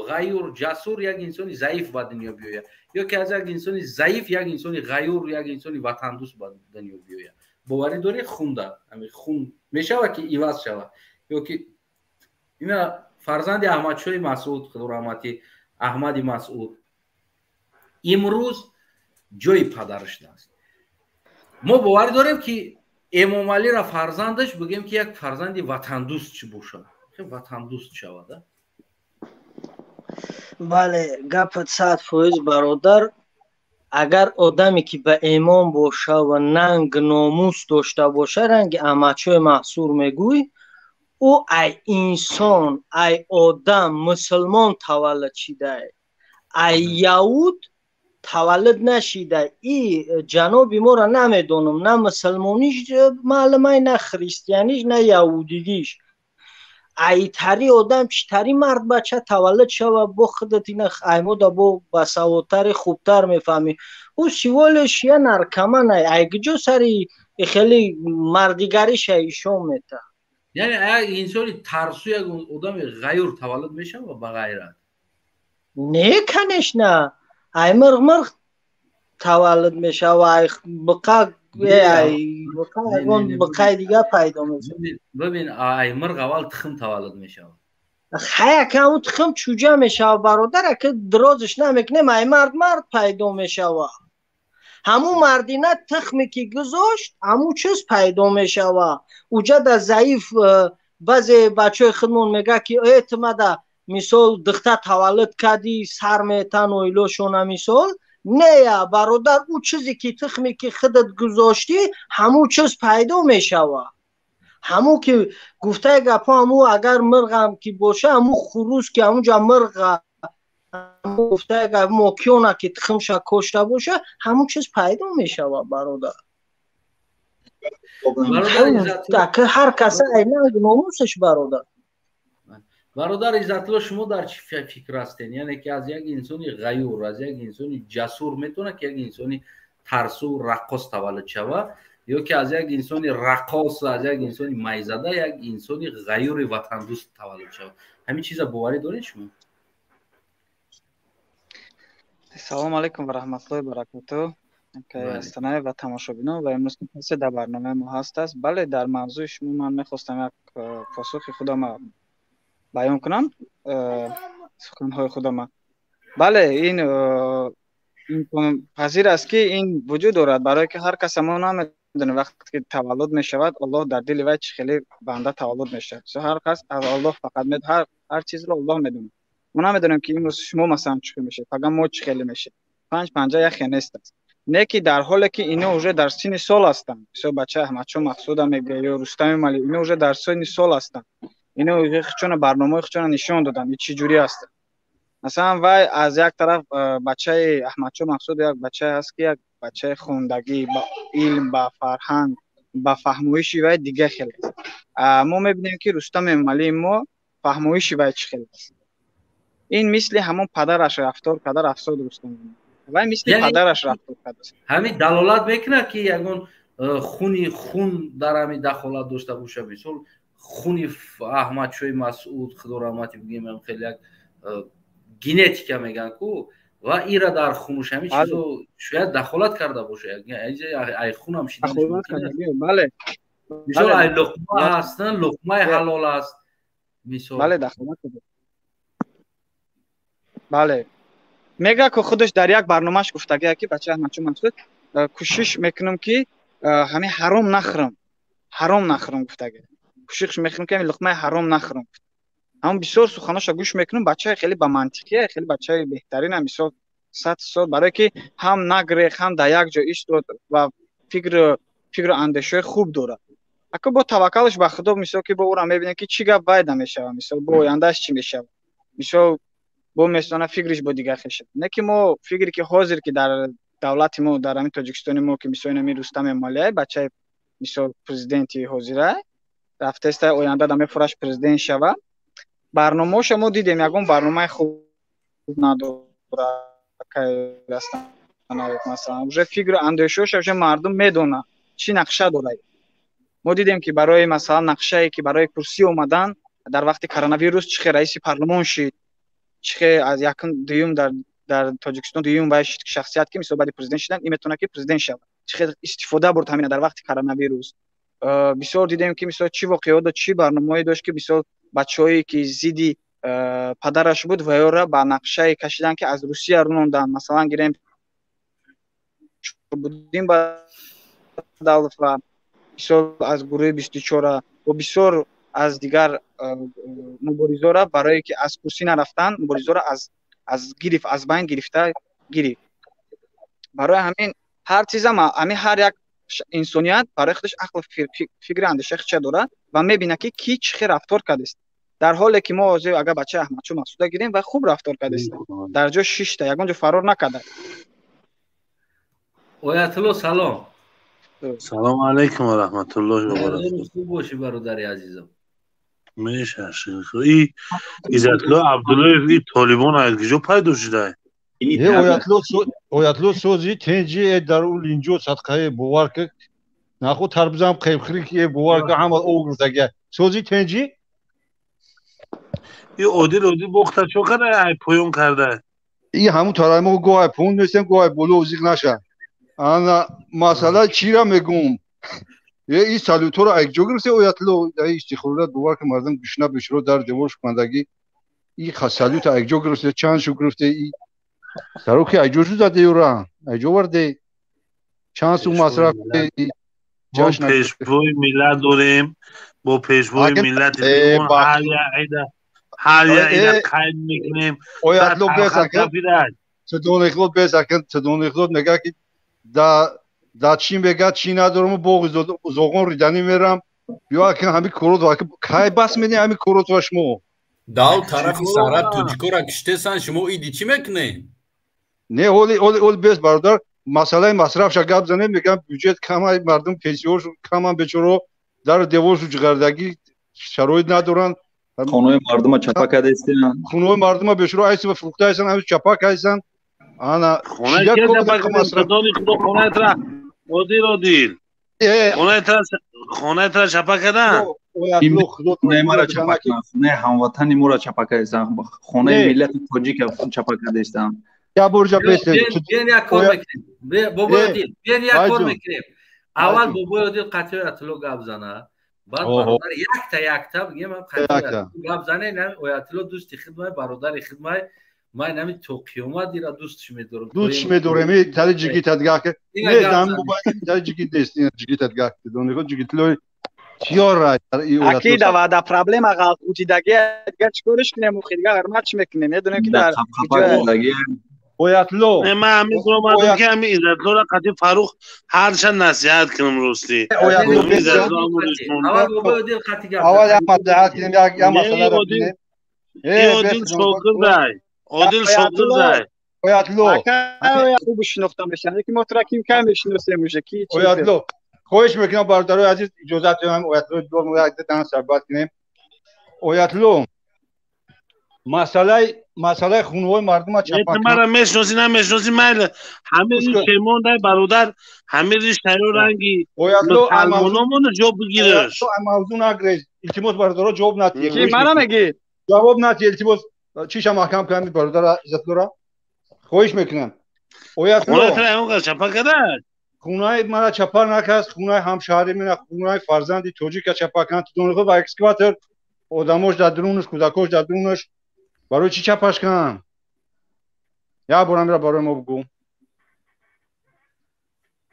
غیور جسور یک انسانی ضعیف به دنیا بیاید، یا که از یک انسانی ضعیف یک انسانی غیور یک انسانی وطن دوست به دنیا بیاید؟ باوری داری خون دار همین خون میشه که ایواز شود. یا که اینا فرزند احمد شاه مسعود خدا رحمتی احمد مسعود امروز جای پدرش است. ما باور داریم که امام علی را فرزندش بگیم که یک فرزند وطن دوست چه باشه، وطن دوست شود. بله گپت 100% برادر. اگر آدمی که به امام باشه و ننگ ناموس داشته باشه، رنگ احمدشاه محصور میگوی او ای انسان، ای آدم مسلمان تولد شده، ای یهود تولد نشیده. ای جناب ما را نمیدونم، نه مسلمانیش معلومه، نه خریستیانیش، نه یهودیگیش. ای تری آدم چطوری مرد بچه تولد شوه با خودت اینا ایمو دا با بسواتر خوبتر میفهمی. او سیوالش یه نرکمه نه ایگجو سری خیلی مردیگریش ایشون میته. یعنی اگه انسانی ترسو یک آدم غیر تولد میشه و بغیرت نه کنش نه ای مرغ تولد میشه و ای بقای دیگه پیدا میشه. ببین ای مرغ اول تخم تولد میشه. خیلی که اون تخم چوجه میشه برادر که درازش نمیکنه ای مرد پیدا میشه و همون مردینه تخمی که گذاشت همون چیز پیدا میشه و اوجا در ضعیف بعضی بچه خودمون میگه که اعتماده مثال دختر تولد کردی سر میتن و ایلوشونه مثال نه برادر او چیزی که تخمی که خودت گذاشتی همون چیز پیدا میشه و همون که گفته گپا همون اگر مرغ هم که باشه همون خروس که همونجا مرغ گفته اگر موکیونه که تخمش کشته باشه همون چیز پیدا میشه و برادر که هر کسی اینه ناموسش برادر. برادر عزت‌الله شما در چی فکر هستین؟ یعنی که از یک انسانی غیور، از یک انسانی جسور میتونه که یک انسانی ترسو رقاص تولد شود، یا که از یک انسانی رقاص، از یک انسانی میزده یک انسانی غیور وطن دوست تولد شود؟ همین چیزا باوری دارید شما؟ سلام علیکم و رحمت الله و برکاته که استنای و تماشابینان و امروز که در برنامه ما هست است. بله در موضوع شما من میخواستم یک پاسخ خودم بیان کنم، سخنهای خودم. بله این پذیر است که این وجود دارد برای که هر کس ما نمیدونه وقتی که تولد می شود الله در دل وی خیلی بنده تولد می شود. هر کس از الله فقط میدونه، هر چیز رو الله میدونه. ما نمیدونیم که امروز شما مثلا چی میشه، فقط ما چی خیلی میشه. 5 یک نیست است. نه که در حالی که اینا اوجه در سن سال هستند. مثلا بچه احمدشاه مقصود میگه یا رستم مالی اینا اوجه در سن سال هستند. اینا چون برنامه خودشون نشون دادن چه جوری هست. مثلا وای از یک طرف بچه احمدشاه مقصود یک بچه هست که یک بچه خوندگی با علم با فرهنگ با فهمویشی وای دیگه خیلی ما میبینیم که رستم امالی ما فهمویشی وای چه خیلی است. این مثل همون پدرش رفتار پدر افساد رستم وای مثل پدرش رفتار کرد. همین دلالت میکنه که یگون خون در همین دخالت داشته باشه. مثلا خونی احمدشاه مسعود خدا رحمتی بگیم خیلی یک گنتیکا میگن کو و ایرا در خونش همین چیزو شاید دخالت کرده باشه. ای خون هم شیده بله مثال ای لقمه هستن لقمه حلال است مثال بله دخالت کرده. بله میگه که خودش در یک برنامهش گفتگی که بچه احمدشاه مسعود کوشش میکنم که همین حرام نخورم گفتگی کوشش میکنم که لقمه حرام نخورم. هم بسیار سخناشو گوش میکنم. بچه خیلی با منطقیه خیلی بچه بهترینه مثال 100 سال برای که هم نگریخت هم در یک جا ایستاد و فکر اندیشه خوب داره. اگه با توکلش به خدا مثال که با او را میبینه که چی گپ باید میشه مثال با آیندهش چی میشه مثال با مثلا فکرش با دیگه خشه نه که ما فکری که حاضر که در دولت ما در همین تاجیکستان ما که مثلا نمی رستم امالی بچه مثال پرزیدنتی حاضره رفته است آینده دم فرش پرزیدنت شوه. برنامه‌اش ما دیدیم یگون برنامه خوب نداره که مثلا вже فکر اندیشه‌اش вже مردم میدونه چی نقشه داره. ما دیدیم که برای مثلا نقشه‌ای که برای کرسی اومدن در وقت کرونا ویروس چه رئیس پارلمان شد چه از یکم دوم در تاجیکستان دوم باش شخصیت که مثلا بعد پرزیدنت شدن این میتونه که پرزیدنت شه چه استفاده برد همین در وقت کرونا ویروس. بسیار دیدیم که مثلا چی واقعیت چی برنامه‌ای داشت که بسیار بچه‌ای که زیدی پدرش بود و یا با نقشه کشیدن که از روسیه روندن مثلا گیریم بودیم با دولت و بسیار از گروه 24 و بسیار از دیگر مبارزا برای که از کرسی نرفتن مبارزا از گرفت از بین گرفته گیری. برای همین هر چیز همین هر یک انسانیت برای خودش عقل فکر اندیشه چه داره و میبینه که کی چه رفتار کرده است. در حالی که ما اگر بچه احمدشاه مسعود گیریم و خوب رفتار کرده است در جا 6 تا یگون جو فرار نکرده. آیت الله سلام. سلام علیکم و رحمت الله و برکاته. خوب باشی برادر عزیزم. میشه شیخ ای عزتالله عبدالله ای طالبان از کجا پیدا شده؟ آیتالله سوزی تنجی در اون اینجا صدقه باور که نخو تربزم خیلی که باور که همه اوگرزگه سوزی تنجی ای عادل بخته چو کنه ای پویون کرده ای همون تارایمو گوه پون نیستن گوه بلو وزیق نشه. انا مسئله چی را میگم ای سالوتو را اگجا گرفته آیتالله ای استخلالات باور که مردم گشنه بشرو در دیوارش کندگی ای سالوت اگجا گرفته چند شو گرفته ای سرو که اجازه داده یورا اجازه ورده چند سو مصرف ما پیشوای ملت داریم با پیشوای ملت هر یه عیده قید میکنیم آیتالله بسکن تدون اخلاد میگه که دا چی میگه چی ندارم و باقی زوغان ریدنی میرم یا که همین کروت و که بس میدین همین کروت و شما داو طرفی سرد توجیکو را کشته سن شما ایدی چی میکنین؟ نه اولی بیست برادر مسئله مصرفش گپ زنه میگم بودجت کم مردم پیسیوش کم هم بچورو در دیوارش جگردگی شرایط ندارن خانه مردم چپا کرده استن خانه مردم بشرو ایسه و فروخته ایسن همه چپا کردن انا خونه که چپا کردن صدانی خدا خونه ترا عادل خونه ترا چپا کردن خونه ما را چپا کردن خونه هموطن ما را چپا کردن خونه ملت تاجیک چپا کرده استن یا برجا بیست بیان یک کار میکنیم بابا عادل بیان یک کار میکنیم اول بابا عادل قطعی اطلاع گپ زنه بعد برادر یک تا بگیم هم قطعی گپ زنه نه اطلاع دوستی خدمت برادر خدمت من نمی تو قیامت دیره دوستش میدارم دوستش میدارم در جگی تدگاه که نه دم بابا در جگی دست جگی تدگاه دونه خود جگی تلوی چیار اکی دا پرابلم اگه اوتیدگی دیگه چیکارش کنیم خیلی هرمچ میکنیم میدونیم که در آیتالله نه من همین گفتم که همین عزتالله را قطعی فاروق هرچند نصیحت کنم راستی اول بابا عادل قطعی اول مصلحت کنیم یا مسئله را عادل شاکر دای عادل صادق زای Oyatlo. اکا خوب شناختم بشن که ما تو را کیم کم بشناسیمش کی چیزه Oyatlo. خواهش میکنم برادرای عزیز اجازه بدید Oyatlo دو موقع دان صحبت کنیم. Oyatlo. مسئله خونوای مردم چپاکان مرا میشناسی نمیشناسی میل همه این شمون برادر همه ریش تایو رنگی مسلمانامون جواب بگیرش موضوع نگریز التماس برادرها جواب ندید کی منم میگی جواب ندید التماس چیش محکم کنید برادر عزتلو خواهش میکنم خونه تر اون چپا کرده خونه مرا چپا نکرد خونه همشهری من خونه فرزندی توجیک چپا کردن تو با اکسکواتر آدماش در درونش کودکاش در درونش برای چی چپاش کردن یا برام میره برای ما بگو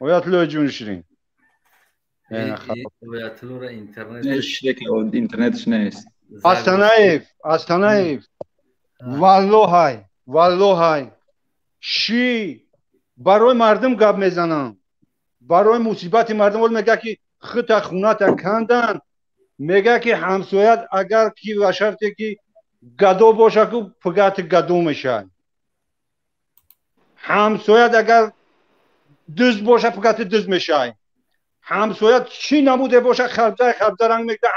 Oyatlo جون شیرین Oyatlo را اینترنت اینترنتش نیست استانایف والله شی برای مردم گپ میزنن برای مصیبت مردم ول میگه که خط خونه تا کندن میگه که همسایت اگر کی و شرطی که گدو باشه که فقط گدو میشه همسایت اگر دز باشه فقط دز میشه همسایت چی نبوده باشه خربزه رنگ میگه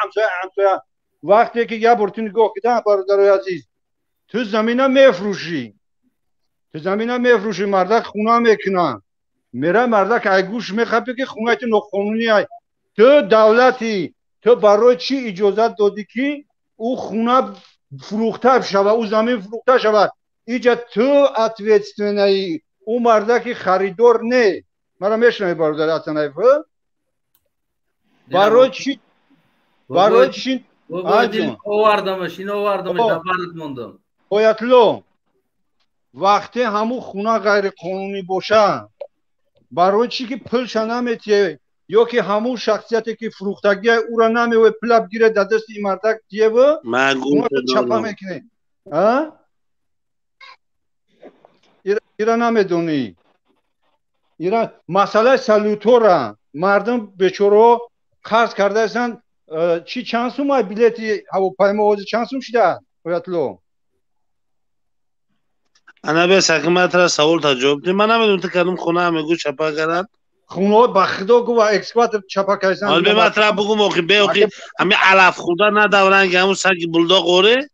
همسایت وقتی که یه برتون نگاه کردن برادرای عزیز تو زمینه میفروشی مردک خونه میکنن میره مردک ایگوش میخوابه که خونه تو ناقانونی های تو دولتی تو برای چی اجازت دادی که او خونه فروخته شود او زمین فروخته شود ایجا تو اتویتستونی او مردک خریدار نه مرا میشنوی برادر اتنایف برای چی آوردمش نبرد موندم Oyatlo وقتی همون خونه غیر قانونی باشه برای چی که پولش نمیتیه یا که همون شخصیتی که فروختگی او را نمیوه پلاب گیره در دست این مردک دیه و خونه را چپا میکنه ایرا نمیدونی ایرا مسئله سلوتوره مردم بیچاره قرض کرده ایسن چی چند سوم بلیتی هواپیما چند سوم شده Oyatlo انا به سکمت را سوال تا جواب دی من نمیدونم تو کدوم خونه همگو چپا کردن خونه به خدا گو و اکسکواتر چپا کردن حال به مطرح بگو موقع بیوقی همین علف خدا ندارن که همون سگ بولداغ اوره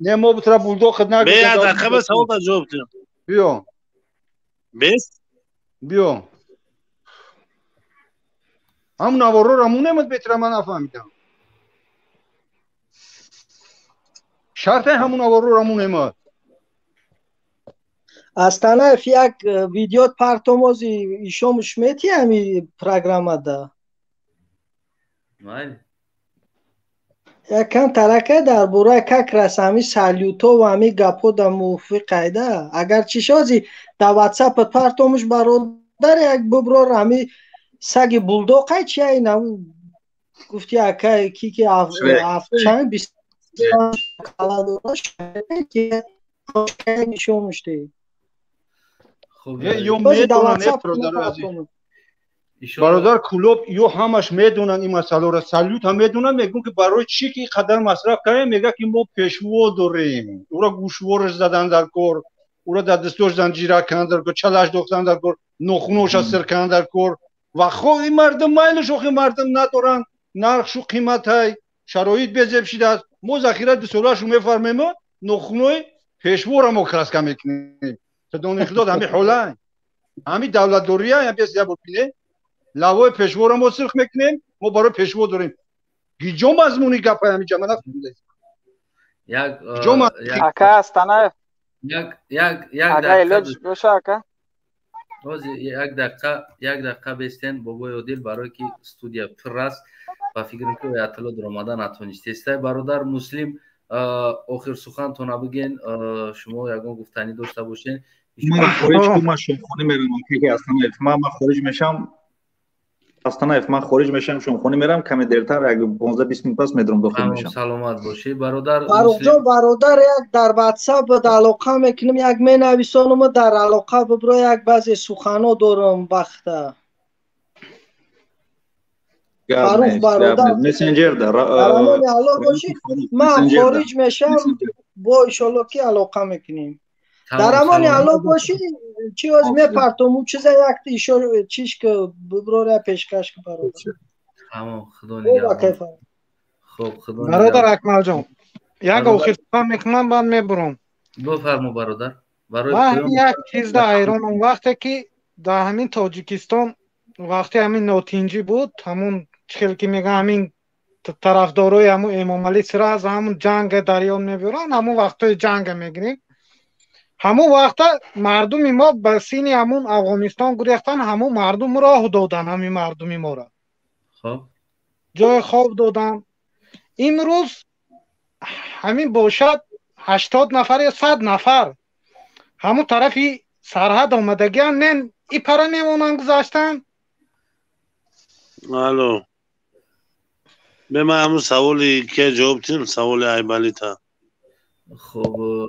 نه ما بتره بولداغ خد نگو بیا دقیقه به سوال تا جواب دی بیا بیا همون نوارو را مونه مد بتره من نفهمیدم شرط همون نوارو را مونه مد Astana یک ویدیو پرتوموزی ایشوم شمیتی همی پروگرام ده یکم ترکه در بوره که رسمی سالیوتو و همی گپو در موفقه ده اگر چی شازی در واتساپ پرتومش برادر یک ببرار همی سگ بولدوقه چی اینه گفتی اکه کی که چند 20 کالا داشت که ایشومشتی یو میدونن برادر کلوب یو همش میدونن این مسئله را سالیوت هم میدونن میگن که برای چی که قدر مصرف کنیم میگه که ما پیشوا داریم او را گوشوارش زدن در کار او را در دستوش زنجیره کردن در کار چلش دوختن در کار نخونوش سر کردن در کار و خب این مردم میلش آخه مردم ندارن نرخش و قیمت های شرایط بزیب شده است ما ذخیره دستورش رو میفرمیم نخونوی پیشوا را ما کلاس کم میکنیم تدون اخداد همی حوله همی دولت دوریه هم بیست ببینه لوای پیشوا را ما سرخ میکنیم ما برای پیشوا داریم گیجا مضمونی گپ همی جمع نفهمیده اکا استانایف اکا ایلوج بشه اکا یک دقیقه بیستین بابای عادل برای که استودیا پر است و فکرم که Oyatlo در آمدن نتونسته است برادر مسلم آخر سخن تو نبگین شما یگان گفتنی داشته باشین من خارج کنم شما خونه میرم که استانایف من خارج میشم استانایف من خارج میشم شما خونه میرم کمی دیرتر اگه 15 20 minut پس میدرم داخل میشم سلامت باشی برادر برادر یک در واتساپ در علاقه میکنم یک مینویسانم در علاقه ببرو یک بعضی سخنا دارم وقته فاروق برادر مسنجر در درمان الله باشی من خارج میشم با ایشالله که علاقه میکنیم درمان الله باشی چی از میپرتم چیزا یک ایشو چیش که ببراره پیشکش که برادر تمام خدا نگهدار خب خدا برادر اکمل جان یک آخر سخن میکنم بعد میبرم بفرما برادر من یک چیز در ایران وقتی که در همین تاجیکستان وقتی همین نوتینجی بود همون چیزی که میگه همین طرفدارای همون امام علی سر از همون جنگ دریان میبرن همون وقتای جنگ میگیریم همون وقتا مردم ما به سین همون افغانستان گریختن همون مردم راه دادن همین مردم ما را خب جای خواب دادن امروز همین باشد 80 نفر یا 100 نفر همون طرفی سرحد آمدگی هم نه ای پره نمونن گذاشتن الو به من همون سوالی که جواب تیم سوال ایبالی تا خب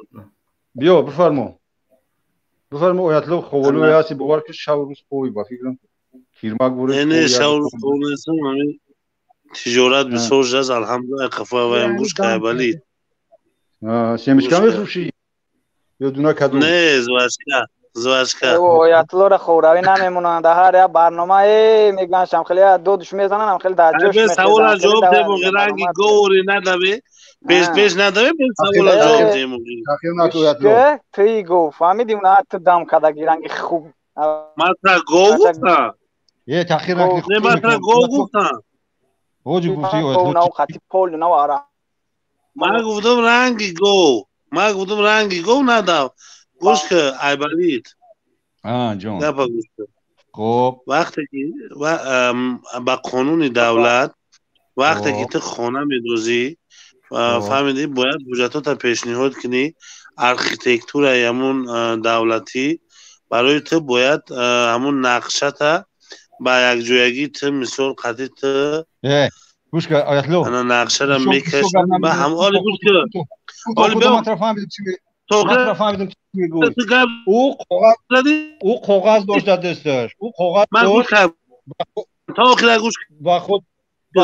بیا بفرما اویتلو خوالو یاسی بوار که شب روز خوبی با فکرم کیرمک بوره نه شب روز خوبی نیستم همین تجارت بسیار جز الحمدلله قفا و امروز که ایبالی سیمشکم بفروشی یا دونا کدو نه زواشکا اویتلو را خوراوی نمیمونن در هر برنامه میگن شمخلی دودش میزنن هم خیلی در جوش میخیزن سوال جواب تیمو رنگی گوری ندوی پیش ندوی به سوال جواب تیمو که توی گو فهمیدی اون حتی دم کدگی رنگی خوب مطرح گو گفتم یه تخیر رنگی خوب مطرح گو گفتم گوجی گفتی اویتلو نو خطی پول نو آره من گفتم رنگی گو ندو گوش که ایبالیت جان نپا گوش که خب وقتی که با قانون دولت وقتی که تو خانه میدوزی فهمیدی باید بودجت تا پیشنهاد کنی ارکیتکتور همون دولتی برای تو باید همون نقشه تا با یک جویگی تو مثال قطعی تو گوش که آیتلو انا نقشه را میکشن به هم حالی گوش که حالی بیا مطرح فهمیدیم چی میگوی او کاغذ داشت در دستش او کاغذ داشت با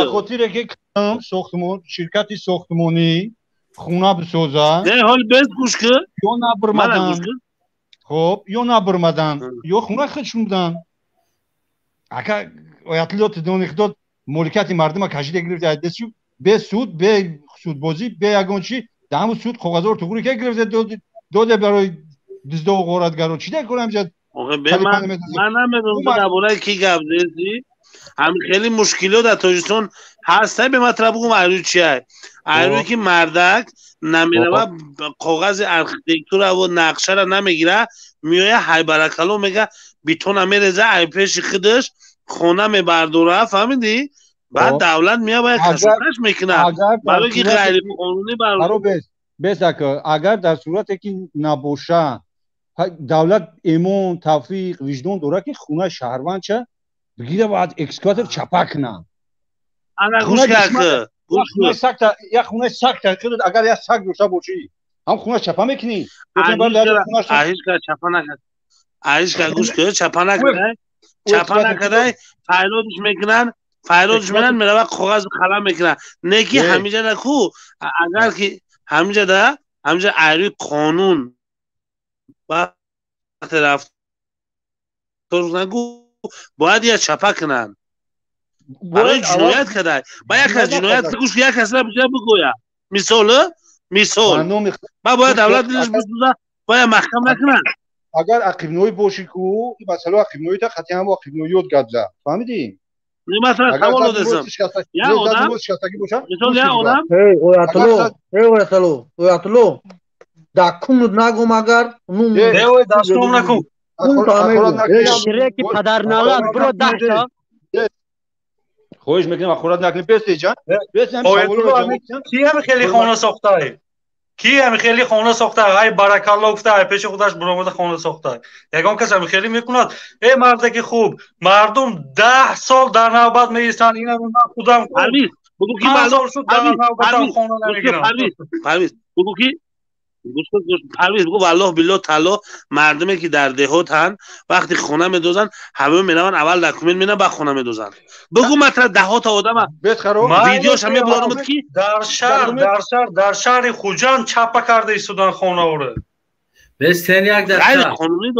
خاطر که کم ساختمون شرکتی ساختمانی خونه بسازن نه حال بس گوش که یا نبرمدن خب یا نبرمدن یا خونه خودشون بدن اگر آیتلات دانخداد ملکیت مردم کشیده گرفته دستشو به سود به سود بازی به یگان چی در همون سود کاغذها رو تو گروه که گرفته داده برای دزده و غارتگران چی در کنم جد من نمیدونم درباره کی گپ زدی همین خیلی مشکلات در تاجیکستان هسته به مطلب بگم ایرو چیه ایرو که مردک نمیره و کاغذ ارکیتکتور و نقشه را نمیگیره میایه های برکلو میگه بیتون میرزه ای پیش خودش خونه میبردوره فهمیدی بعد دولت میاد باید کشوکش میکنه برای که غیر قانونی برو بس اگر در صورتی که نباشه دولت ایمان توفیق وجدان داره که خونه شهروند چه بگیره باید اکسکاتر چپک نه انا گوش کرده یک خونه سکت اگر یک سک داشته باشی هم خونه چپا میکنی آهیش که چپا نکرد آهیش که گوش کرده چپا نکرده فایلاتش میکنن میره و کاغذ قلم میکنن نگی همیجا نکو اگر که همیجا ده همیجا ایروی قانون وقت رفت نگو باید یه چپا کنن برای جنایت کده با یک از جنایت گوش یک کس را بگویا مثال با باید دولت دیدش بسوزه باید محکم نکنن اگر عقیب نوی باشی کو مثلا عقیب نوی تا خطی هم عقیب نویت گدزه فهمیدی؟ مثلا سوال دستم یا آدم مثال یا آدم اویتلو دکون نگم اگر دستم نکن شرکی پدر نالات برو داشتا خوش میکنم اخورات نکنی بستی جان کی هم خیلی خانه ساخته کی هم خیلی خانه ساخته های برکت الله گفته پیش خودش برآمده خانه ساخته یگان کس هم خیلی میکند ای مرد که خوب مردم 10 سال در نوبت میایستن اینا رو خودم پرویز بگو کی سال شد در نوبت خانه نمیگیرن پرویز بگو کی گوش کن پرویز بگو والله بالله تعالی مردمی که در دهاتن وقتی خونه میدوزن همه میرن اول دکومنت میدن بعد خونه میدوزن بگو مثلا دهات آدم ویدیوش همه بلارم کی در شهر خوجان چاپا کرده ایستادن خانه‌ها بستن یک غیر دقیقه قانونی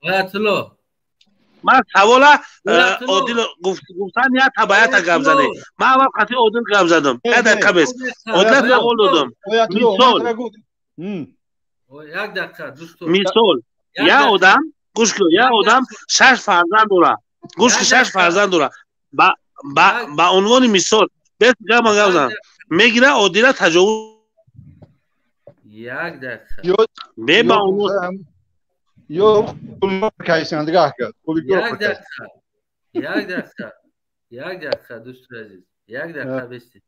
آیتالله من سوال عادل گفتن یا تبعیت گپ زده من اول قطعی عادل گپ زدم یک دقیقه بس عادل سوال دادم مثال یا آدم گوش کن یا آدم 6 فرزند داره گوش کن 6 فرزند داره با عنوان مثال بس گپ زدم میگیره عادل تجاوز یک دقیقه به با عنوان یک دقیقه دوست عزیز یک دقیقه بستید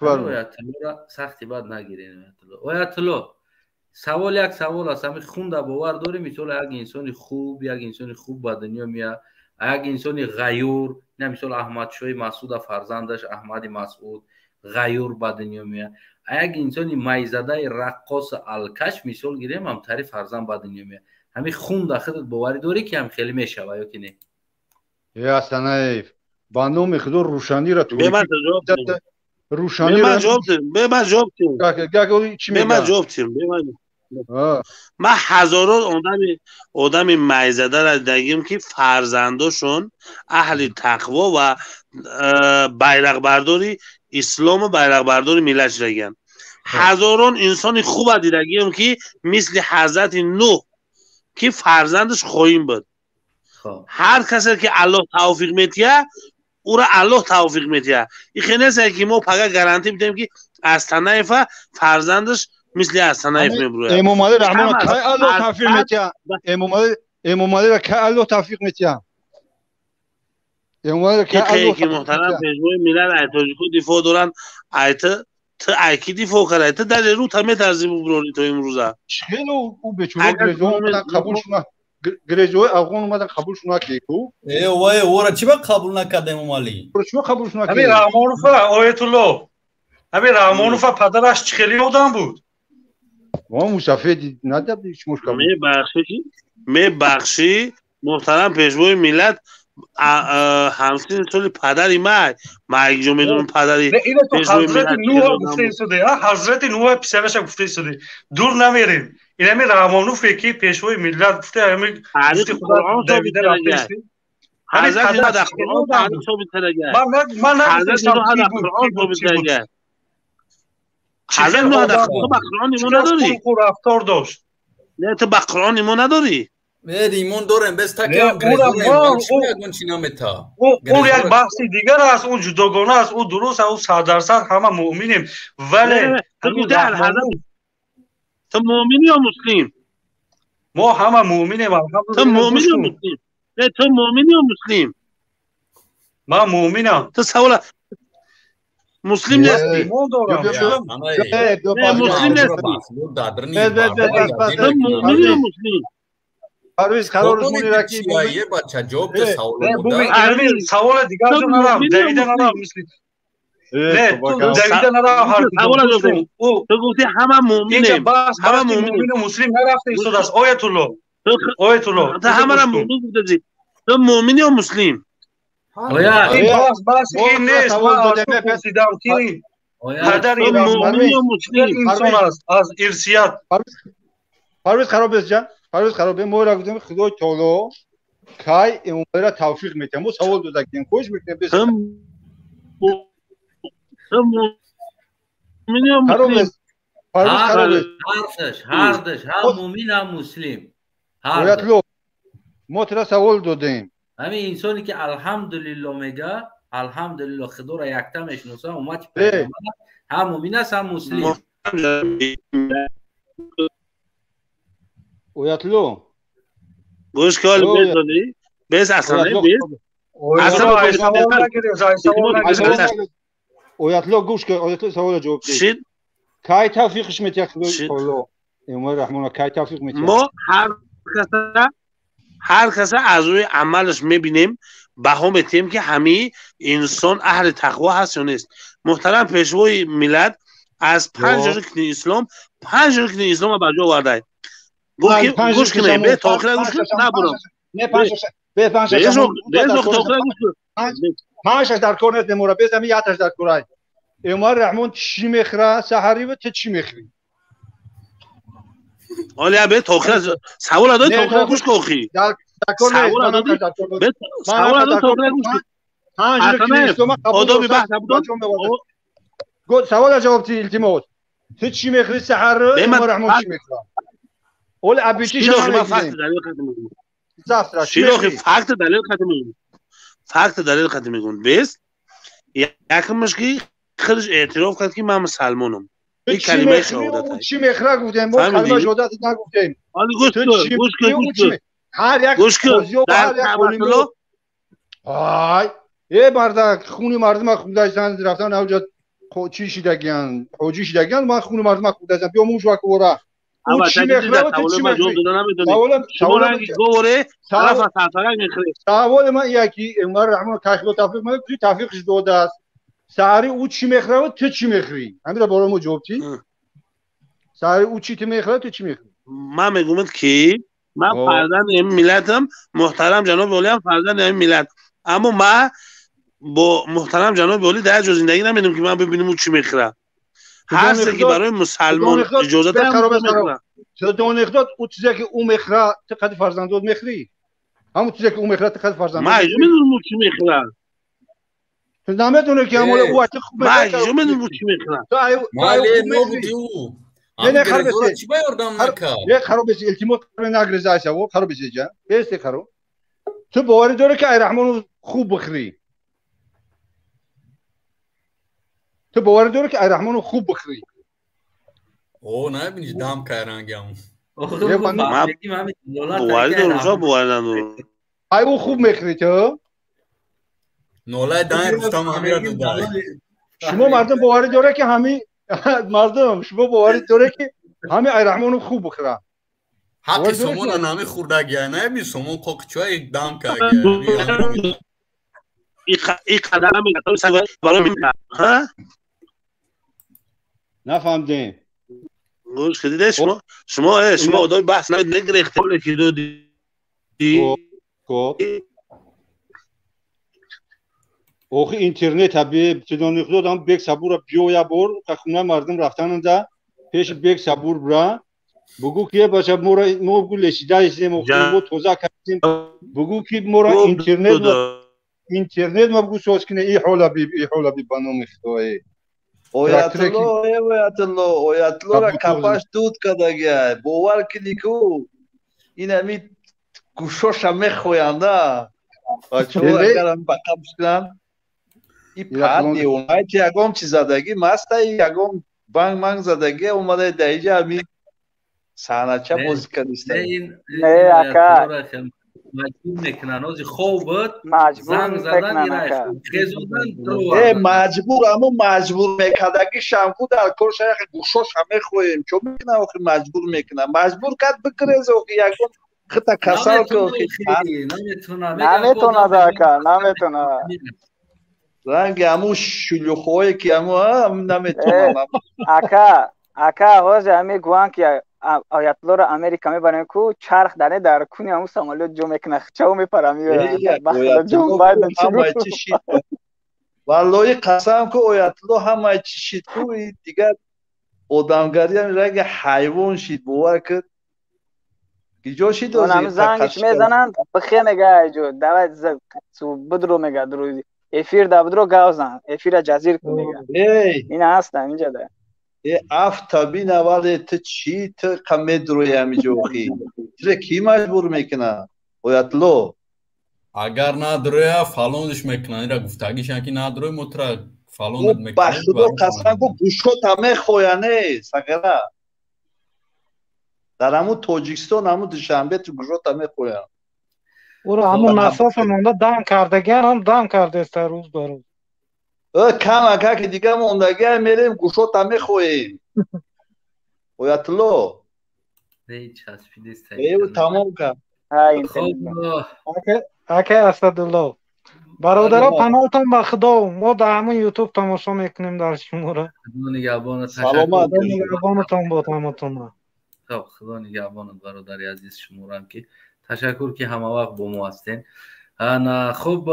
آیتالله سختی بد نگیرین آیتالله سوال یک سوال است همین خونده باور داریم مثال یک انسان خوب به دنیا میاد یک انسان غیور نه مثال احمد شوی مسعود فرزندش احمد مسعود غیور به دنیا میاد یک انسان میزده رقاص الکش مثال گیریم هم تعریف فرزند به دنیا میاد همین خون داخل باوری داری که هم خیلی میشوه یا که نه یا سنایف با نام خدا روشنی را تو روشنی را به من جواب من هزاران آدم میزده را دیدم که فرزنداشون اهل تقوا و بیرق برداری اسلام و بیرق برداری ملت رگن هزاران انسان خوب دیدم که مثل حضرت نوح که فرزندش خواهیم بود هر کسی که الله توفیق میتیه او را الله توفیق میتیه این خیلی نیست که ما پگه گارانتی میدیم که از تنایف فرزندش مثل از تنایف میبروه امام علی رحمان که الله توفیق میتیه امام علی را که الله توفیق میتیه امام علی که الله که محترم پیشوای ملت ایتاجیکو دفاع دارن ایتا تو ایکی دفاع کرده تو در رو تمه ترزیم ببرانی تو امروزه خیلی او بچه گریجوه اومدن قبول شما گریجوه افغان اومدن قبول شما که کو وای ورا چی با قبول نکرده امام علی ورا چی با قبول شما که همین رحمانوف آیتالله همین رحمانوف پدرش خیلی آدم بود ما مسافید ندید هیچ مشکل می محترم پیشوای ملت همسین سال پدری مرگ جو میدونم پدری اینو تو حضرت نوح گفته شده حضرت نوح پسرش گفته شده دور نمیریم این همین رحمانوف که پیشوای ملت گفته همین قرآن ثابت کرده حضرت نوح در قرآن ثابت کرده حضرت نوح در قرآن ثابت کرده حضرت نوح در قرآن ایمان نداری رفتار داشت نه تو با قرآن ایمان نداری ایمان دارم بس تا که اون یک بحثی دیگر است اون جداگانه است اون درست است اون 100% همه مؤمنیم ولی تو مؤمنی یا مسلم ما همه مؤمنیم تو مؤمنی یا مسلم نه تو مؤمنی یا مسلم من مؤمنم تو سوال مسلم نیستی مسلم نیستی تو مؤمنی یا مسلم پرویز قرار مونی را کی یه بچه جواب ده سوال دیگه جو ندارم دویده ندارم مثل نه دویده ندارم تو گفتی همه مؤمنیم اینجا بس همه مؤمن و مسلم نرفته ایستاد است آیتالله تو همه را مؤمن گفتی تو مؤمنی یا مسلم این بس این نیست من از تو پرسیدم که پدر این انسان است از ارثیت پرویز خراب است جان پرویز خراب ما را گفتم خدای تعالی کای امام را توفیق میده مو سوال دو دکتین خوش میکنه بس هردش هم مومن هم مسلم هردش ما ترا سوال دادیم همین انسانی که الحمدلله میگه الحمدلله خدا را یکتا میشناسه اومد پیغمبر هم مومن است هم مسلم اویاتلو گوش کال بزنی بس اصلا اویاتلو گوش کن اویاتلو سوال جواب ده شید کای توفیقش میتیه خدای تعالی امام رحمان کای توفیق میتیه ما هر کس از روی عملش میبینیم بها میتیم که همه انسان اهل تقوا هست یا نیست محترم پیشوای ملت از 5 رکن اسلام 5 رکن اسلام به جا آورده. گوش کنه به تاخیر گوش کن نبرم. نه 5 به 5 5 در کورنت نمورا بزنم یاتش در کورای. امار رحمان چی میخره سحری و چی میخری؟ حالا به تاخیر سوال داد تاخیر گوش کوخی. در کورنت سوال داد تاخیر گوش. 5 رکن اسلام آدابی بحث بود. گفت سوال جواب تی التماس. چی میخری سحر امار رحمان چی میخره؟ اول ابیچی شما فقط دلیل ختم میگم. شیراخی فقط دلیل ختم میگم. فقط دلیل ختم میگم. بس یکمش کی خودش اعتراف کرد که من مسلمانم. این کلمه شهادت است. چی میخره گفتم ما کلمه شهادت نگفتیم. حالا گوش کن. هر یک گوش در کلمه آی ای مردک خونی مردم خودشان رفتن اونجا چی شیدگیان حاجی شیدگیان ما خون مردم خودشان بیا موش وکورا اما چی میخره چی میخره سوال گوره طرف سرسرک میخره سوال من یکی عمر رحمان کشف تفریق من تفریقش داده است ساری او چی میخره و تو چی میخری همین برای ما جواب چی ساری او چی تو میخره تو چی میخری من میگم که من فرزند این ملتم محترم جناب ولی هم فرزند این ملت اما من با محترم جناب ولی در جا زندگی نمیدونم که من ببینم او چی میخره هر چیزی که برای مسلمان اجازه داره تو دونخداد او چیزی که او میخره چقدر فرزندات میخری همون چیزی که او میخره چقدر فرزندات من میدونم او چی میخره تو نمیدونی که همون او چه خوبه من میدونم او چی میخره مالی نبودی او نه خرابه چی باردم نکرد یک خرابه التماس نگرزایش او خرابه جا بیست خراب تو باوری داره که ای رحمان خوب بخری تو باوری داره که ای رحمان خوب بخری او نه بینی دام کارانگام باوری داره باوری نداره ای او خوب میخری تو نولای دایر گفتم همین رو داره شما مردم باوری داره که همین مردم شما باوری داره که همین ای رحمان خوب بخره حق سومون نامی خورده گیا نه بی سومون کوکچوی دام کاگیا این قدم میگم سوال برای من ها نفهمیدم گوش کردید شما ادای بحث نگرفته ولی که دو دی اوخی اینترنت ابی بدون خودم بیگ صبور بیویا بور خونه مردم رفتن اونجا پیش بیگ صبور برا بگو که باشه ما بگو لشیده ایستیم و توزا کردیم بگو که ما اینترنت ما بگو سوز کنه ای حالا بی بانو میخواه اویاتلو را کپاش دود کده گیا باور کنی که این همی گوشوش هم میخوینده بچه ها اگر هم بقم شکنن این پد دیونای که یکم چی زدگی مسته یکم بانگ زدگی اومده دیجه همی سانچه موزیکا نیسته نه اکا مجبور میکنن از خوب بود زنگ زدن اینا خیزوندن درو مجبور اما مجبور میکردگی شمکو در کار شیخ گوشوش همه خویم چون میکنه آخی مجبور میکنه مجبور کرد بکریز آخی یکم خطا کسال که آخی نمیتونه داکا نمیتونه رنگ همون شلوخوی که همون نمیتونه اکا هوزه همی گوان که آیتلو را امریکا میبرن کو چرخ دانه در کنی همون سامالو جو میکنه چاو میپرم بخدا جو باید چی شید والله قسم که آیتلو همه چی شید کو دیگر آدمگری هم رنگ حیوان شید باور کرد گیجا شید اون هم زنگش میزنن بخیه نگه جو دوید بدرو میگه دروزی افیر دا بدرو گاوزن افیر جزیر کن میگه این هستم اینجا ده افتابی نواله تو چی تو قمه دروی همی جوخی چرا کی مجبور میکنه اویتلو اگر ندروی فالونش میکنه ایرا گفتگیش یکی ندروی مطرح فالونت میکنه بخدا قسم کو گوشت همه خویانه سگره در همون توجیکستان همون دوشنبه تو گوشت همه خویانه او را همون نصاف مونده دام کردگیان هم دام کرده است روز به روز کم اکا که دیگه موندگی هم میریم گوشت همه خوییم اویتلو ایو تمام کن اکه اسدالله برادرها پناهتان به خدا ما در همون یوتیوب تماشا میکنیم در شما را خدا نگهبان خدا نگهبانتان با همتون خب خدا نگهبانت برادر عزیز شما را هم که تشکر که همه وقت با ما هستین خب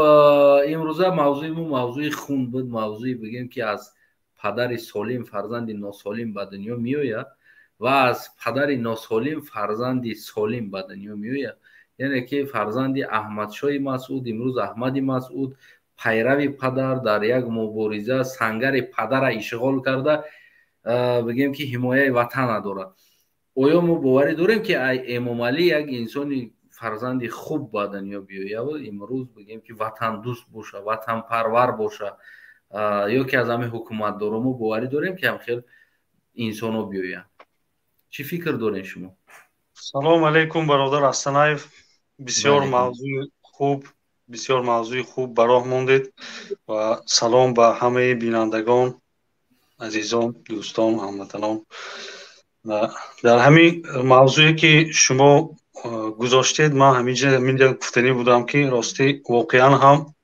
امروزه موضوع خون بود موضوعی بگیم که از پدر سالم فرزند ناسالم به دنیا میآید و از پدر ناسالم فرزند سالم به دنیا میآید یعنی که فرزند احمدشاه مسعود امروز احمد مسعود پیرو پدر در یک مبارزه سنگر پدر را اشغال کرده بگیم که حمایت وطن دارد آیا ما باوری داریم که امام علی یک انسانی فرزند خوب به دنیا بیاید و امروز بگیم که وطن دوست باشه وطن پرور باشه یا که از همه حکومت دارم ما باوری داریم که هم خیلی انسان ها بیاید چی فکر دارین شما؟ سلام علیکم برادر استنایف بسیار موضوع خوب براه موندید و سلام به همه بینندگان عزیزان دوستان هموطنان در همین موضوعی که شما گذاشتید من همینجا گفتنی بودم که راستی واقعا هم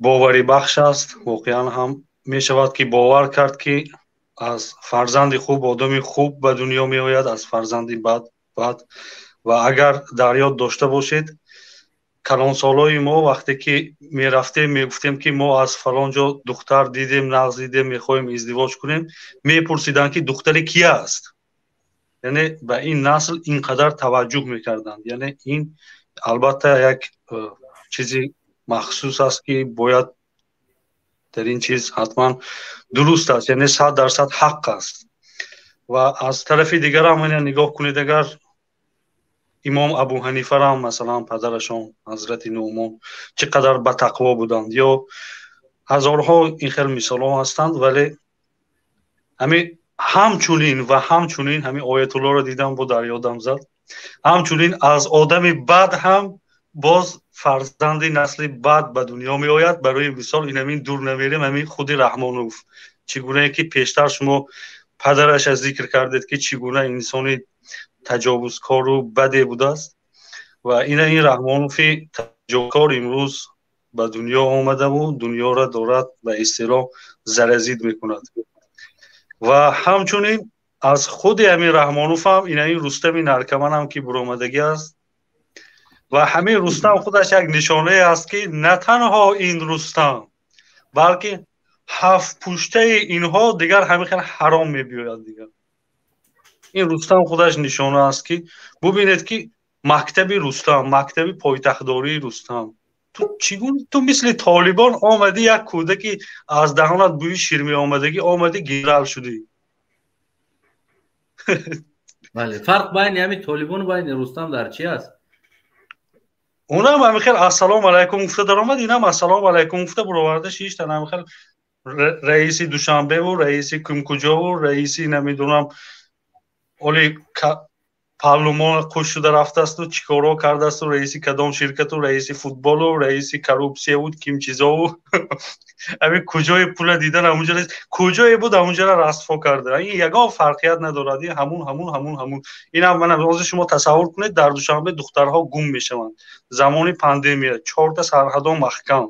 باوری بخش است واقعا هم می شود که باور کرد که از فرزند خوب آدمی خوب به دنیا می آید از فرزند بد و اگر در یاد داشته باشید کلان سالای ما وقتی که می رفتیم می گفتیم که ما از فلان جا دختر دیدیم نغز دیدیم می خواهیم ازدواج کنیم می پرسیدن که دختر کی است یعنی به این نسل اینقدر توجه می کردند یعنی این البته یک چیزی مخصوص است که باید در این چیز حتما درست است یعنی 100% حق است و از طرف دیگر هم نگاه کنید اگر امام ابو حنیفه را مثلا پدرشان حضرت نعمان چقدر با تقوا بودند یا هزارها این خیلی مثال ها هستند ولی همچنین همین آیت الله را دیدم با در یادم زد همچنین از آدم بد هم باز فرزند نسل بد به دنیا می آید برای مثال این همین دور نمیریم همین خود رحمانوف چگونه که پیشتر شما پدرش از ذکر کردید که چگونه انسانی تجاوزکار و بده بوده است و این رحمانوف تجاوزکار امروز به دنیا آمده و دنیا را دارد به اصطلاح زرزید میکند و همچنین از خود همین رحمانوف هم این رستم نرکمن هم که برآمدگی است و همین رستم خودش یک نشانه است که نه تنها این رستم بلکه 7 پشته اینها دیگر همین خیلی حرام میبیاید دیگر این رستم خودش نشانه است که ببینید که مکتب رستم مکتب پایتختداری رستم تو مثل طالبان آمدی یک کودکی از دهانت بوی شیر آمدگی آمدی گیرال شدی بله فرق بین همین طالبان و بین رستم در چی است اونم همین خیلی السلام علیکم گفته در آمد اینم السلام علیکم گفته برآورده شیش تا همین خیلی رئیسی دوشنبه و رئیسی کم کجا و رئیسی نمیدونم اولی پارلمان خوش شده رفته است و چیکارا کرده است و رئیسی کدام شرکت و رئیسی فوتبال و رئیسی کروپسیه بود کیم چیزا و همین کجای پول دیدن همونجا کجای بود همونجا را رسوا کرده این یگان فرقیت ندارد همون این هم من از شما تصور کنید در دوشنبه دخترها گم میشوند زمان پاندمی 4 تا سرحدها محکم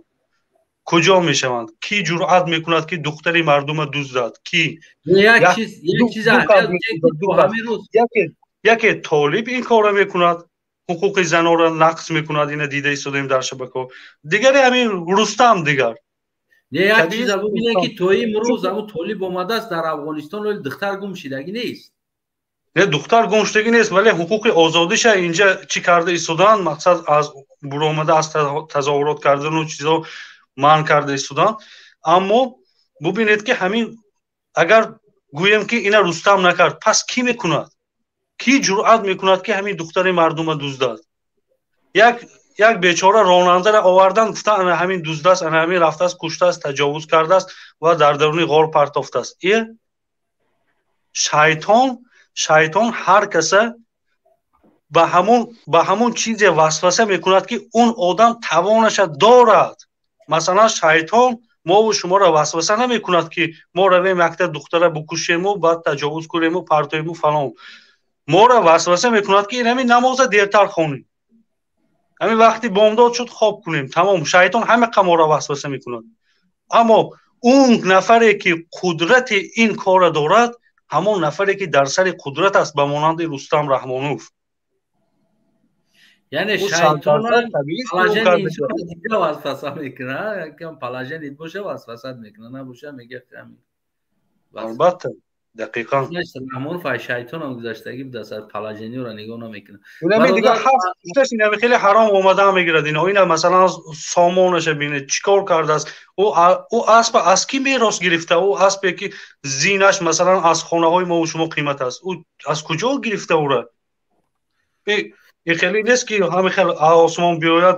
کجا میشوند کی جرأت میکند که دختری مردم دزدد کی یک چیز یکی طالب این کار میکند حقوق زنان را نقض میکند این دیده ایستادیم در شبکه دیگری همین رستم دیگر یک چیز ببینید که توی امروز همون طالب اومده است در افغانستان ولی دختر گم شدگی نیست نه دختر گم شدگی نیست ولی حقوق آزادیش اینجا چی کرده ایستادن مقصد از برآمده از تظاهرات کردن و چیزا منع کرده ایستادن اما ببینید که همین اگر گویم که اینا رستم نکرد پس کی میکند کی جرأت میکند که همین دختر مردم دزدد یک بیچاره راننده را آوردن گفتن همین دزد است همین رفته است کشته است تجاوز کرده است و در درون غار پرتافته است این شیطان هر کسه به همون چیز وسوسه میکند که اون آدم توانش دارد مثلا شیطان ما و شما را وسوسه نمیکند که ما رویم یک دختر بکشیم و بعد تجاوز کنیم و پرتاییم و فلان ما را وسوسه میکند که همین نماز دیرتر خوانیم همین وقتی بامداد شد خواب کنیم تمام شیطان همه ما را وسوسه میکند اما اون نفری که قدرت این کار دارد همون نفری که در سر قدرت است به مانند رستم رحمانوف یعنی شیطان پلاژن اینجا دیگه وسوسه میکنه که پلاژن دید باشه وسوسه میکنه نباشه میگه همین البته دقیقاً همون فای شیطان هم گذاشتگی به دست پلاژنی رو نگاه نمیکنه اونم دیگه هست اینا خیلی حرام اومده میگیرد اینا مثلا سامانش ببینه چیکار کرده است او اسب از کی میراث گرفته او اسبی که زینش مثلا از خانه های ما و شما قیمت است او از کجا گرفته او را این خیلی نیست که همه خیلی آسمان بیاید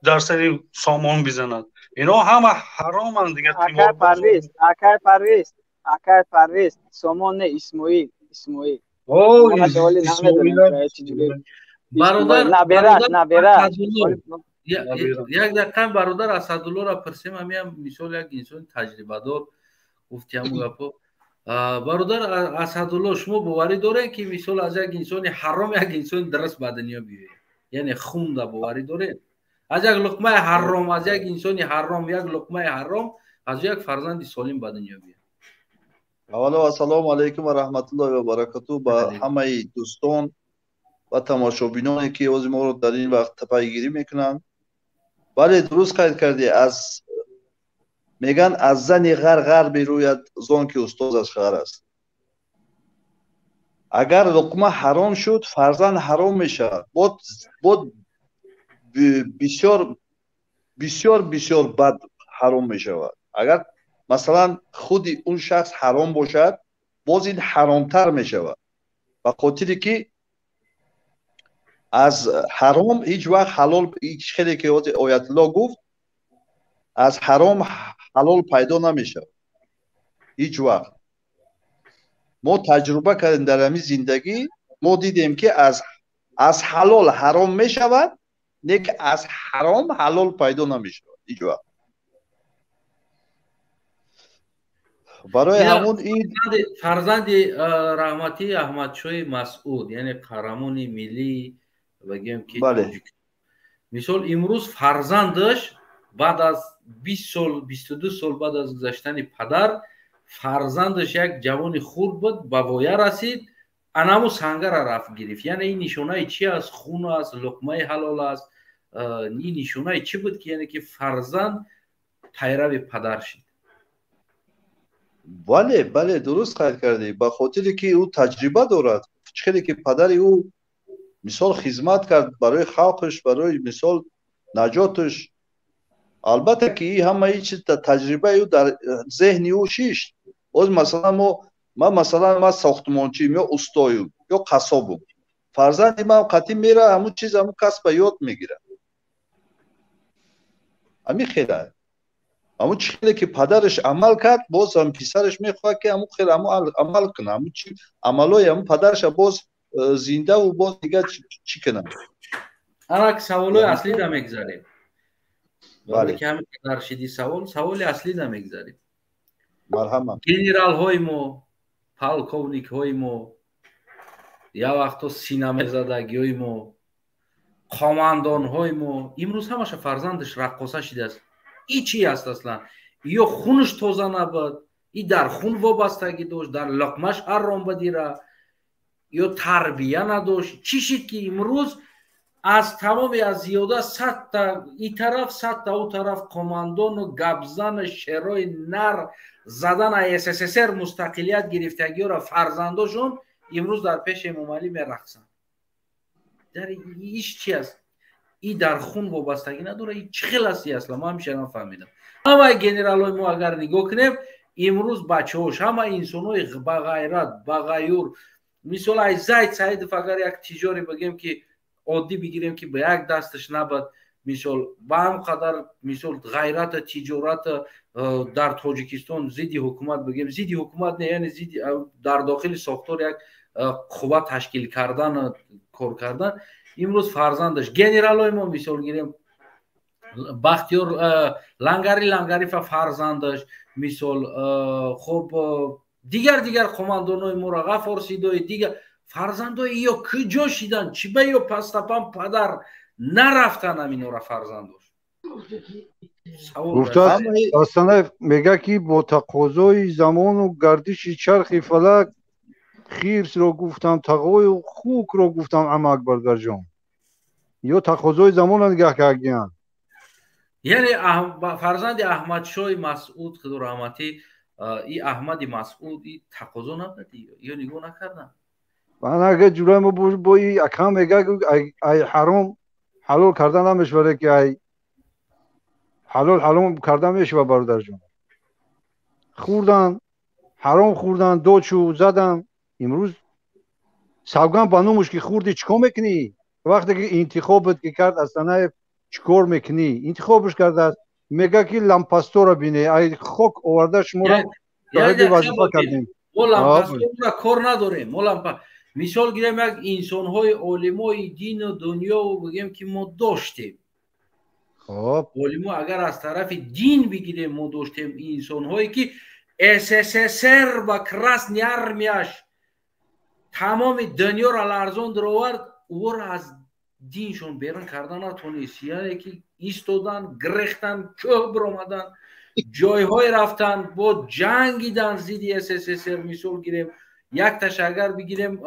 در سر سامان بزند اینا همه حرامند دیگه اکای پرویز سامان نه اسماعیل برادر نبیره یک دقیقه برادر اسدالله را پرسیم همین مثال یک انسان تجربه دار گفتی همون گپو برادر اسدالله شما باوری داره که مثال از یک انسان حرام یک انسان درست به دنیا بیاید یعنی خون دا باوری داره از یک لقمه حرام از یک انسان حرام یک لقمه حرام از یک فرزند سالم به دنیا بیاید اولا و السلام علیکم و رحمت الله و برکاته با همه دوستان و تماشابینانی که از ما رو در این وقت پیگیری میکنن بله درست قید کردی از میگن از زن غر بیروید زان که استادش غر است اگر لقمه حرام شد فرزند حرام میشه بود بسیار بد حرام میشه اگر مثلا خود اون شخص حرام باشد باز این حرامتر می شود و خاطری که از حرام هیچ وقت حلال هیچ خیلی که آیت الله گفت از حرام حلال پیدا نمی شود هیچ وقت ما تجربه کردیم در همین زندگی ما دیدیم که از حلال حرام می شود نه که از حرام حلال پیدا نمی شود هیچ وقت برای همون این فرزند رحمتی احمدشاه مسعود یعنی قهرمان ملی بگیم که مثال امروز فرزندش بعد از 20 سال 22 سال بعد از گذشتن پدر فرزندش یک جوان خرد بود به وایه رسید انامو سنگر رفت گرفت یعنی این نشونه چی است خون است لقمه حلال است این نشونه چی بود که یعنی که فرزند پیرو پدر شد بله درست قید کردی به خاطری که او تجربه دارد خیلی که پدر او مثال خدمت کرد برای خلقش برای مثال نجاتش البته که این همه چیز تجربه او در ذهن او شیشت از مثلا ما ساختمانچیم یا استایم یا قصابم فرزند من قطعی میره همون چیز همون کسب یاد میگیره همین خیلی همون چیزی که پدرش عمل کرد باز هم پسرش میخواد که همون خیلی عمل کنه همون عملای همون پدرش باز زنده و باز دیگه چی کنه انا سوالای اصلی دا میگذاریم ولی که همین پدر شدی سوال اصلی دا میگذاریم مرحبا گنرال های ما پالکونیک های ما یا وقتا سینما زدگی های ما قماندان های ما امروز همش فرزندش رقاصه شده است این چی است اصلا یا خونش تازه نبود این در خون وابستگی داشت در لقمش حرام بدیره یا تربیه نداشت چی شد که امروز از تمام از زیاده 100 تا این طرف 100 تا اون طرف کماندان و گبزن شرای نر زدن SSSR مستقلیت گرفتگی را فرزنداشون امروز در پیش امام علی میرقصن در ایش چی است این در خون وابستگی نداره این چه خلاصی اصلا ما همیشه نفهمیدم همه گنرالای ما اگر نگاه کنیم امروز بچه‌هاش همه انسانای با غیرت با غیور مثلا ای زید سعید اگر یک تجاری بگیم که عادی بگیریم که به یک دستش نبود مثال با هم قدر مثال غیرت تجارت در تاجیکستان ضد حکومت بگیم ضد حکومت نه یعنی ضد در داخل ساختار یک قوت تشکیل کردن کار کردن امروز فرزندش گنرالای ما مثال گیریم بختیار لنگری فرزندش مثال خب دیگر قماندانای ما را غفار سیدای دیگر فرزندای یا کجا شدن چی به یا پس تپم پدر нарафтан аминора фарзандош. گفتاد داستان میگه که با تقاضای زمان و گردش چرخ فلک خیرس رو گفتم تقوی و خوک رو گفتم عم اکبر در جان یا تقاضای زمان نگاه کردن یعنی فرزند احمد شاه مسعود خدا رحمتی این احمد مسعود این تقاضا ندادی یا نگاه نکردن من اگه جلوی ما با این اکام میگه ای حرام حلال کردن نمیشه که ای حلال کردن میشه برادر جان خوردن حرام خوردن دوچو زدن امروز سوگن بانومش که خوردی چیکار میکنی وقتی که انتخابت که کرد اصلا چیکار میکنی انتخابش کرده میگه که لامپاستو رو بینه ای خوک آورده شما رو صاحب وظیفه کردیم ما لامپاستو را کار نداریم ما مثال گیریم یک انسان‌های علمای دین و دنیا و بگیم که ما داشتیم خب علما اگر از طرف دین بگیریم ما داشتیم انسان‌هایی که SSSR با کراسنی آرمیاش تمام دنیا را لرزان در آورد او را از دینشون بیرون کردن نتونست یعنی که ایستادن گرختن کوه برآمدن جایهای رفتن با جنگیدن ضد SSSR مثال گیریم یک تاش اگر بگیریم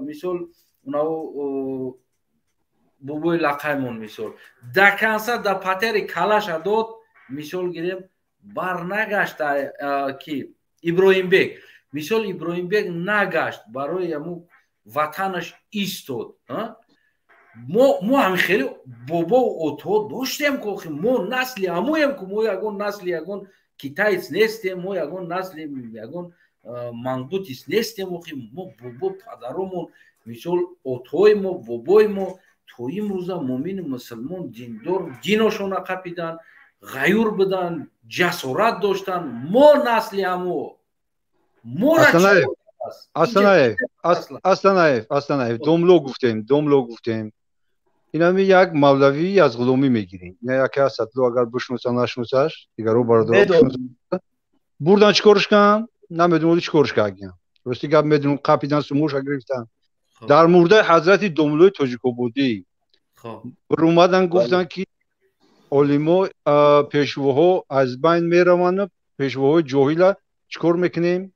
مثال اونو بوبوی لقایمون مثال دکنسا دا پاتر کلاش داد مثال گیریم برنگشت که ابراهیم بیگ مثال ابراهیم بیگ نگشت برای امو وطنش ایستاد ما هم خیلی بابا اوتو داشتیم که ما نسلی همویم که ما یگون نسلی یگون کیتایس نیستیم ما یگون نسلی یگون منگوتیس نیستیم ما بابا پدرمون مثال اوتوی ما بابای ما تو این روزا مومن مسلمان دیندار دینشون قپیدن غیور بدن جسارت داشتن ما نسلی همو اصلا دوملو گفتیم اینا می یک مولوی از غلومی میگیریم نه یکی از ستلو اگر بشنوسن نشنوسش دیگرو بردار بردن چیکارش کن نمیدونم چیکارش کردن راستی گپ میدونم قپیدن سموش گرفتن در مورد حضرت دوملوی توجیکوبودی اومدن گفتن که علما پیشواها از بین میروند پیشواهای جاهل چیکار میکنیم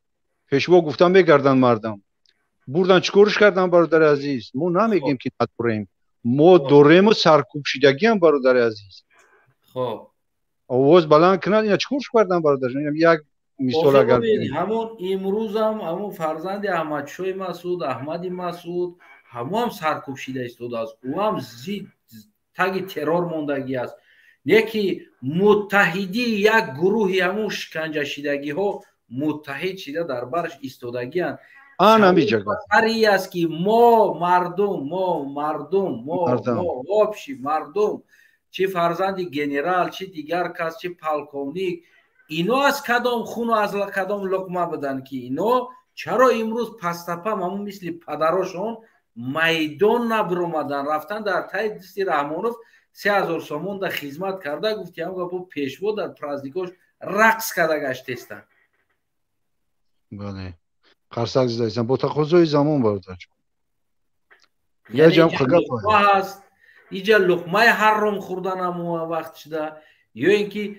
پیشوا گفتن میگردن مردم بردن چیکارش کردن برادر عزیز ما نمیگیم که نداریم ما داریم و سرکوب شدگی هم برادر عزیز خب آواز بلند کنن اینا چیکارش کردن برادر جان یک مثال اگر همون امروز هم همون فرزند احمد شاه مسعود احمد مسعود هم سرکوب شده است از او هم زید تگ ترور موندگی است یکی متحدی یک گروهی همون شکنجه شدگی ها متحد شده در برش ایستادگی هستند هری است که ما مردم چه فرزند گنرال چه دیگر کس چه پالکونیک اینا از کدام خون و از کدام لقمه بدن که اینا چرا امروز پستپا همون مثل پدراشون میدان نبرومدن رفتن در تای دستی رحمانوف 3000 سومون در خدمت کرده گفتی هم گفت پیشوا در پرازدیکاش رقص کرده گشتستن بله قرصک زدایستن با تقاضای زمان برداشت یه جمع خگاه هست اینجا لقمه حرام خوردن هم وقت شده یا اینکه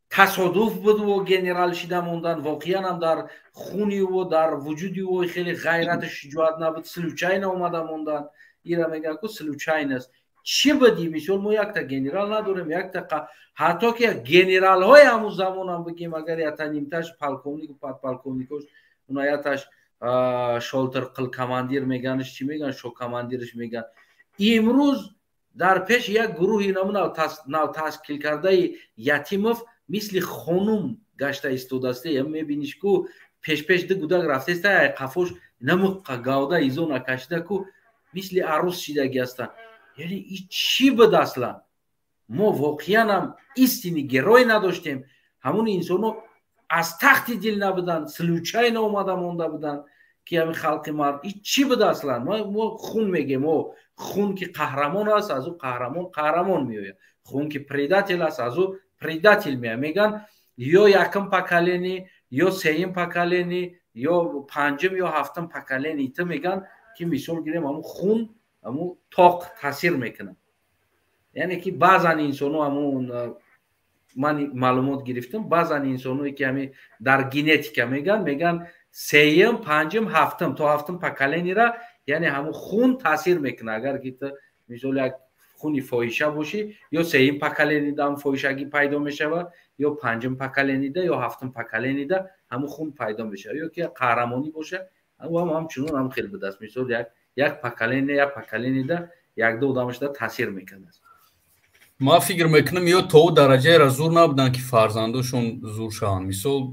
تصادف بود و گنرال شده موندن واقعا هم در خونی و در وجودی و خیلی غیرت شجاعت نبود سلوچین اومده موندن ایرا میگه که سلوچین است چی بدی مثال ما یک تا گنرال نداریم یک تا حتی که گنرال های همون زمان هم بگیم اگر یا تا نیمتش پالکونیک و پاد پالکونیکوش اونا یا تاش شولتر قل کماندیر میگنش چی میگن شو کماندیرش میگن امروز در پیش یک گروهی نو تشکیل کرده یتیموف مثل خانوم گشته ایستاده است هم میبینیش که پیش ده گودک رفته است قفوش نمق گاوده ایزو نکشیده که مثل عروس شدگی هستن یعنی این چی بود اصلا ما واقعا هم ایستینی گرای نداشتیم همون انسانو از تخت دل نبودن سلوچین اومده مونده بودن که همین خلق مرد این چی بود اصلا ما خون میگیم ما خون که قهرمان است از او قهرمان میآید خون که پریداتل است از او پریداتل میآید میگن یا یکم پکالینی یا سیم پکالینی یا پنجم یا هفتم پکالینی تا میگن که مثال گیریم همون خون همون تاق تاثیر میکنه یعنی که بعضن انسان‌ها همون من معلومات گرفتم بعضن انسان‌هایی که همین در گنتیکا میگن سیم پنجم هفتم تا هفتم پکلینی را یعنی همون خون تاثیر میکنه اگر که مثلا یک خونی فاحشه باشی یا سیم پکلینی دام فاحشگی پیدا میشه یا پنجم پکلینی ده یا هفتم پکلینی ده همون خون پیدا میشه یا که قهرمانی باشه همچنون هم خیلی به دست میاد یک پکلینی یا پکلینی ده یک دو آدمش ده تاثیر میکنه ما فکر میکنم یا تو درجه را زور نبودن که فرزندشون زور شوند مثال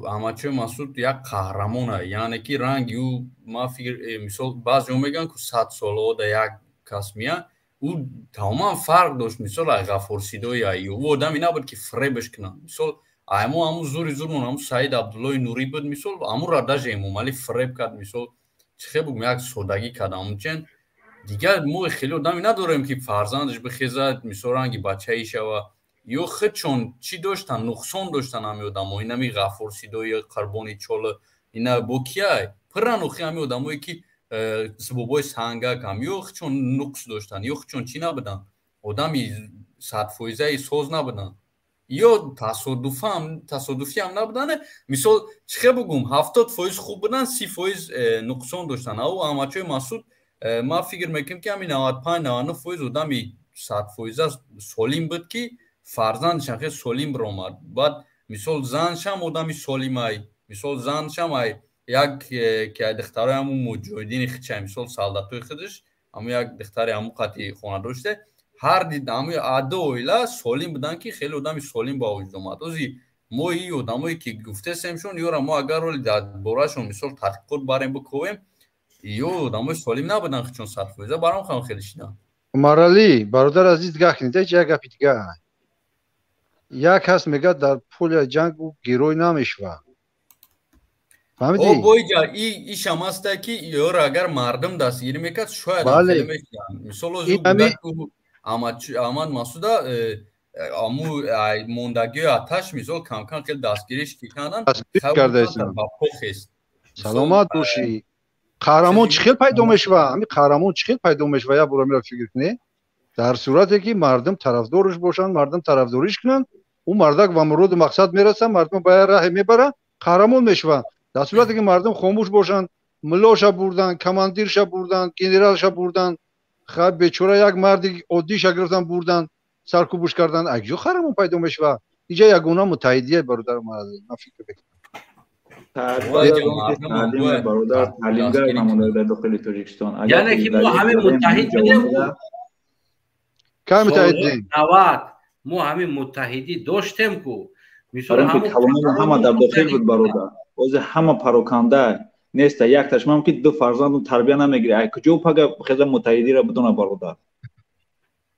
احمدشاه مسعود یک قهرمانه یعنی که رنگ یو ما فکر مثال بعضی میگن که 100 ساله در یک کس میاد او تماما فرق داشت مثال غفور سیدایی او آدمی نبود که فریبش کنن مثال همون زورمون همون سعید عبدالله نوری بود مثال همون را داشتیم ولی فریب کرد مثال چه بگم یک سوداگی کرد همون دیگه ما خیلی آدمی نداریم که فرزندش بخیزد مثلا رنگی بچه ایشه و یا خود چون چی داشتن نقصان داشتن همی آدم ها این همی غفور سیدایی قربانی چاله این با کیای پرانوخی همی آدم هایی که سبابای سنگک هم یا چون نقص داشتن یا چون چی نبودن آدمی 100% سوز نبودن یا تصادفی هم نبودن مثال چه بگم 70% خوب بودن 30% نقصان داشتن او احمدشاه مسعود ما فکر میکنم که همین 95-99% آدمی 100% سالم بود که فرزندش خیلی سالم برآمد بعد مثال زنش هم آدمی سالم ای مثال زنش هم ای یک که دخترای همون مجاهدین خیلی مثال سالداتوی خودش همون یک دختری همون قطعی خانه داشته هر دید همون عده اویلا سالم بودن که خیلی آدمی سالم با وجود آمد اوزی ما این آدمایی که گفته سمشون یورا ما اگر روی بارشون مثال تحقیقات بریم بکنیم یو داموش سالم نبودن چون 100% برام خیلی خیلی شدن مرالی برادر عزیز گه کنید یک گپی دیگه یک کس میگه در پول جنگ او گیروی نمیشوه فهمیدی؟ او بویجا ای شما است که یور اگر مردم دستگیری میکرد شاید خیلی میشدن مثلا از او احمد مسعود امو موندگی آتش مثال کم کم خیلی دستگیریش کردن سلامت باشی قهرمان چخیل پیدا میشوه همین قهرمان چخیل پیدا میشوه یا برو میرا فکر کنی در صورتی که مردم طرفدارش باشن مردم طرفداریش کنن اون مردک و مرود مقصد میرسن مردم باید راه میبرن قهرمان میشوه در صورتی که مردم خاموش باشن ملاش بردن کماندیرش بردن گنرالش بردن خب بیچاره یک مردی عادیش گرفتن بردن سرکوبش کردن اگه قهرمان پیدا میشوه اینجا یگانه متحدیه برادر من فکر بکنم برادر تعلیمگر نمونده در داخل تاجیکستان یعنی که ما همه متحد بودیم که متحدیم ما همه متحدی داشتیم که مثلا همه در داخل بود برادر باز همه پراکنده نیست یک تشمام که دو فرزند تربیه نمیگیره ای کجا پگه خیلی متحدی را بدونه برادر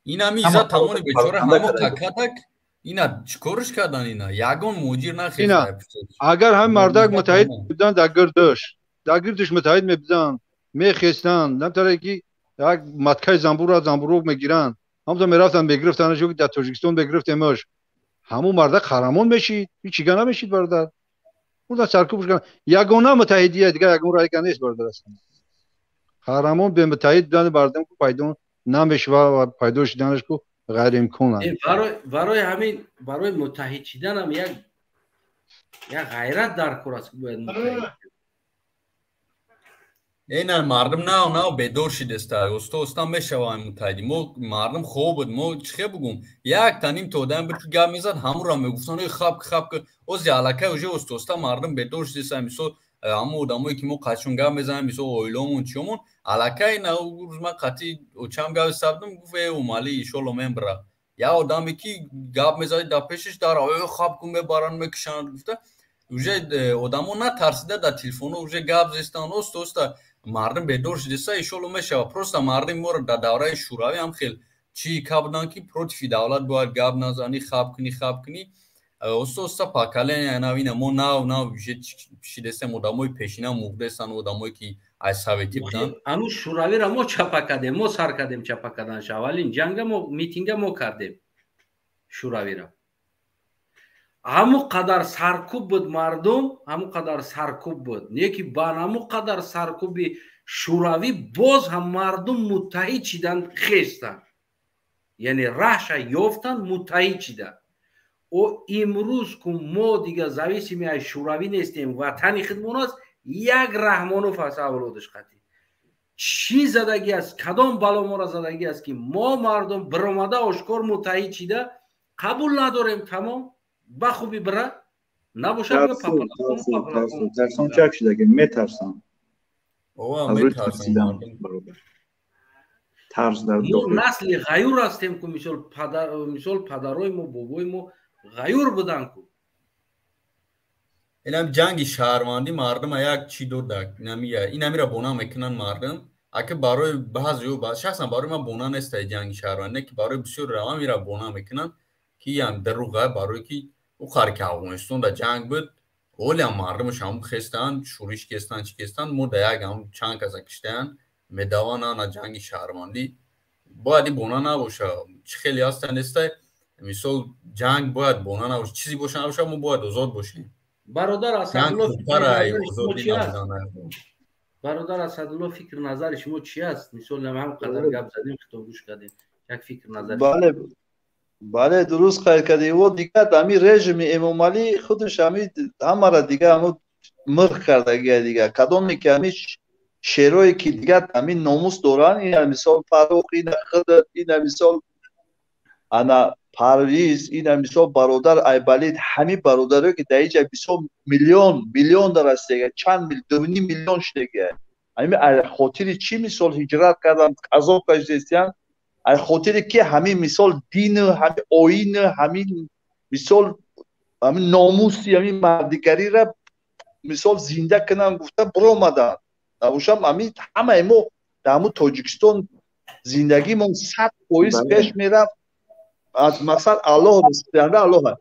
این هم ایزا تمام بیچاره همه تک اینا چیکارش کردن اینا یگان موجیر نخیل اگر هم مردک متحد بودن در گردش متحد میبودن میخیستن نمیتونه که یک متکای زنبور میگیرن همونطور میرفتن بگرفتن جو که در تاجیکستان بگرفتیمش همون مردک قهرمان میشید هیچ چیگه نمیشید برادر بودن سرکوبش کردن یگانه متحدیه دیگه یگان رای نیست برادر اصلا قهرمان به متحد بودن مردم کو پیدا نمیشه و پیدا شدنش کو غیر امکانه برای متحد شدن هم یک غیرت در کار است که باید متحد این مردم نه بیدار شده است استا میشویم متحدی ما مردم خوب بود ما چه بگم یک تنیم تودن بود که گپ میزد همون را میگفتن خب از علاقه وجه استا مردم بیدار شده است مثلا همون آدمایی که ما قشنگ گپ میزنیم مثلا اویلامون چیمون علاقه نه روز من قطعی اوچم گپ سردم گفت او مالی ان شاء الله ممبر یا آدمی که گپ میزد در پیشش در خواب کومه باران میکشن گفته وجه آدمو نترسیده در تلفن وجه گپ زستان استا مردم بیدار شده است ان شاء الله میشه پروستا مردم ما در دوره شوروی هم خیلی چی کابدان که پروتفی دولت باید گپ نزنی خواب کنی استا پاکالن نوینه ما ناو وجه شده است آدمای پیشینه موقع هستن آدمایی که از سویتی بودن انو شوروی را ما چپا کردیم ما سر کردیم چپا کردن شوالین جنگ ما میتینگ ما کردیم شوروی را همو قدر سرکوب بود مردم همو قدر سرکوب بود یکی با همو قدر سرکوبی شوروی باز هم مردم متحد شدن خیستن یعنی راهش یافتن متحد شده او امروز که ما دیگه зависими از شوروی نیستیم وطن خودمون است یک رحمانوف است اولادش قطعی چی زدگی است کدام بلا ما را زدگی است که ما مردم برآمده آشکار متحد شده قبول نداریم تمام بخوبی بره نباشه ترسان چک شده که میترسن ترس در ما نسل غیور هستیم که مثال پدرای ما بابای ما غیور بودن که اینم جنگ شهروندی مردم یک چی دو دک اینمی را بنا میکنن مردم اگه برای بعضی شخصا برای ما بنا نیست جنگ شهروندی که برای بسیار روان میرا بنا میکنن که یعنی دروغه برای که او خارج افغانستان در جنگ بود ولی هم مردمش هم خستن شورش کستن چی کستن مو در یک هم چند کسا کشتن میدوانن جنگ شهروندی باید بنا نباشه چه خیلی هستن نیسته مثال جنگ باید بنا نباشه چیزی باشه نباشه ما باید آزاد باشیم برادر اسدالله فکر نظر شما چی است مثال هم قدر گپ زدیم خطاب گوش کردیم یک فکر نظر بله درست خیلی کردی و دیگه دمی رژیم امام علی خودش همه را دیگه همون مرخ کرده دیگه کدامی که همیش شیروی که دیگه همین ناموس دوران این مثال فاروق این خضر این مثال انا پرویز این مثال برادر ایبالید همین برادرایی که در اینجا 20 میلیون درست دیگه چند میلیون شده همین خاطر چی مثال هجرت کردن عذاب کشیدن خاطر که همین مثال دین همین آیین همین مثال همین ناموسی همین مردگری را مثال زنده کنن گفته برآمدن نباشم همین همه ما در همون تاجیکستان زندگی ما 100% پیش میرفت از مقصد الله رسیدنده الله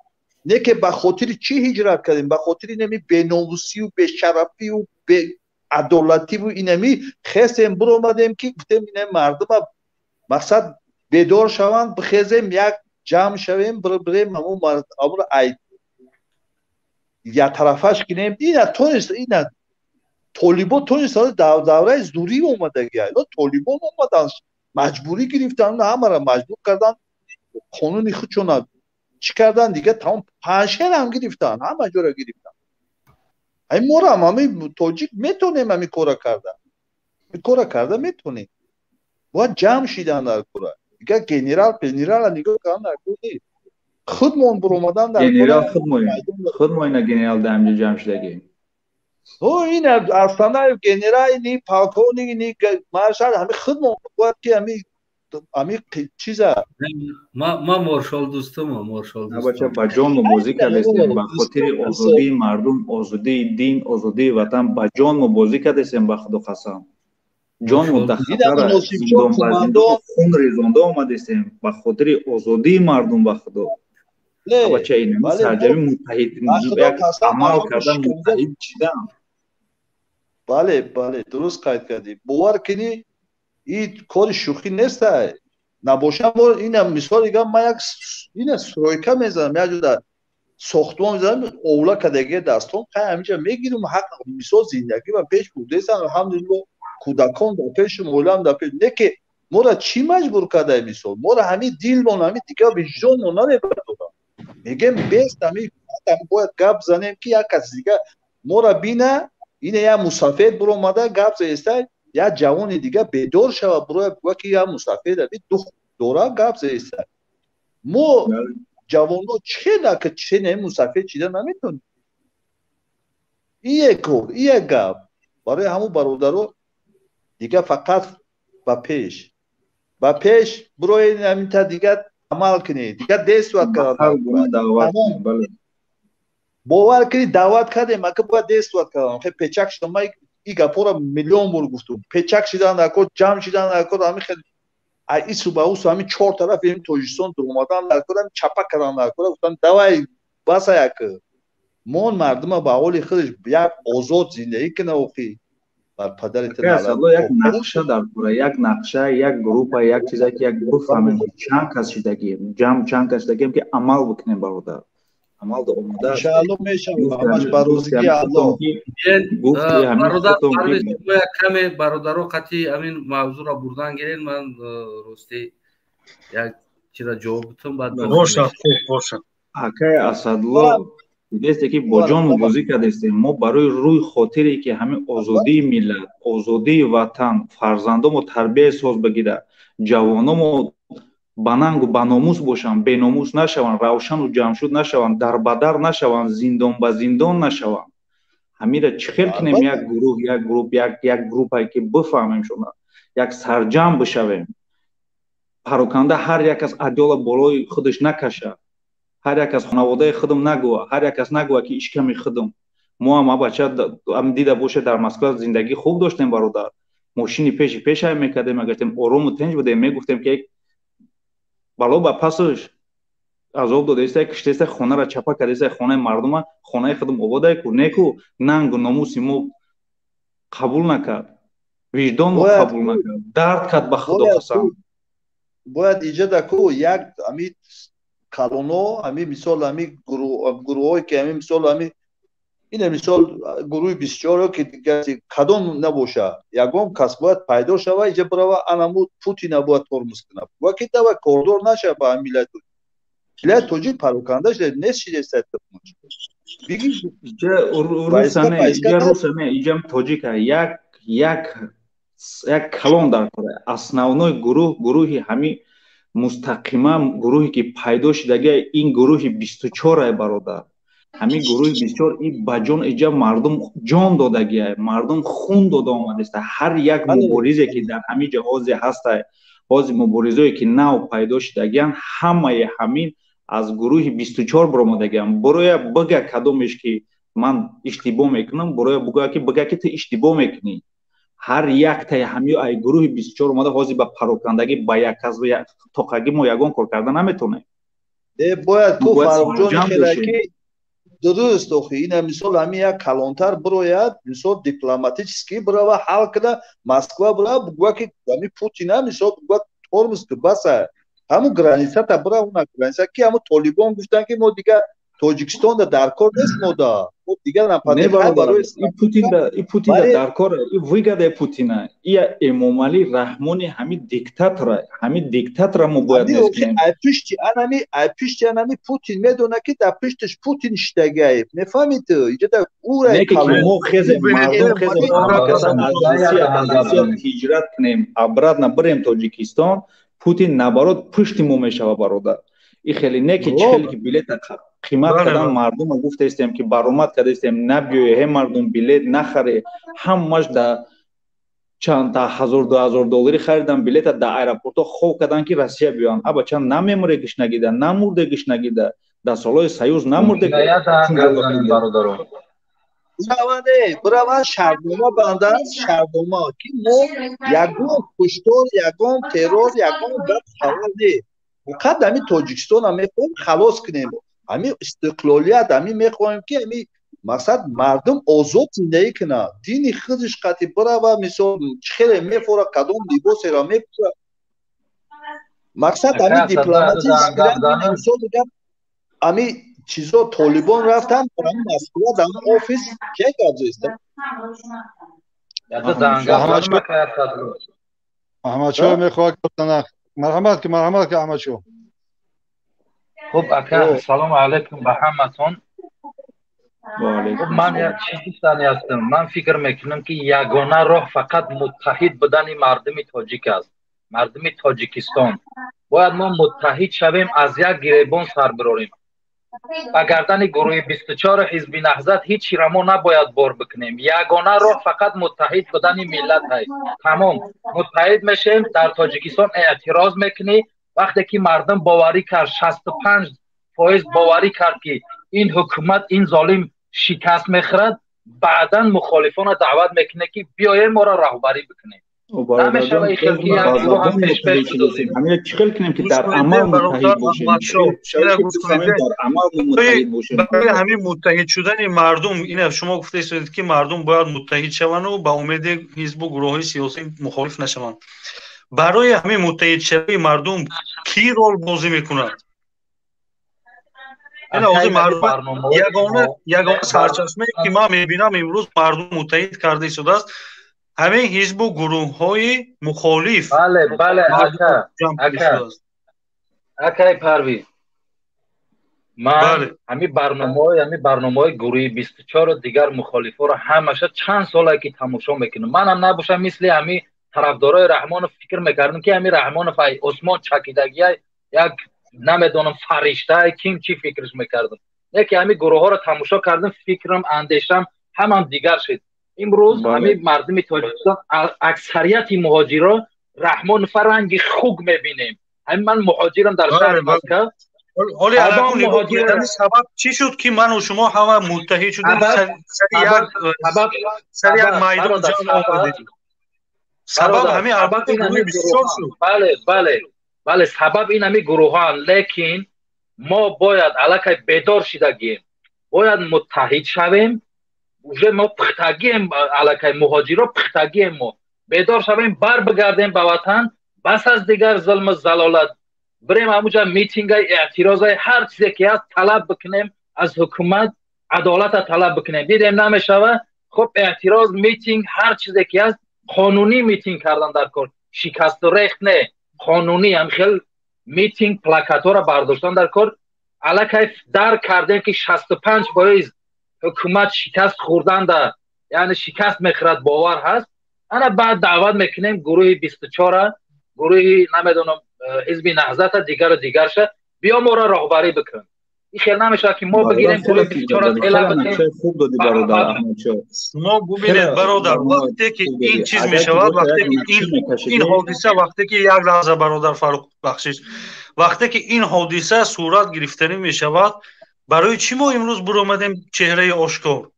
نه که به خاطر چی هجرت کردیم به خاطر اینمی بیناموسی و بی‌شرفی و بی‌عدالتی و اینمی خواستیم برآمدیم که گفتیم این مردم مقصد بیدار شوند بخیزیم یک جمع شویم بریم همون یک طرفش کنیم این تونست این طالبان تونست دوره زوری اومده گیا طالبان اومدن مجبوری گرفتن همه را مجبور کردن قانونی خودشون چی کردن دیگه تمام 5 شهر هم گرفتن همه جا را گرفتن این ما را همه تاجیک میتونیم همین کار کرده میتونیم باید جمع شیدن در کره دیگه گنرال نگاه کردن در کره خودمون برآمدن در گنرال خودمون گنرال در همجا جمع شدگی این اصلا گنرال نی پاکونی نی مارشال همین خودمون باید که همین چیزا ما مارشال دوستم بچه با جان مبازی کردیم به خاطر آزادی مردم آزادی دین آزادی وطن با جان مبازی کردیم به خدا قسم جان متخطر خون ریزانده آمدیم به خاطر آزادی مردم به خدا بچه این سرجمی متحد یک عمل کردن متحد شدن بله درست قید کردی باور کنی این کار شوخی نیست نباشه ما این مثال دیگه ما یک این سرویکا میزنم یا در ساختمان میزنم اولا کدگی دستان خیلی همینجا میگیرم حق مثال زندگی و پیش بوده است الحمدلله کودکان در پیش مولم در پیش نه که ما را چی مجبور کرده مثال ما را همین دیلمون همین دیگه وجدانمون نمیبردن میگم بیست همین باید گپ زنیم که یک کسی دیگه ما را بینه این یا مسافر برآمده گپ زیسته یا جوان دیگه بیدار شود برای وقتی یا مسافر دوره گپ زیسته ما جوانو چه نه مسافر چیده نمیتونیم این گپ برای همون برادرو دیگه فقط با پیش برای همین تا دیگه عمل کنی دیگه دست وقت کردن باور کنی دعوت کردیم اگه باید دست وقت کردن خیلی پیچک شدم من این گپا را میلیون بار گفتم پیچک شدن نکرد جمع شدن نکرد همین خیلی این صبح او همین 4 طرف این توجیستان در اومدن نکردن چپک کردن نکردن گفتن دوای بسا یک مون مردم با حال خودش یک آزاد زندگی کنه اوخی بر پدرت یک نقشه در پورا یک نقشه یک گروه یک چیزی که یک گروه همین چند کس شدگی جمع چند کس شدگی که عمل بکنیم برادر عمل دو اومده ان شاء الله میشه همش بروزگی الله برادر کمی برادرو قطعی همین موضوع را بردن گیرین من راستی یک چرا جوابتون بعد باشه باشه акай асадулло десте ки бо ҷон мубозӣ кардестем мо барои рӯи хотире ки ҳамин озодии миллат озодии ватан фарзандомо тарбияи соз багира ҷавономо ба нангу ба номус бошанд беномус нашаванд равшану ҷамшуд нашаванд дарбадар нашаванд зиндон ба зиндон нашаванд ҳамира чӣ хел кунем як гурӯҳ як группае ки бифаҳмем шуна як сарҷамъ бишавем пароканда ҳар як кас адёла болои худаш накаша ҳар як кас хонаводаи худам нагӯя ҳар як кас нагӯя ки ишками худам мо ҳам бача дида боша дар Москва зиндагӣ хуб доштем бародар мошини пеши пеша мекардем агартем орому тинҷ будем мегуфтем ки бало ба пасаш азоб додаистай киштаистай хонара чапа кардистай хонаи мардума хонаи худам ободай ку неку нангу номуси мо қабул накард виҷдон мо қабул накард дард кард ба худо қасам бояд иҷада ку як ами калоно ами мисол ами гурӯҳое ки ами мисол ами ина мисол гурӯҳи бисчоро ки кадом набоша ягон кас бояд пайдо шава иҷа бирава анаму Путина бояд тормоз куна ва ки дава кордор наша ба миллат миллат тоҷик пароканда шуда нест чизестай биги русане иҷам тоҷика як калон дар кора основной гурӯҳи ҳами мустақима гурӯҳе ки пайдо шудагия ин гурӯҳи 24 бародар ҳамин гурӯҳи 24 ин ба ҷон иҷа мардум ҷон додагия мардум хун дода омадааст ҳар як муборизе ки дар ҳамин ҷо ҳозир ҳаста ҳозир муборизое ки нав пайдо шудагиянд ҳамаи ҳамин аз гурӯҳи 24 баромадагиянд бароя бига кадомеш ки ман иштибоҳ мекунам бароя бига ки ту иштибоҳ мекунӣ ҳар яктаи ҳамин ай гурӯҳи 24 омада ҳозир ба парокандагӣ ба яказ тоқагӣ мо ягон кор карда наметонем бояд ку фарохҷони хелаки дуруст охи ина мисол ҳамин як калонтар бирояд мисол дипломатически бирава ҳал куда Москва бирава бигӯя ки ҳамин Путина мисол бигӯя тормоз ку баса ҳамун границата бирава уна граница ки ҳамун толибон гуфтанд ки мо дигар Тоҷикистонда дар кор нест мода мо дигар нападем Путина дар кор вигаде Путина ия Эмомалӣ Раҳмони ҳамин диктатора мо бояд нескунем ай пишти анами Путин медона ки дар пиштиш Путин иштагай мефаҳмед иҷада ура мо хезем мардум хезем аз Русия ҳиҷрат кунем обратно бирем Тоҷикистон Путин наоборот пишти мо мешава бародар и хеле не ки чхели ки билета қимат кардан мардума гуфтаистем ки баромад кардаистем набиёе ҳе мардум билет нахаре ҳамаш да чанд та $1000-2000 харидан билета да аэропорто хов кардан ки Россия биён абачан намемуре гишнагида намурде гишнагида да солҳои саюз намурде бирава шаҳрнома банданд шаҳрнома ки мо ягон куштор ягон террор ягон гап хабар не фақат ҳамин Тоҷикистона мехоҳем халос кунем ҳамин истиқлолият ҳамин мехоҳем ки ҳамин мақсад мардум озод зиндагӣ кунад дини худаш қати бирава мисол чихеле мефора кадом либосеро мепӯша мақсад ҳамин дипломатия мисол дигар ҳамин чизо толибон рафтанд ҳамин Москва дар офис ки гапзеста аҳмадшо мехоҳад гуфтана марҳамат ки аҳмадшо خب اکا سلام علیکم به همتون من یک چیزی هستم من فکر میکنم که یگانه راه فقط متحد بودن مردم تاجیک است مردم تاجیکستان باید ما متحد شویم از یک گریبان سر براریم با گردن گروه 24 حزب نهضت هیچ را ما نباید بار بکنیم یگانه راه فقط متحد بودن ملت است تمام متحد میشیم در تاجیکستان اعتراض میکنیم وقتی که مردم باوری کرد 65% باوری کرد که این حکومت این ظالم شکست میخورد بعدا مخالفان دعوت میکنه که بیایم ما را رهبری بکنیم نمیشه این خلقی هم پیش بدازیم همین چیکار کنیم که در عمل متحد باشیم برای همین متحد شدن مردم این شما گفته اید که مردم باید متحد شوند و با امید حزب و گروه‌های سیاسی مخالف نشوند برای همین متحد شدن مردم کی رول بازی میکند اینا از مردم یگانه سرچشمه که ما میبینم امروز مردم متحد کرده شده است همه حزب و گروه‌های مخالف بله اکا акай Парвиз, ман ҳамин барномаҳои гурӯҳи 24 дигар мухолифоро ҳамаша чанд солае ки тамошо мекунам. манам набошам мисли ҳамин тарафдорои Раҳмонов фикр мекардам ки ҳамин Раҳмонов ай осмон чакидагия як намедонам фариштае ким чӣ фикраш мекардам. яке ҳамин гурӯҳҳоро тамошо кардам, фикрам андешам ҳамам дигар шуд. имрӯз ҳамин мардуми Тоҷикистон аксарияти муҳоҷиро Раҳмонова ранги хуг мебинем. ҳамин ман муҳоҷирам дар шаҳри Москва. حالی الان نگاه کنید سبب چی شد که من و شما همه متحد شدیم سر یک میدان جمع آمدید؟ سبب همین البته گروه 24 شد. بله سبب این همین گروه ها، لیکن ما باید علاقه بیدار شدگیم، باید متحد شویم. ما پختگیم علاقه مهاجرا پختگیم، ما بیدار شویم، بر بگردیم به وطن، بس از دیگر ظلم و ضلالت بریم همونجا میتینگ اعتراض هر چیزی که هست طلب بکنیم از حکومت، عدالت طلب بکنیم. دیدیم نمیشوه، خب اعتراض میتینگ هر چیزی که هست قانونی میتینگ کردن در کار، شکست و ریخت نه، قانونی هم خیلی میتینگ پلاکت ها را برداشتن در کار. علاقه درک کردیم که 65% حکومت شکست خوردن در، یعنی شکست میخورد باور هست. انا بعد دعوت میکنیم گروه 24 گروه نمیدونم حزب نهضت دیگر شد بیا ما را راهبری بکن. این خیلی نمیشه که ما بگیریم گروه 24 خوب دادی برادر احمد شاه. ما ببینید برادر وقتی که این چیز میشود، وقتی که این حادثه، وقتی که یک لحظه برادر فاروق بخشش، وقتی که این حادثه صورت گرفتنی میشود، برای چی ما امروز برآمدیم چهره آشکار؟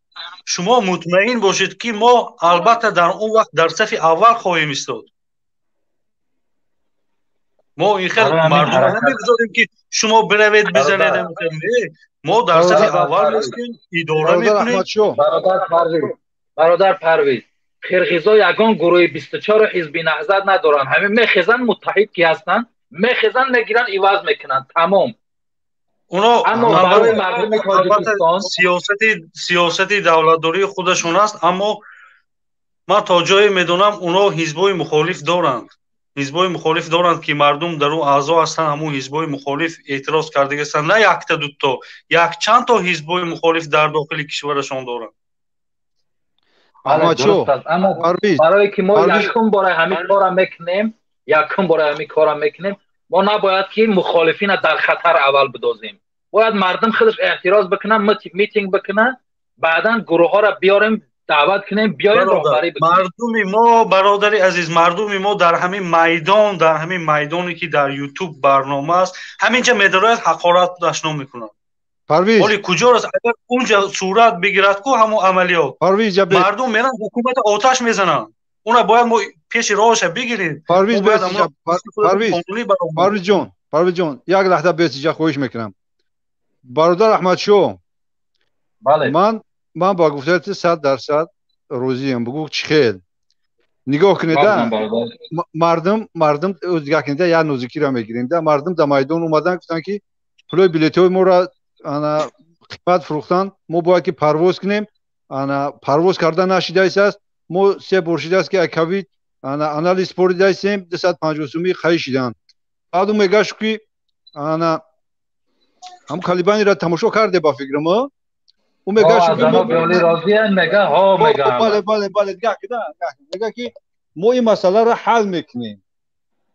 شما مطمئن باشید که ما البته در اون وقت در صف اول خواهیم ایستاد. ما این خیلی مردم نمیگذاریم که شما بروید بزنید. ما در صف اول هستیم، اداره میکنیم. برادر پرویز، قرقیزا یگان گروه 24 حزب نهضت ندارن، همه میخزن متحد کی هستن، میخزن میگیرن عوض میکنن تمام. اونا مردم تاجیکستان سیاست دولتداری خودشون است، اما من تا جایی میدونم اونا حزبای مخالف دارند. حزبای مخالف دارند که مردم در اون اعضا هستن، همون حزبای مخالف اعتراض کرده هستند، نه یک تا دو تا، یک چند تا حزبای مخالف در داخل کشورشان دارند. اما برای که ما یکم برای همین کارا میکنیم، ما نباید که مخالفین در خطر اول بدازیم. باید مردم خودش اعتراض بکنن، میتینگ بکنن، بعدا گروه ها را بیاریم دعوت کنیم بیاین راهبری بکنیم. مردم ما برادری عزیز، مردم ما در همین میدان، در همین میدانی که در یوتیوب برنامه است، همینجا مدارات حقارت داشتن میکنن. پرویز ولی کجا است؟ اگر اونجا صورت بگیرد کو همون عملیات، مردم میرن حکومت آتش میزنن. اونا باید ما پیش راهش بگیریم. پرویز جان یک لحظه بیسیجا خواهش میکنم. برادر احمد شو، بله من با گفتت 100% روزیم. بگو چخیل نگاه کنید مردم دیگه کنید یا نوزیکی را میگیریم ده. مردم در میدان اومدن گفتن که پلوی بلیط های ما را قیمت فروختن، ما باید که پرواز کنیم. پرواز کردن نشیده است. ما 3 برشیده است که اکوید انالیز پوریده هستیم 250 خواهی شدن. بعد میگه که هم کالیبانی را تماشا کرده با فکر ما. او میگه میگه که ما این مسئله را حل میکنیم.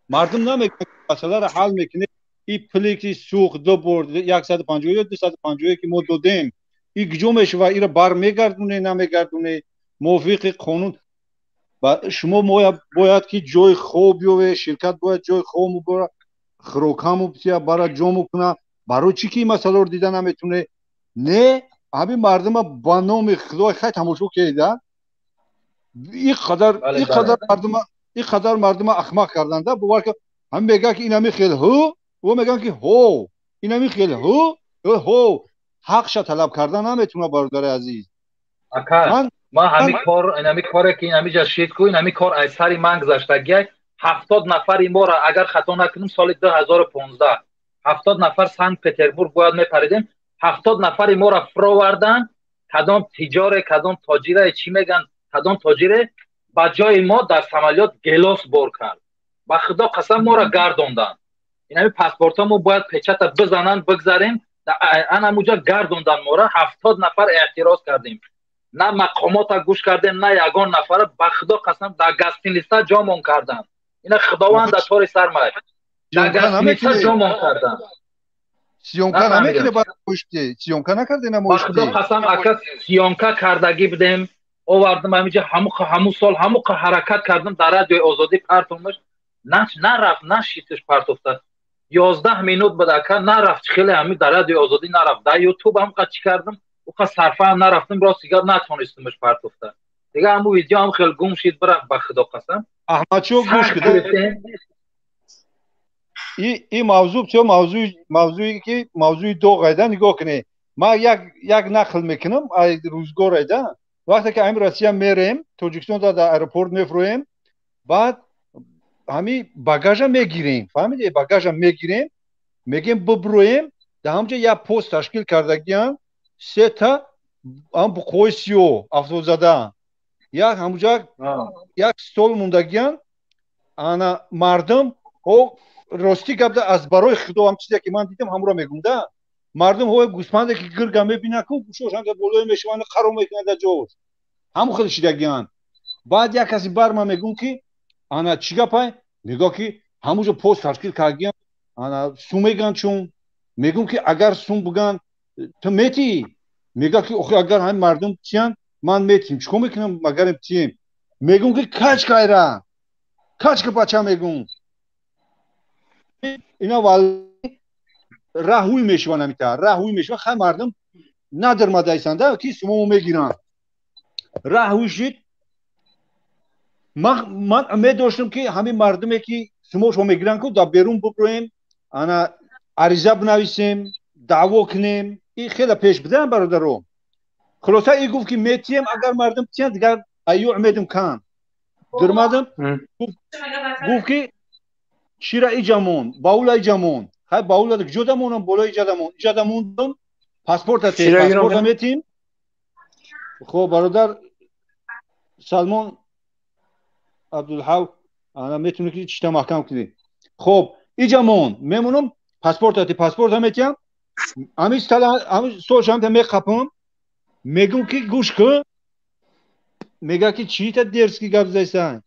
مردم نمیگه مسئله را حل میکنیم. این پلیکی سوخت دو برد 150 یا 250 که ما دادیم این گجو میشه و این را بر میگردونه نمیگردونه موافق قانون. شما باید که جای خوب و شرکت باید جای خوب برای خروکامو بسیار برای جامو کنه. برای چی که این مسئله رو دیده نمیتونه؟ نه همین مردم با نام خدای خیلی تماشا کردن. این قدر مردم احمق کردن ده. باور که هم میگه که این همی خیلی هو و میگن که هو این همی خیلی هو حقش طلب کردن نمیتونه. برادر عزیز ما همین کار که این همی جشید کو این همی کار از سری من گذشته 70 نفر ما را اگر خطا نکنم سال 2015 70 نفر سنت پترزبورگ باید میپریدیم. 70 نفر ما را فراوردن. کدام تجاره کدام تاجره چی میگن کدام تاجره با جای ما در سمالیات گلاس بار کرد. با خدا قسم ما را گرداندن. این پاسپورتامو باید پچت بزنن بگذاریم. انا موجا گردوندن ما را 70 نفر اعتراض کردیم، نه مقامات گوش کردیم، نه یگان نفر به خدا قسم در گستین لیستا جامون کردن. اینا خداوند در طور سرمایه در گستین لیستا جامون کردن. سیونکا نمیکنه باید پشتی سیونکا نکرده نموشتی. به خدا قسم اکا سیونکا کردگی بدیم آوردم همینجا همون سال همون حرکت کردم در رادیو آزادی پرتومش نرفت نشیتش پرت افتاد 11 مینوت بده که نرفت خیلی همین در رادیو آزادی نرفت در یوتیوب هم چی کردم او صرفه هم نرفتم راست دیگه نتونستمش پرت افتاد دیگه همون ویدیو هم خیلی گم شد برای به خدا قسم. احمد چو گوش کده این موضوع چه موضوعی که موضوع دو قاعده نگاه کنه. ما یک نقل میکنم از روزگار ایده وقتی که این روسیه میریم تاجیکستان در ایرپورت میفرویم بعد همین باگاژ میگیریم فهمیدی باگاژ میگیریم میگیم ببرویم در همونجا یک پست تشکیل کردگیان 3 تا هم بخوی 70 زده یک همونجا یک стол موندگیان انا مردم او راستی گفته از برای خدا هم چیزی که من دیدم همون میگم ده مردم هو گوسفند که گرگا میبینه کو گوشوش هم بالای میشوان خرم میکنه در جو همون خودش دیگیان بعد یک کسی بر من میگم که انا چیگا پای میگه که همونجا پست تشکیل کردیم انا سوم میگن چون میگم که اگر سوم بگن تو میتی میگه که اگر هم مردم چیان من میتیم چیکار میکنم مگر تیم میگم که کاچ کایرا کاچ که بچا میگم اینا ولی راهوی میشوانه میتا راهوی میشوانه خیلی مردم ندرمدایسنده که سومو میگیرن راهوی شد من امید داشتم که همین مردمی که سوموشو میگیرن که در بیرون ببریم انا عریضه بنویسیم دعوا کنیم این خیلی پیش بدن برادرو خلاصه این گفت که میتیم اگر مردم چیان دیگر ایو امیدم کن درمادم گفت که شیره ایجامون باول ایجامون های باول دک جدامونم بالا ایجادمون پاسپورت میتیم خب برادر سلمان عبدالحو انا میتونم که چیتا محکم کنی خب ایجامون میمونم پاسپورت میتیم امی سوش هم میخپم میگم که گوش کن میگه که چی تا درس کی گپ زایسن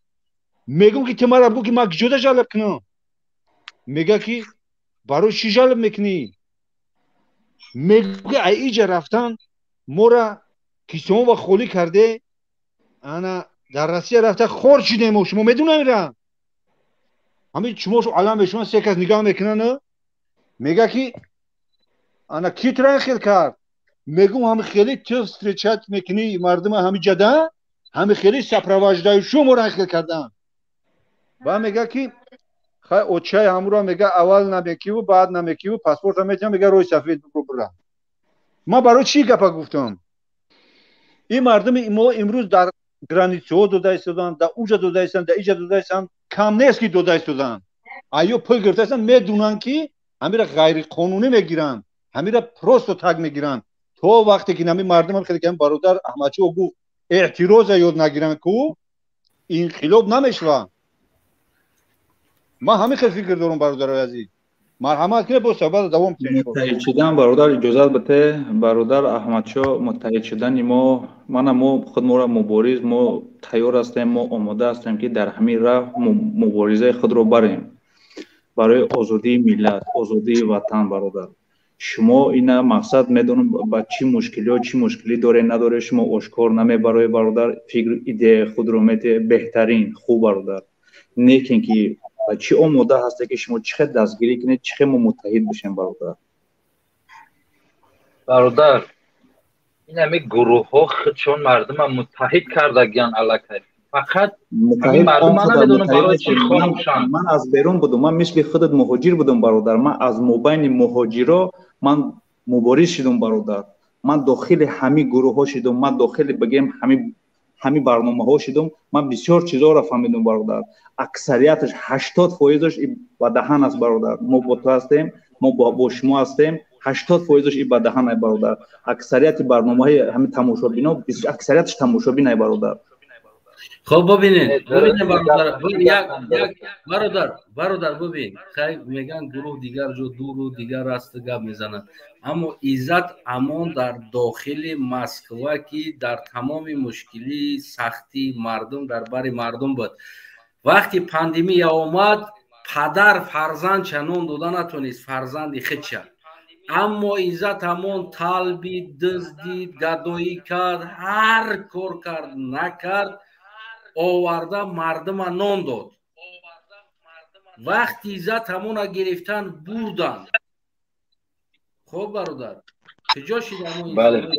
میگم که تمارا بگو که ما جدا جالب کنم میگه که برای چی جالب میکنی میگه که ایجا رفتن مورا کیسون و خولی کرده انا در روسیه رفته خور شدیم و شما میدونم میرم همین شماش علم به شما 3 کس نگاه میکنن میگه که انا کی ترای خیل کرد میگم هم خیلی تست چت میکنی مردم همین جدا هم خیلی سپرواجدای شما را خیل کردن و میگه که خیلی اوچای همورا میگه اول نمیکی و بعد نمیکی و پاسپورت هم میتونم میگه روی سفید ببرم ما برای چی گپا گفتم این مردم ما امروز در گرانیتو دو دایستودن در اوجا دو دایستن در ایجا دو دایستن کم نیست که دو دایستودن ایو پول گرفتن میدونن که همین غیر قانونی میگیرن همین پروستو تگ میگیرن تو وقتی که نمی مردم هم خیلی کم برادر احمدچو گفت اعتراض یاد نگیرن کو این خلاف نمیشوه ما همین خیلی فکر دارم برادر عزیز مرحمت کنه با صحبت دوام متحد شدن برادر اجازه بده برادر احمدشاه متحد شدن ما خود ما را مبارز ما تیار هستیم ما آماده هستیم که در همین راه مبارزه خود رو بریم برای آزادی ملت آزادی وطن برادر شما اینا مقصد میدونم با چی مشکلی داره نداره شما آشکار نمی برای برادر فکر ایده خود رو میته بهترین خوب برادر نیکن که چی آماده هسته که شما چقدر دستگیری کنید چقدر ما متحد بشیم برادر این همه گروه ها چون مردم هم متحد کردگیان علاقه فقط مردم من نمیدونم برای چی خواهمشن من از بیرون بودم من مثل خودت مهاجر بودم برادر من از مبین مهاجرا من مبارز شدم برادر من داخل همه گروه ها شدم من داخل بگیم همه برنامه ها شدم من بسیار چیزا را فهمیدم برادر اکثریتش 80% با دهن است برادر ما با تو هستیم ما با شما هستیم 80% این با دهن است برادر اکثریت برنامه های همه تماشابینا اکثریتش تماشابین است برادر خب ببینید برادر ببین خیلی میگن گروه دیگر جو دور و دیگر راست گپ میزنن اما عزت امان در داخل مسکو که در تمام مشکلی سختی مردم در بر مردم بود وقتی پاندمی آمد پدر فرزند چنون دادن نتونست فرزندی خودش اما عزت همون طالبی دزدید گدایی کرد هر کار کرد نکرد آورده مردم نان داد وقتی عزت همون گرفتن بردن خب برادر کجا شد همون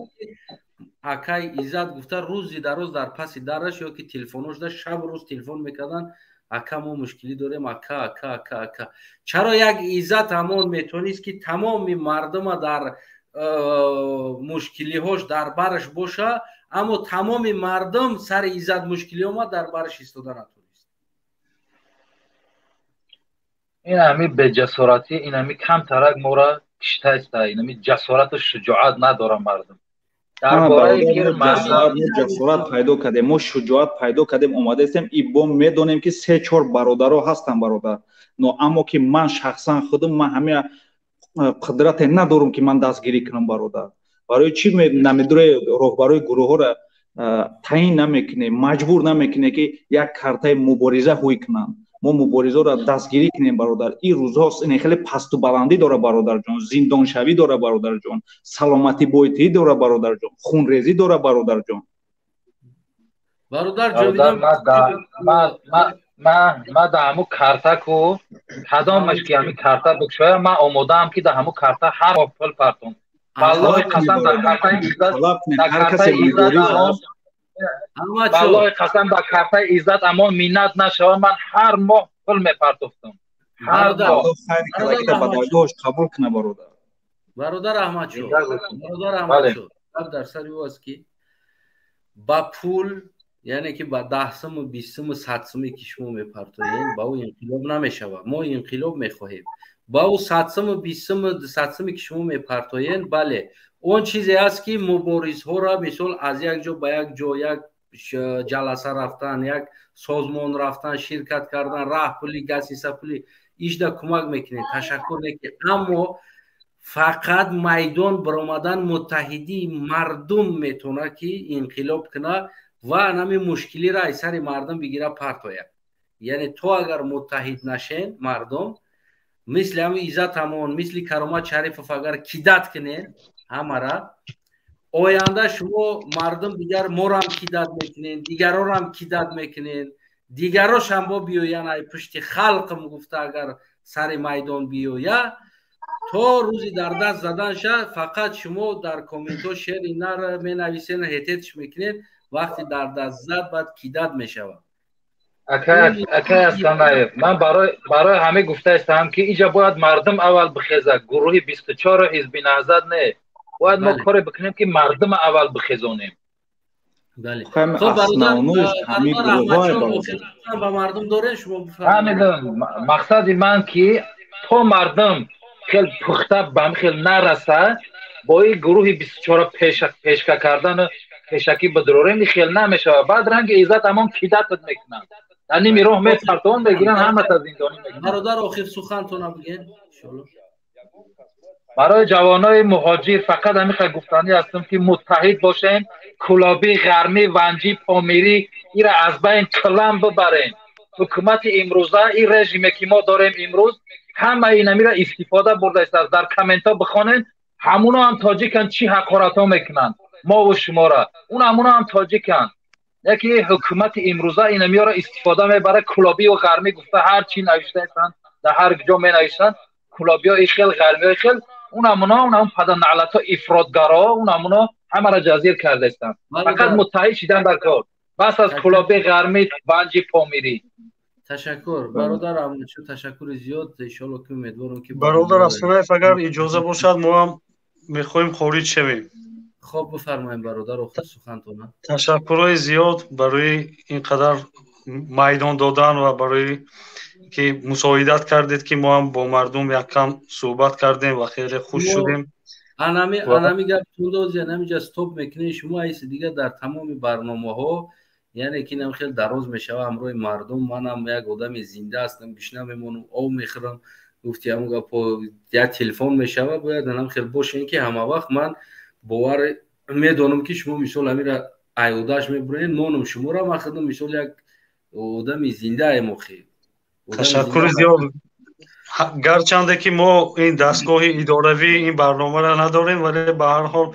اکای عزت گفته روزی در روز در پس درش یا که تلفنش ده شب روز تلفن میکردن اکا ما مشکلی داریم اکا چرا یک عزت همون میتونیست که تمام مردم در مشکلی هاش در برش باشه اما تمام مردم سر عزت مشکلی اومد در برش ایستاده نتونیست این همی به جسارتی این همی کم ترک مورا کشته است این همی جسارت و شجاعت نداره مردم جسارت پیدا کردیم ما شجاعت پیدا کردیم اومده استیم ای بوم میدونیم که 3-4 برادرها هستن برادر اما که من شخصا خودم من همه قدرت ندارم که من دستگیری کنم برادر برای چی نمیدونه راهبرای گروه ها را تعیین نمیکنه مجبور نمیکنه که یک کارتای مبارزه هوی کنن ما مبارزه را دستگیری کنیم برادر این روزهاست این خیلی پست و بلندی داره برادر جان زندان شوی داره برادر جان سلامتی بایتی داره برادر جان خونریزی داره برادر جان برادر ما در همون کارتا و کدامش که همین کارتا بکشویم ما آماده هم که در همون کارتا هر پل پرتون والله قسم در کارتا والله قسم در کارتا عزت اما مینت نشوه من هر ماه پل میپرتفتم قبول کنه برادر احمد شو در سری واست که با پول یعنی که با 10 و 20 و 100 که شما میپرتوین با او انقلاب نمیشوه ما انقلاب میخواهیم با او 100 و 20 و 100 که شما میپرتوین بله اون چیزی است که مبارز ها را مثال از یک جا به یک جا یک جلسه رفتن یک سازمان رفتن شرکت کردن راه پولی گسی سپولی ایش دا کمک میکنه تشکر میکنه اما فقط میدان برآمدن متحدی مردم میتونه که انقلاب کنه و نمی مشکلی را سر مردم بگیره پرتویه یعنی تو اگر متحد نشین مردم مثل همین عزت همون مثل کرامت شریف اگر کیدت کنین همه را آینده شما مردم دیگر ما را هم کیدت میکنین دیگر را هم کیدت میکنین دیگراش هم با بیوین پشت خلق گفته اگر سر میدان بیویه تا روزی در دست زدن شد فقط شما در کامنت ها شعر اینا را می نویسین هیتش میکنین وقتی در دست زد بعد کیدت میشود اکای اسلام من برای همه گفته استم که اینجا باید مردم اول بخیزه گروه 24 حزب نهضت نه باید ما کار بکنیم که مردم اول بخیزونیم بله خب برادر با مردم داره شما بفرمایید مقصد من که تو مردم خیلی پخته بهم خیلی نرسه با این گروه 24 پیشکا کردن پیشکی بدروریم خیلی نمیشه بعد رنگ عزت همون کیدت میکنن یعنی میروح میپرتون بگیرن همه تا زندانی میکنن برادر آخر سخنتون بگین برای جوانای مهاجر فقط همیشه گفتنی هستم که متحد باشین کلابی غرمی ونجی پامیری این را از بین کلم ببرین حکومت امروزه این رژیمی که ما داریم امروز همه این را استفاده برده است در کامنت ها بخونین همونا هم تاجیکن چی حقارت ها میکنن ما و شما را اون همونا هم تاجیکن یکی حکومت امروزه این را استفاده میبره کلابی و غرمی گفته هر چی نوشته هستن در هر جا می نوشتن کلابی های خیل غرمی های خیل اون هم پدر نعلت ها افرادگرا اون همونا همه را جزیر کرده هستن فقط متحد شدن در کار بس از کلابی غرمی بنجی پامیری تشکر برادر امونچو تشکر زیاد ان شاء الله که امیدوارم که برادر اسنایف اگر اجازه باشد ما هم میخوایم خارج شویم خب بفرمایید برادر آخر سخنتون تشکرهای زیاد برای اینقدر میدان دادن و برای که مساعدت کردید که ما هم با مردم یک کم صحبت کردیم و خیلی خوش شدیم انمی گپ توندوز یا نمیجا استوب میکنه شما ایست دیگه در تمام برنامه ها یعنی که اینم خیلی دراز میشوه همراه مردم. منم یک آدم زنده هستم، بیشتر میمونم آب میخورم. گفتی همون گپا یا تلفن میشوه باید هم خیلی باشه که همه وقت من باور میدونم که شما مثال همین ایوداش میبرین نونم شما را مخدم مثال یک آدم زنده ای مخی. تشکر زیاد. گرچنده که ما این دستگاه اداروی این برنامه را نداریم ولی به هر حال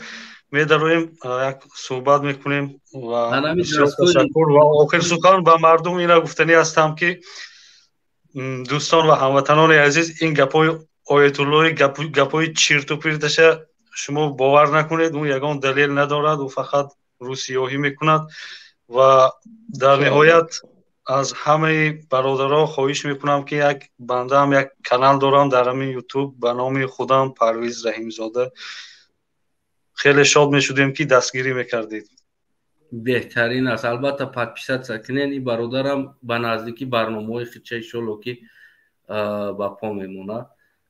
می‌داریم یک صحبت میکنیم و بسیار تشکر. و آخر سخن به مردم اینا گفتنی هستم که دوستان و هموطنان عزیز این گپای آیت الله گپای چرت و پرتش شما باور نکنید، اون یگان دلیل ندارد و فقط روسیاهی میکند. و در نهایت از همه برادرها خواهش میکنم که یک بنده هم یک کانال دارم در همین یوتیوب به نام خودم پرویز رحیمزاده. خیلی شاد میشدیم که دستگیری میکردید. بهترین است. البته پادپیسات سکنین این برادرم به نزدیکی برنامه‌های خیچه شلو که با پا میمونه.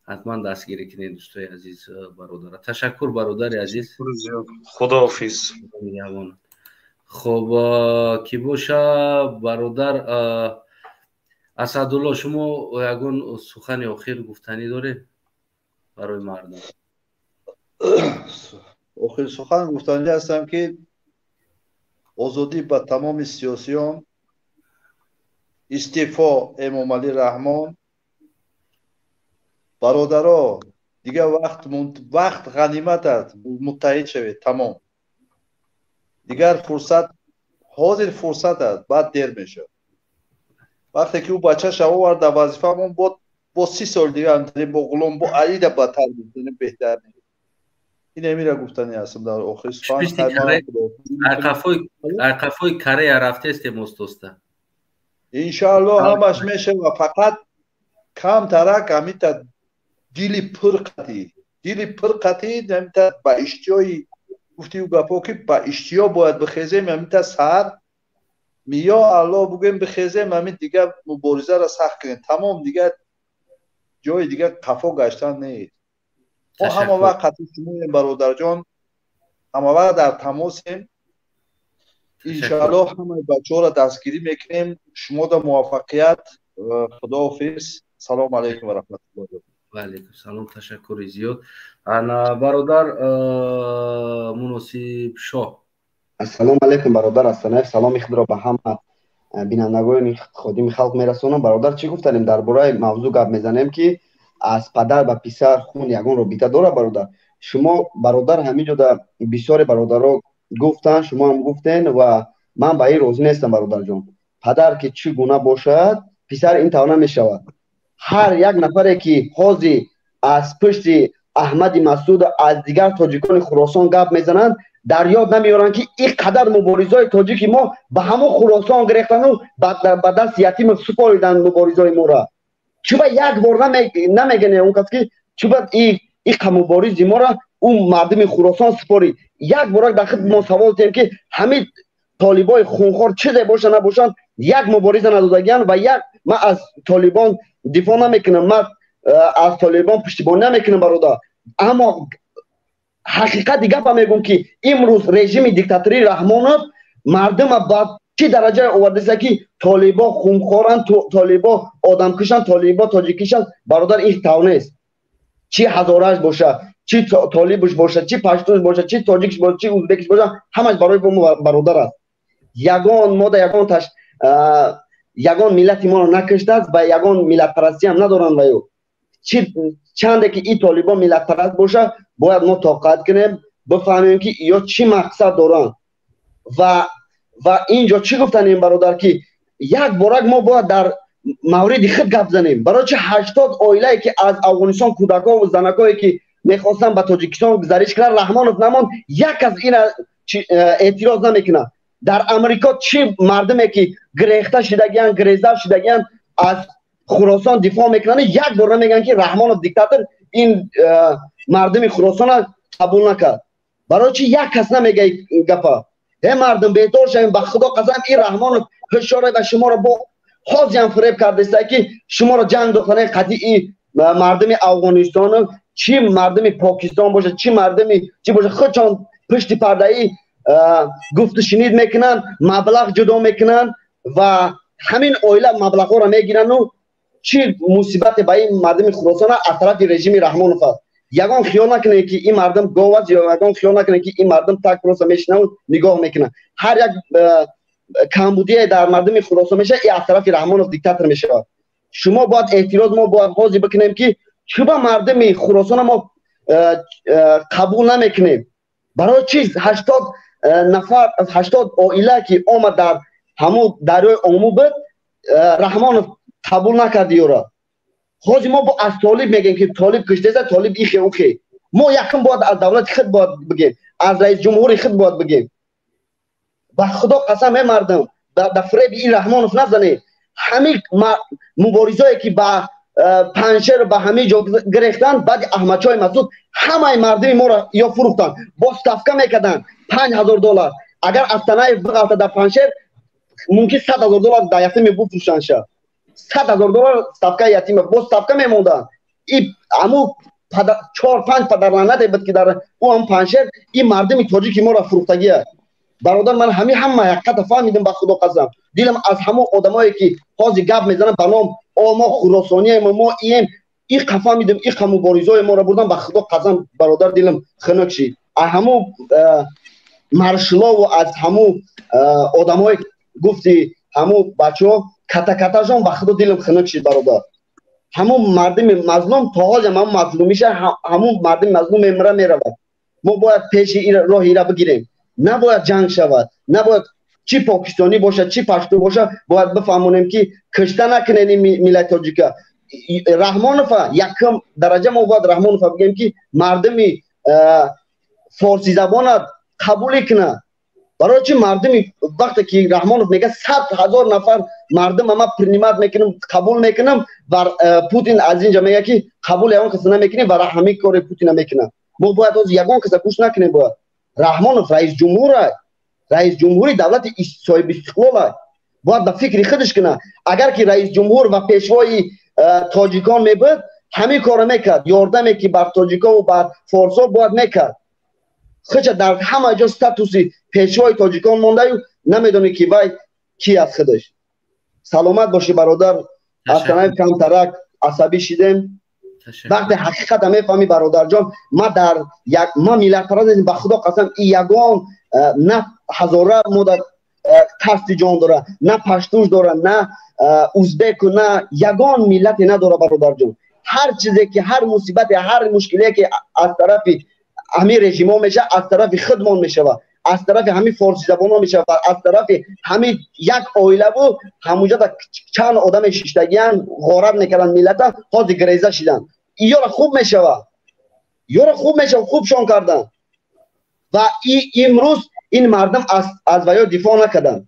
حتما دستگیری کنید دوستای عزیز برادر. تشکر برادر عزیز. خداحافظ. خب کی باشه برادر اسدالله شما یگان سخن آخر گفتنی داره برای مردم؟ آخر سخن گفتنی هستم که آزادی به تمام سیاسیان، استعفا امام علی رحمان. برادرها دیگه وقت غنیمت است، متحد شوید. تمام دیگر فرصت حاضر فرصت است، بعد دیر میشه. وقتی که او بچه شو آورد در وظیفه همون با 30 سال دیگه همتنی با غلام با علی در بدتر میتونه بهتر میشه. این امیره گفتنی هستم در آخر سخن. عقفای کره رفته است مستوسته انشاءالله همش میشه و فقط کم ترک همیتا دیلی پر قطعی همیتا با اشتیایی گفتی او گفت که با اشتیا باید بخیزیم همیتا سر میا الله بگویم بخیزیم همین دیگه مبارزه را سخت کنیم. تمام دیگه جای دیگه قفا گشتن نیست. ما همه وقت خطی شماییم برادر جان، همه وقت در تماسیم. انشاءالله همه بچه ها را دستگیری میکنیم. شما در موفقیت. خداحافظ. سلام علیکم و رحمت الله. و علیکم سلام. تشکر زیاد. انا برادر مناسب شاه. السلام علیکم برادر استنایف. سلام خود را به همه بینندگان خودم خلق میرسونم. برادر چی گفتنیم درباره موضوع گپ میزنیم که از پدر به پسر خون یگان رابطه داره. برادر شما برادر همینجا در بسیار برادرها گفتن، شما هم گفتین و من به این راضی نیستم برادر جان. پدر که چی گونه باشد پسر این طور نمیشود. هر یک نفری که حاضی از پشت احمد مسعود از دیگر تاجیکان خراسان گپ میزنند در یاد نمیارن که این قدر مبارزای تاجیکی ما به همون خراسان گرفتن و به دست یتیم سپاریدن مبارزای ما را. چوبا یک بار نمیگنه اون کسی که چوبا این مبارزی ما را اون مردم خراسان سپاری. یک بار در خدمت ما سوال کردیم که همین طالبای خونخوار چه باشن نباشن یک مبارزه ندادگیان و یک ما از طالبان دفاع نمیکنم، من از طالبان پشتیبانی نمیکنم برادر. اما حقیقت دیگه میگم که امروز رژیم دیکتاتوری رحمانov مردم با چه درجه آورده که طالبا خونخوارن، طالبا آدم کشن، طالبا تاجیکیشن. برادر این طور نیست. چی هزارش باشه، چی طالبش باشه، چی پشتوش باشه، چی تاجیکش باشه، چی ازبکش باشه، همش برای ما برادر است. یگان ما در یگان ملت ما رو نکشته است و یگان ملت پرستی هم ندارن. و چنده که این طالبان ملت پرست باشه باید ما طاقت کنیم بفهمیم که یا چی مقصد دارن. و اینجا چی گفتن این برادر که یک بارک ما باید در مورد خود گپ زنیم. برای چه 80 عائله که از افغانستان کودکان و زنکایی که میخواستن به تاجیکستان گذشت کردن رحمانov نماند، یک از این اعتراض نمیکنه. در امریکا چی مردمی که گریخته شدگیان، گریزه شدگیان از خراسان دفاع میکنن، یک بار نمیگن که رحمانov دیکتاتور این مردم خراسان قبول نکرد. برای چی یک کس نمیگه گپا؟ ای مردم بیدار شویم. به خدا قسم این رحمانov هشاره و شما را با حاضی هم فریب کرده است که شما را جنگ دختنه قطعی مردم افغانستان چی مردم پاکستان باشه چی مردم چی باشه خودشان پشت پرده ای گفت شنید میکنن، مبلغ جدا میکنن و همین اویله مبلغ ها را میگیرن و چی مصیبت به این مردم خراسان از طرف رژیم رحمانوف است. یگان خیال نکنه که این مردم گاو است یا یگان خیال نکنه که این مردم تک پروسه میشنه و نگاه میکنه. هر یک کمبودی در مردم خراسان میشه ای از طرف رحمانوف دیکتاتور میشه. شما باید اعتراض ما باید بازی بکنیم که چرا مردم خراسان ما قبول نمیکنیم. برای چیز 80 نفر از 80 عائله که آمد در همون دریای آمو بود رحمانوف قبول نکردی را. خود ما با از طالب میگیم که طالب کشته است، طالب ایخه اوخه. ما یکم باید از دولت خود باید بگیم، از رئیس جمهور خود باید بگیم. با خدا قسم مردم در فریب این رحمانوف نزنه. همین مبارزایی که با پنشر به همه جا گرفتن بعد احمد چای مسعود همه مردم ما را یا فروختن با صفقه میکردن $5000. اگر از تنه بغلط در پنشر ممکن $100,000 در یتیم بفروشن شه. $100,000 صفقه یتیم با صفقه میموندن. این امو 4-5 پدرلعنت بود که در او هم پنشر این مردم تاجیک ما را فروختگیه. برادر من هم یقت فهمیدم با خدا قسم. دیلم از همه آدمایی که حاضر گپ میزنن به نام ما خراسانی ما این قفا میدم این مبارزای ما را بردن با خدا قسم برادر دیلم خنک شید. از همه مارشلا و از همه آدمای گفتی همه بچه‌ها کتا جان با خدا دیلم خنک شید برادر. همون مردم مظلوم تا حال هم مظلوم میشه، همون مردم مظلوم میره. ما باید پیش این راهی را بگیریم. نباید جنگ شود، نباید چی پاکستانی باشه چی پشتو باشه باید بفهمونیم که کشته نکنین ملت تاجیکا. رحمانوف یکم درجه ما باید رحمانوف بگیم که مردم فارسی زبان قبول کنه. برای چی مردم وقتی که رحمانوف میگه 100,000 نفر مردم ما پرنیمت میکنم قبول میکنم و پوتین از اینجا میگه که قبول اون کس نمیکنه و همین کار پوتین نمیکنه. ما باید از یگان کس گوش نکنیم. باید رحمانوف رئیس جمهوری دولت صاحب استقلال باید به فکر خودش کنه. اگر که رئیس جمهور و پیشوای تاجیکان میبود همین کارو میکرد، یاردمی که بر تاجیکا و بر فارسا باید میکرد. خودش در همه جا استاتوسی پیشوای تاجیکان مونده و نمیدونه که وای کی از خودش. سلامت باشی برادر. اصلا کم ترک عصبی شدیم. وقتی حقیقت میفهمی برادر جان ما ملت پرست به خدا قسم این یگان نه هزاره ما در کست جان داره، نه پشتوش داره، نه ازبک، نه یگان ملتی نداره برادر جان. هر چیزی که هر مصیبت هر مشکلی که از طرف همین رژیم ها میشه از طرف خودمان میشه و از طرف همین فارسی زبان ها میشه و از طرف همین یک عائله و همونجا چند آدم شیشتگیان غارت میکردن ملت ها حاضر گریزه شدن. یارا خوب میشه خوبشان کردن و امروز این مردم از ویا دفاع نکردن.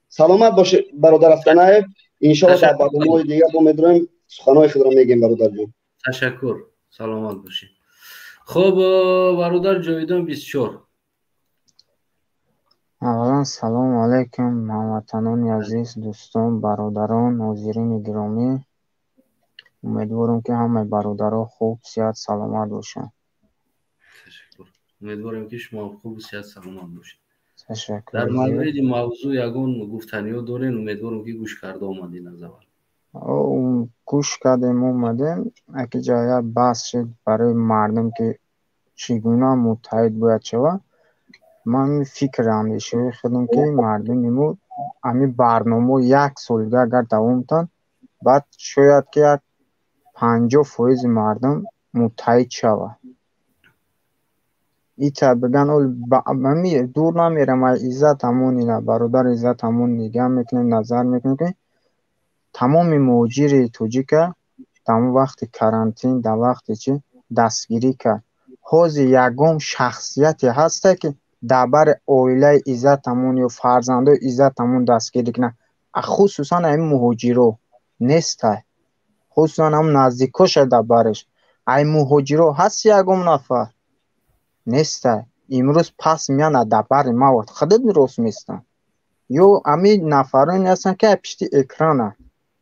سلامت باشه برادر افغانای. انشاءالله در برنامه‌های دیگه با میدونیم سخنهای خود را میگیم برادر جان. تشکر. سلامت باشید. خب برادر جاویدان 24. اولا سلام علیکم هموطنان عزیز، دوستان، برادران، حاضرین گرامی. امیدوارم که همه برادرها خوب صحت سلامت باشن. تشکر. امیدوارم که شما خوب صحت سلامت باشید. تشکر. در مورد موضوع یگان گفتنیو دارین، امیدوارم که گوش کرده اومدین از اول. گوش کردیم اومدیم. اگه جای بحث شد برای مردم که چگونه متحد باید شود، من فکر اندیشه خودم که مردم همین برنامه 1 سال اگر دوام تن بعد شاید که 50% مردم متحد شود. ایتا بگن دور نمیرم. عزت همون اینا برادر عزت همون نگاه میکنیم نظر میکنیم که تمام مهاجر توجیک تمام وقت کرانتین در وقت چی دستگیری کرد. حوز یگم شخصیتی هسته که دربر عائله عزت همون یا فرزنده عزت همون دستگیری کنه. خصوصا این مهاجرو نیست، خصوصا هم نزدیکاش دربارش این مهاجرو هست یگم نفر نیست. امروز پس میان دربار ما وقت خودت درست میستن یا امی نفرانی هستن که پشت اکرانه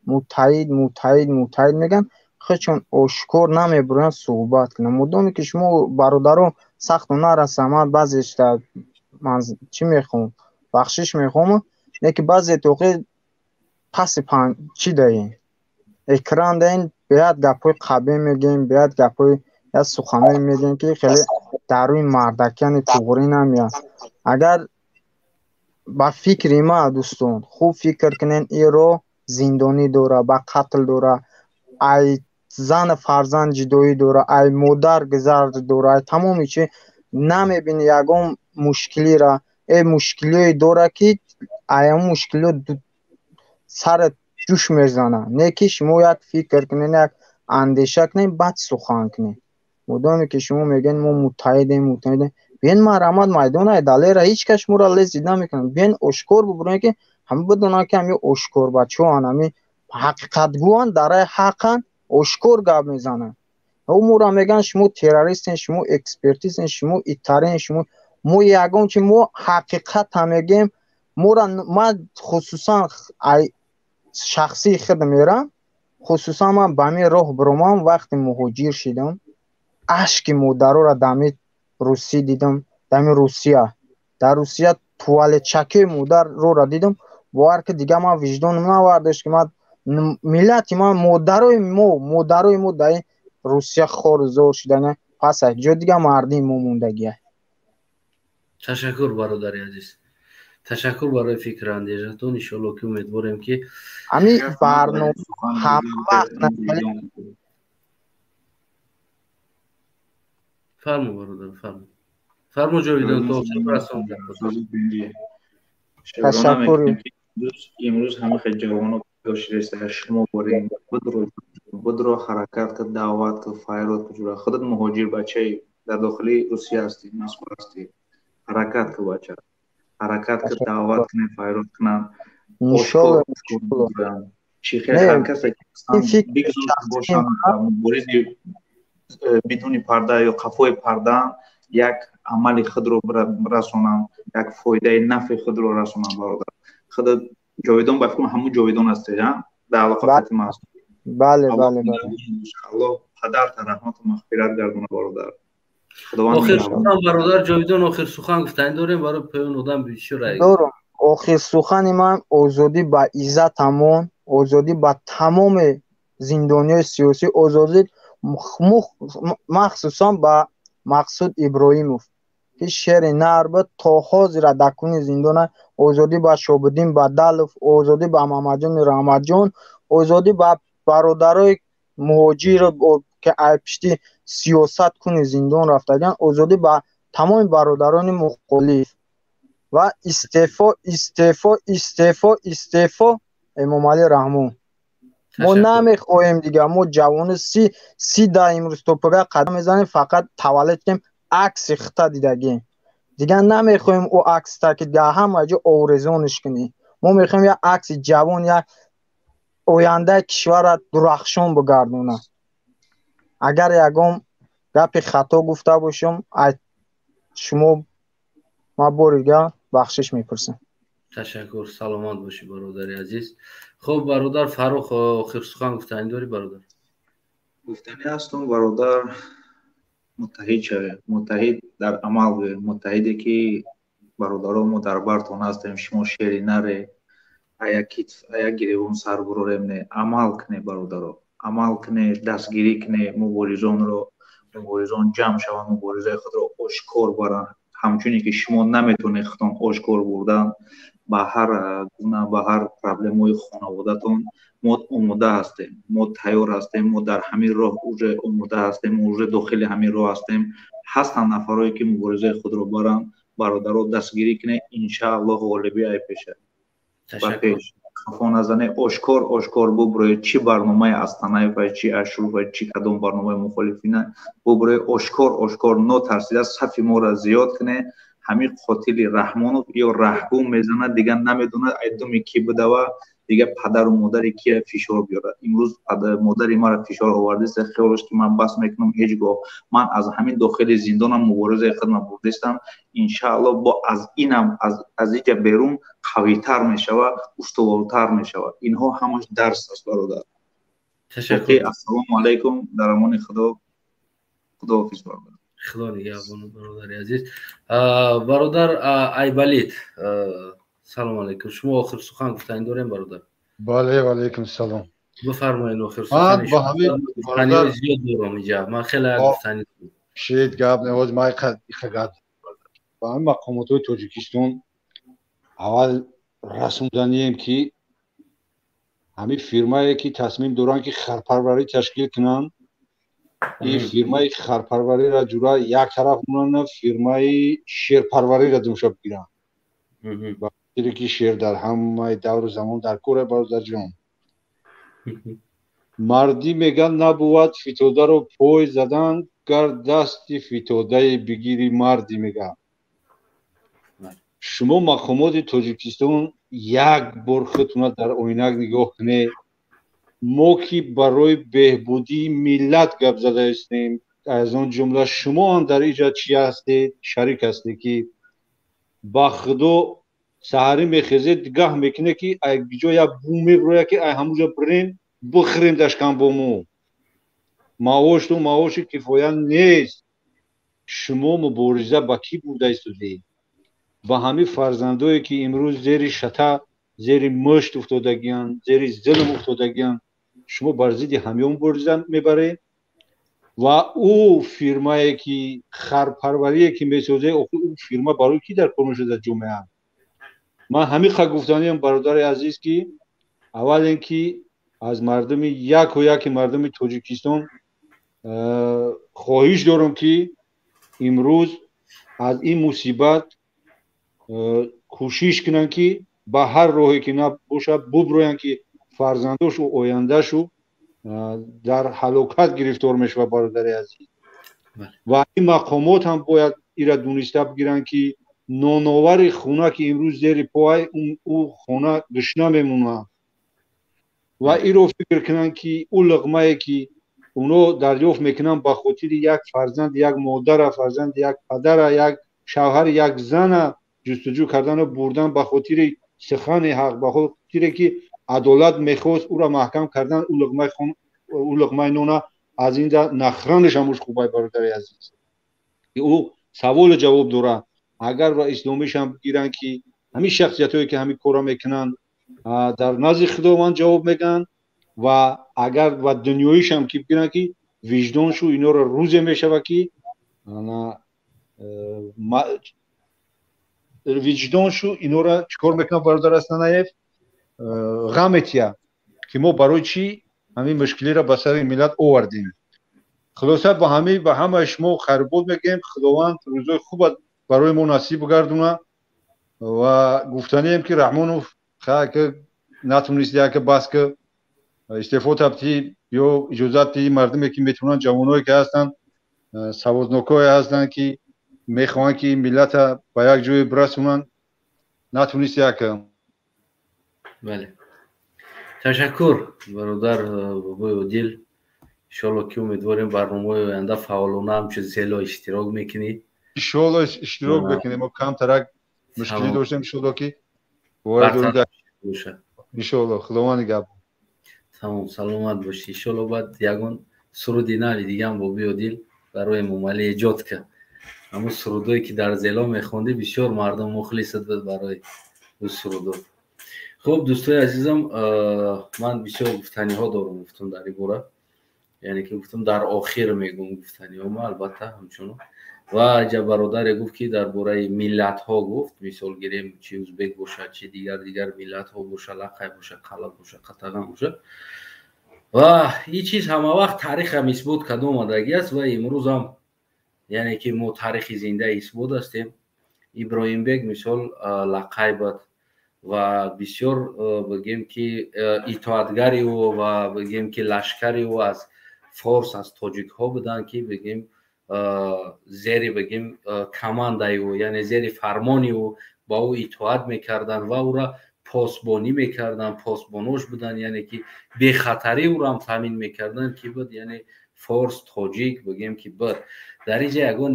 متحد میگن خودشون اشکار نمیبرن صحبت کنن. مدامی که شما برادران سخت و نرسمت بعضیش در من چی میخوام بخشش میخوام نه که بعضی توقع پس چی دارین اکران دارین بیاد گپای قبیل میگیم بیاد گپای یا سخنای میگیم که خیلی در روی مردکان توغری نمیاد. اگر با فکر ما دوستان خوب فکر کنین ای رو زندانی دوره با قتل دوره ای زن فرزند جدایی دوره ای مادر گذرد دوره تمامی چی نمیبینی یکم مشکلی را ای مشکلی دوره که ای مشکلی سر جوش میزنه نه که شما یک فکر کنین یک اندیشه کنین بعد سخن کنین مدامی که شما میگین ما متحدیم بین مرامت میدان های دلی را هیچ کس مورا لیزید نمیکنن بین اشکور ببرن که همه بدونه که همی اشکور بچه هن همی حقیقت گوان داره حقا اشکور گب میزنن او مورا میگن شما تروریستین شما اکسپرتیزین شما ایتارین شما مو یگان که مو حقیقت هم میگیم مورا ما خصوصا شخصی خود میرم خصوصا من به می راه برومم وقتی مهاجر شدم اشک مادر را دمی روسی دیدم دمی روسیه در روسیه توالت چکی مادر رو را دیدم وار که دیگه ما وجدان نواردش که ما ملت ما مادرای مو در روسیه خور زور شدن پس جو دیگه مردی مو موندگیه. تشکر برادر عزیز تشکر برای فکر اندیشتون ان شاء الله که امیدواریم که همین برنامه هم وقت فرمو برادر فرمو جاویدان تو برسون تشکر امروز همه خیلی جوانو داشته است شما بریم بدرو حرکت که دعوت که فایرات کجورا خودت مهاجر بچه در داخلی روسیه هستی مسئول هستی حرکت که بچه حرکت که دعوت کنه فایرات کنن اشکال چی خیلی هر کسی که بگذار باشن مبارزی بدون پرده یا قفوی پرده یک عمل خود رو رسونن یک فایده نفع خود رو رسونن برادر خود جاویدان با فکرم همون جاویدان هستی در علاقه ما هست بله الله پدر تا رحمت و مغفرت گردونه برادر آخر سخن برادر جاویدان آخر سخن گفتن داریم برای پیون آدم بیشتر رای دارم آخر سخن من آزادی با عزتمون آزادی با تمام زندانیای سیاسی آزادی مخصوصا با مقصود ابراهیموف که شعر نربت تا حاضر دکون زندان آزادی با شعبالدین بدلف آزادی با محمد جان رحمت جان آزادی با برادرای مهاجر که پشتی سیاست کنی زندان رفتگان آزادی با تمام برادران مخالف و استعفا امام علی رحمون ما نمیخواهیم دیگه ما جوان سی ده امروز توپگاه قدم میزنیم فقط تولد کنیم عکس خطا دیدگیم دیگه نمیخواهیم او عکس تا که دیگه همه جا آرزونش کنیم ما میخواهیم یک عکس جوان یک آینده کشور درخشان بگردونه اگر یکم گپ خطا گفته باشم شما ما بوریگه بخشش میپرسیم. تشکر سلامت باشی برادر عزیز. خب برادر فروخ آخر سخن گفتنی داری برادر؟ گفتنی هستم برادر متحد شوه متحد در عمل به متحدی که برادران ما در برتون هستیم شما شیری نره ایا گریبون سر بروریم نه عمل کنه برادران عمل کنه دستگیری کنه مبارزان رو مبارزان جمع شوند مبارزه خود رو آشکار برن همچونی که شما نمیتونه خودتون آشکار بردن با هر گونه با هر پرابلم‌های خانواده‌تون ما آماده هستیم ما تیار هستیم ما در همین راه اوج آماده هستیم اوج داخل همین راه هستیم هستن نفرایی که مبارزه خود رو برن برادران دستگیری کنه ان شاء الله غالبی ای پیشه تشکر خفا نزنه آشکار ببره چی برنامه استانه و چی اشروف و چی کدوم برنامه مخالفینه ببره آشکار نو ترسیده صف ما را زیاد کنه همین قاتل رحمانو یا رحگوم میزنه دیگه نمیدونه ایدومی کی بوده و دیگه پدر و مادری کی فشار بیاره امروز مادری ما را فشار آورده است خیالش که من بس میکنم هیچگاه من از همین داخل زندانم مبارزه خودم بردستم ان شاء الله با از اینم از اینجا بیرون قوی‌تر میشوه استوارتر میشوه اینها همش درس است برادر. تشکر. السلام علیکم در امان خدا خداحافظ برادر. خدا نگهبان برادر عزیز. برادر ایبالید سلام علیکم. شما آخر سخن گفتن داریم برادر؟ بله و علیکم سلام. بفرمایید آخر سخن شما. برادر زیاد دارم اینجا. من خیلی گفتنی شید گاب نواز مای خگاد. با هم مقامات تاجیکستان اول رسوندنیم که همین فیرمایی که تصمیم دارن که خرپروری تشکیل کنن، این فیرمای خرپروری را جورا یک طرف مونن، فیرمای شیرپروری را دومشا بگیرن. با اینکه که شیر در همه دور زمان در کوره برادر جان. مردی میگن نبود فیتوده رو پای زدن، گر دستی فیتوده بگیری مردی میگن. شما مقامات تاجیکستان یک بار خودتون در آینک نگاه کنید. ما که برای بهبودی ملت گپ زده هستیم، از آن جمله شما هم در اینجا چی هستید؟ شریک هستید که با خدا سحری میخیزید گه میکنه که جای بوم میبروید که همونجا بریم بخریم دشکن بومو. معاش تو معاش کفایت نیست. شما مبارزه با کی بوده ایستادید؟ با همین فرزندایی که امروز زیر شتا، زیر مشت افتادگیان، زیر ظلم افتادگیان، شما بر ضد همه مبارزه میبرید. و او فیرمایی که خرپروری که میسازه، او فیرما برای کی در کار شده جامعه؟ من همین گفتنیم برادر عزیز که اول اینکه از مردم یک مردم تاجیکستان خواهش دارم که امروز از این مصیبت کوشش کنن که با هر راهی که نباشه ببروین که فرزنداش و آیندهشو در هلاکت گرفتار میشه. برادر عزیز و این مقامات هم باید ایرا دونسته بگیرن که نانآور خونه که امروز زیر پای او خونه گشنه میمونه و این رو فکر کنن که او لقمه که اونو دریافت میکنن با خاطر یک فرزند، یک مادر، فرزند یک پدر، یک شوهر، یک زن جستجو کردن و بردن با خاطر سخن حق، با خاطر که عدالت میخواست او را محکم کردن. او لقمه نونه از این در نخرانش هموش خوبه. برادر عزیز او سوال جواب داره. اگر و اسلامیش هم بگیرن که همین شخصیت هایی که همین کارا میکنن در نزد خداوند جواب میگن و اگر و دنیاییش هم که بگیرن که وجدانشو اینا را روز میشه و که وجدانشو اینا را چکار میکنن. برادر اصلا غمتیه که ما برای چی همین مشکلی را به سر ملت آوردیم. خلاصه با همه شما خیربود میگیم. خداوند روزای خوب برای ما نصیب بگردونه و گفتنیم که رحمانوف که نتونست یک بس که استعفا تبتی یا اجازت مردمی که میتونن، جوانایی که هستن، سوادناکای هستن که میخوان که ملت به یک جای برسونن، نتونست یک. بله تشکر برادر بابای عادل. ان شاءالله که امیدواریم برنامه آینده فعالانه همچون زیلا اشتراک میکنید. ان شاءالله اشتراک بکنیم. ما کم ترک مشکلی داشتیم ان شاءالله که وارد باشه. ان شاءالله خداوند نگهدار. تمام سلامت باشی. ان شاءالله بعد یگان سرود نالی دیگه هم بابای عادل برای مملی ایجاد کرد. همون سرودایی که در زیلا میخوندی بسیار مردم مخلص بود برای اون سرودا. خب دوستای عزیزم، من بسیار گفتنی ها دارم گفتم در این باره، یعنی که گفتم در آخر میگم گفتنی ها ما البته همچنان. و جا برادر گفت که در باره ملت ها گفت، مثال گیریم چی ازبک باشه، چی دیگر ملت ها باشه، لقای باشه، قلب باشه، قطغن باشه و این چیز همه وقت تاریخ هم اثبات کرده آمدگی است و امروز هم یعنی که ما تاریخ زنده اثبات هستیم. ابراهیم بیگ مثال لقای بود و بسیار بگیم که اطاعتگری و بگیم که لشکری و از فارس، از تاجیک ها بودن که بگیم زیر بگیم کماندای و یعنی زیر فرمانی و با او اطاعت میکردن و او را پاسبانی میکردن، پاسبانوش بودن، یعنی که بی خطری او را هم تامین میکردن که بود یعنی فارس تاجیک بگیم که بود در اینجا یگان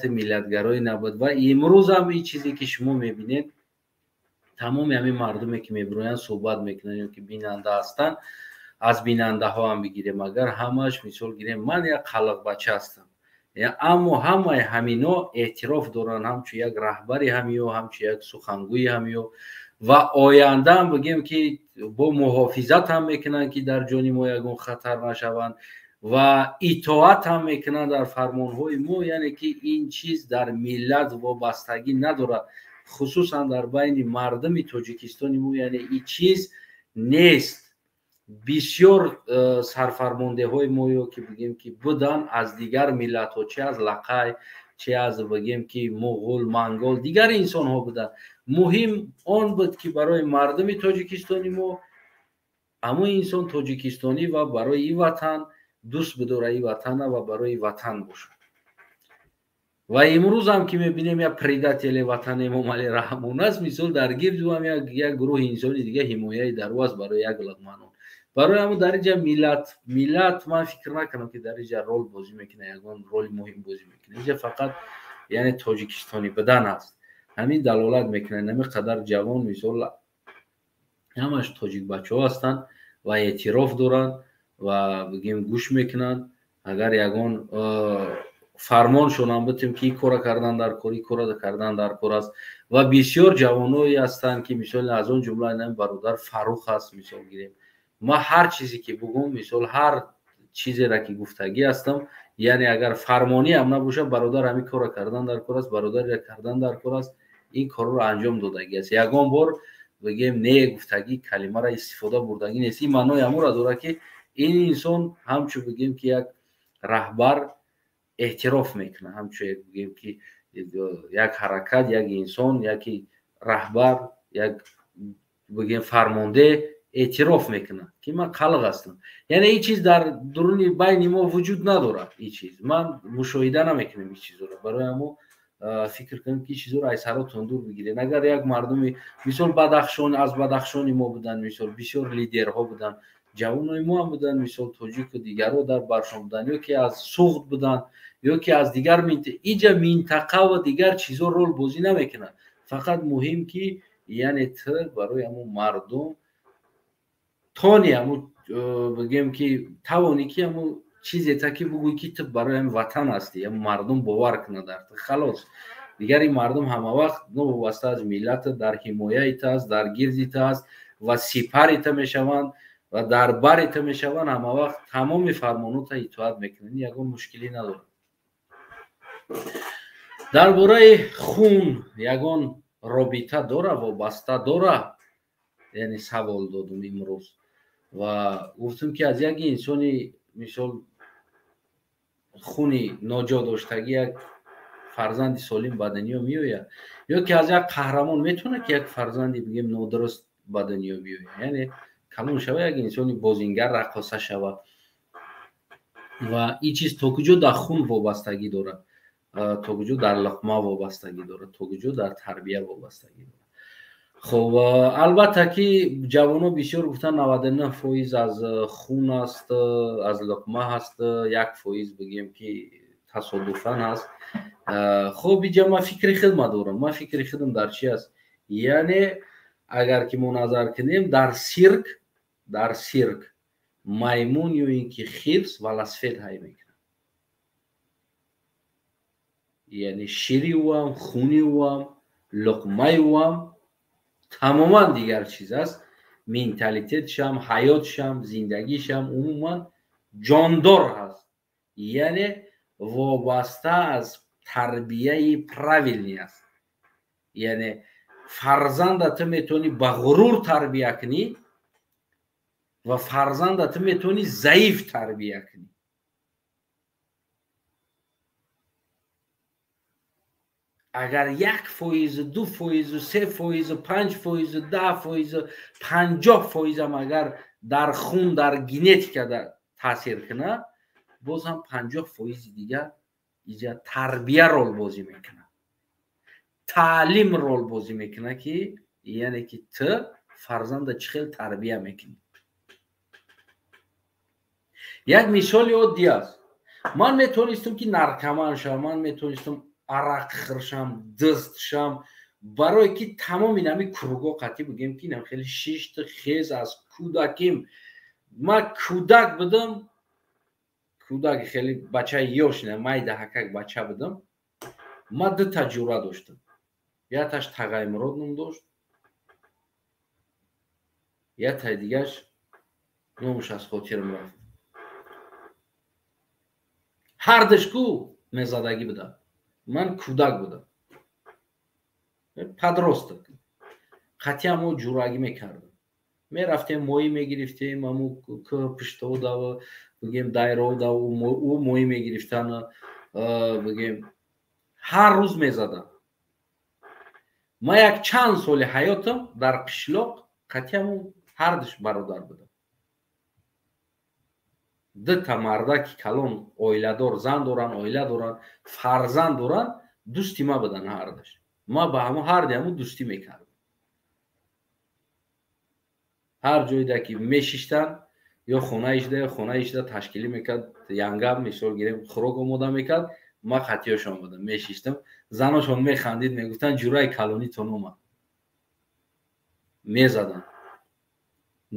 ملتگرای نبود. و امروز هم این چیزی که شما میبینید تمام همین مردمی که میبروین صحبت میکنن یا که بیننده هستن، از بیننده ها هم بگیریم اگر همش مثال گیریم من یک خلق بچه هستم، اما همه همینا اعتراف دارن همچون یک رهبری همیو همچون یک سخنگوی همیو و آینده هم بگیم که با محافظت هم میکنن که در جان ما یگون خطر نشوند و اطاعت هم میکنن در فرمانهای ما، یعنی که این چیز در ملت وابستگی نداره، خصوصا در بین مردم تاجیکستان ما، یعنی این چیز نیست. بسیار سرفرمانده های ما که بگیم که بودن از دیگر ملت ها، چه از لقای چه از بگیم که مغول منگول دیگر انسان ها بودن، مهم آن بود که برای مردم تاجیکستانی ما اما انسان تاجیکستانی و برای این وطن دوست بداره این وطن و برای وطن باشه. و امروز هم که میبینیم یک پریداتیل وطن ما مال رحمون است، مثال در گرد هم یک گروه انسانی دیگه حمایه درواز برای یک لقمه نان. برای همون در اینجا ملت من فکر نکنم که در اینجا رول بازی میکنه، یگان رول مهم بازی میکنه. اینجا فقط یعنی تاجیکستانی بدن است، همین دلالت میکنه نمیقدر جوان مثال همش تاجیک بچه ها هستن و اعتراف دارن و بگیم گوش میکنن. اگر یگان فرمان شونم بتیم که این کار کردن در کاری کار کردن در کار است و بسیار جوانایی هستند که مثلا از اون جمله نام برادر فاروق هست مثال گیریم. ما هر چیزی که بگم مثال هر چیزی را که گفتگی هستم، یعنی اگر فرمانی هم نباشه برادر همین کار کردن در کار است، برادر را کردن در کار است، این کار رو انجام دادگی است. یگان بار بگیم نه گفتگی کلمه را استفاده بردگی نیست. این معنای امور را داره که این انسان همچون بگیم که یک رهبر اعتراف میکنه، همچون بگیم که یک حرکت یک انسان یک رهبر یک بگیم فرمانده اعتراف میکنه که من خلق هستم. یعنی این چیز در درون بین ما وجود نداره. این چیز من مشاهده نمیکنم این چیز رو. برای ما فکر کنیم که این چیز رو از سراتون دور بگیرین. اگر یک مردمی مثال بدخشان از بدخشانی ما بودن، مثال بسیار لیدرها بودن، جوانای ما هم بودن، مثال تاجیک و دیگرها در برشان بودن، یا که از سوخت بودن یا که از دیگر منطقه. اینجا منطقه و دیگر چیزا رول بازی نمیکنن. فقط مهم که یعنی تو برای همون مردم تانی همون بگیم که توانی که همون چیزی تا که بگوی که تو برای هم وطن هستی، هم مردم باور کنه در تو، خلاص دیگر این مردم همه وقت نوبسته از ملت در حمایت است، در گرد است و سپر تا میشوند و در بر تا میشوند، همه وقت تمام فرمانات اطاعت میکنن، یگان مشکلی نداره. درباره خون یگان رابطه داره و بسته داره، یعنی سوال دادم امروز و گفتم که از یک انسانی مثال خونی ناجا داشتگی یک فرزند سالم به دنیا میآید، یا که از یک قهرمان میتونه که یک فرزندی بگیم نادرست به دنیا بیاید، یعنی کلون شوه یک انسانی بازیگر رقاصه شوه و این چیز تا کجا در خون وابستگی داره، تا کجا در لقمه وابستگی داره، تا کجا در تربیه وابستگی داره. خب البته که جوانو بسیار گفتن 99% از خون است، از لقمه هست، 1% بگیم که تصادفاً هست. خب اینجا ما فکر خودم دارم. ما فکر خودم در چی است؟ یعنی اگر که ما نظر کنیم در سیرک میمون یا اینکه خرس ولسفید های میکنن، یعنی شیری و خونی و لقمه و تماما دیگر چیز است. منتالیتت شم، حیات شم، زندگی شم عموما جاندار هست، یعنی وابسته از تربیه پراویلنی است. یعنی فرزندت میتونی به غرور تربیه کنی و فرزندت میتونی ضعیف تربیه کنی. اگر 1%، 2%، 3%، 5%، 10%، 50% هم اگر در خون در ژنتیک تاثیر کنه، باز هم 50% دیگر اینجا تربیه رول بازی میکنه، تعلیم رول بازی میکنه، که یعنی که تو فرزند چخیل تربیه میکنی. یک مثال عادی است. من میتونستم که نرکمان شم، من میتونستم عرق خرشم، دست شم، برای که تمام اینمی کروگا قطعی بگیم که اینم خیلی شیشت خیز از کودکیم. من کودک بدم، кӯдак хеле бачаи ёшина май даҳакак бача будам. Ма ду таҷура доштам. Якаш Тағаймурод ном дошт. Якай дигаш номаш аз хотирам рафт. Ҳардаш ку мезадагӣ будам. Ман кӯдак будам. Подросток. қатъиян мо ҷурагӣ мекардем. Мерафтем моӣ мегирифтем, аму пиштода бигем дайрода ӯ моӣ мегирифтан бигем ҳар рӯз мезадам. Ма як чанд соли ҳаётам дар қишлоқ қатъиян ҳардаш бародар будам. Дута марда ки калон оиладор зан доранд, оила доранд, фарзанд доранд, дӯсти ма буданд ҳардаш. Ма ба ҳардааму дӯстӣ мекардам. ҳар ҷойда ки мешиштанд ё хонаишда ё хонаишда ташкилӣ мекард, янгам мисол гирем хӯрок омода мекард, ма қатъиёшон будам, мешиштам. Заношон механдид, мегуфтанд ҷураи калонитон омад. Мезаданд.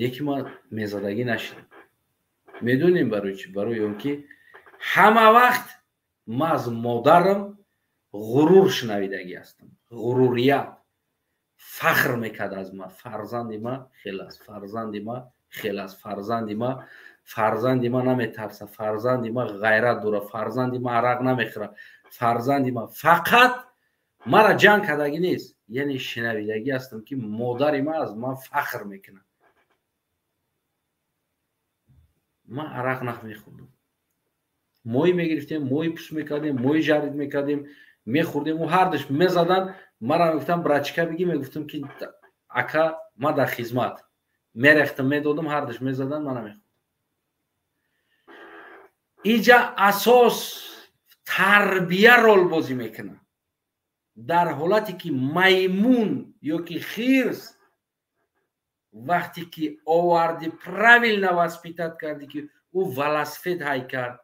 Лекин ма мезадагӣ нашидам. медонем барои чӣ? Барои он ки ҳама вақт ма аз модарам ғурур шунавидагӣ ҳастам. ғурурият. фахр мекард аз ма. фарзанди ма хел аст. фарзанди ма хел аст. фарзанди ма наметарса. фарзанди ма ғайрат дорад. фарзанди ма арақ намехӯрад. фарзанди ма фақат мара ҷанг кардагӣ нест. яъне шунавидагӣ ҳастам ки модари ма аз ман фахр мекунад. ма арақ намехӯрдам. моӣ мегирифтем, моӣ пӯст мекардем, моӣ жарид мекардем, мехӯрдем. ӯ ҳардаш мезаданд, мара мегуфтам брачка бигӣ, мегуфтам ки ака ма дар хизмат. мерехтам, медодам, ҳардаш мезаданд, ма намехӯрдам. инҷа асос тарбия ролбозӣ мекунад. дар ҳолате ки маймун ё ки хирс вақте ки оварди правилно васпитат карди ки ӯ велосипед ҳай кард,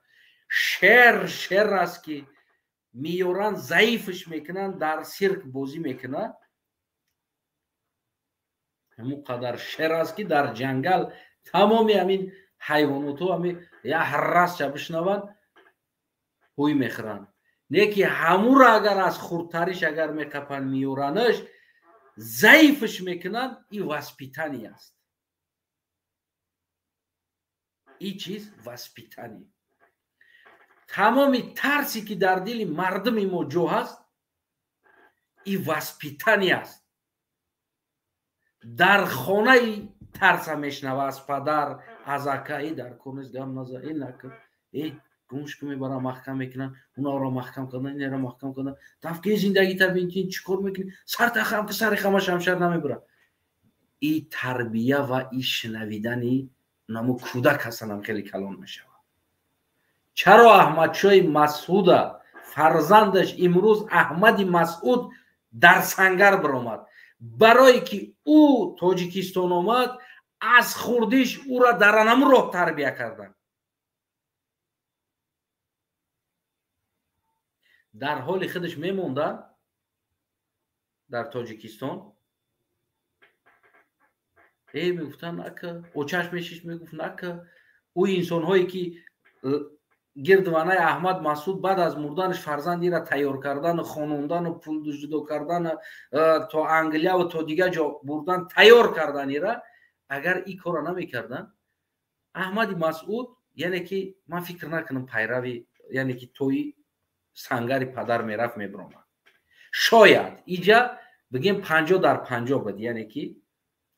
шер аст ки меёранд заифш мекунанд, дар сирк бозӣ мекунад. ҳамон қадар шер аст ки дар ҷангал тамоми ҳамин ҳайвоноту ҳамин як расча бишнаванд ҳуй мехӯранд. лекин ҳамуро агар аз хурдтариш агар меқапанд меёранаш, заифш мекунанд, и васпитание аст. и чиз васпитание. тамоми тарсе ки дар дили мардуми мо ҷо ҳаст, и васпитание аст. дар хонаи тарса мешнава аз падар, аз ака, дар конес гам наза, накун, гумшку мебарам маҳкам мекунам, унаро маҳкам кардан, инеро маҳкам кардан, дафки зиндагита бинтин чикор мекунӣ, сартахам ки сари хама шамшар намебурад. и тарбия ва и шунавидани намо кӯдак ҳастанам хеле калон мешавад. чаро аҳмадшоҳи Масъуда фарзандаш имрӯз Аҳмади Масъуд дар сангар биромад? барое ки ӯ Тоҷикистон омад, аз хурдиш ӯро дар анаму роҳ тарбия карданд. дар ҳоли худаш мемонданд дар Тоҷикистон. мегуфтанд ака, очаш мешиш, мегуфт нака, ӯ инсонҳое ки гирдванаи Аҳмад Масъуд баъд аз мурданаш фарзандиро тайёр кардану хонондану пул ҷудо кардану то Англияву то дигар ҷо бурдан тайёр карданира, агар ин корро намекарданд, Аҳмади Масъуд яъне ки ман фикр накунам пайрави, яъне ки тои сангари падар мерафт мебиромад. шояд инҷа бигем 50-50 буд, яъне ки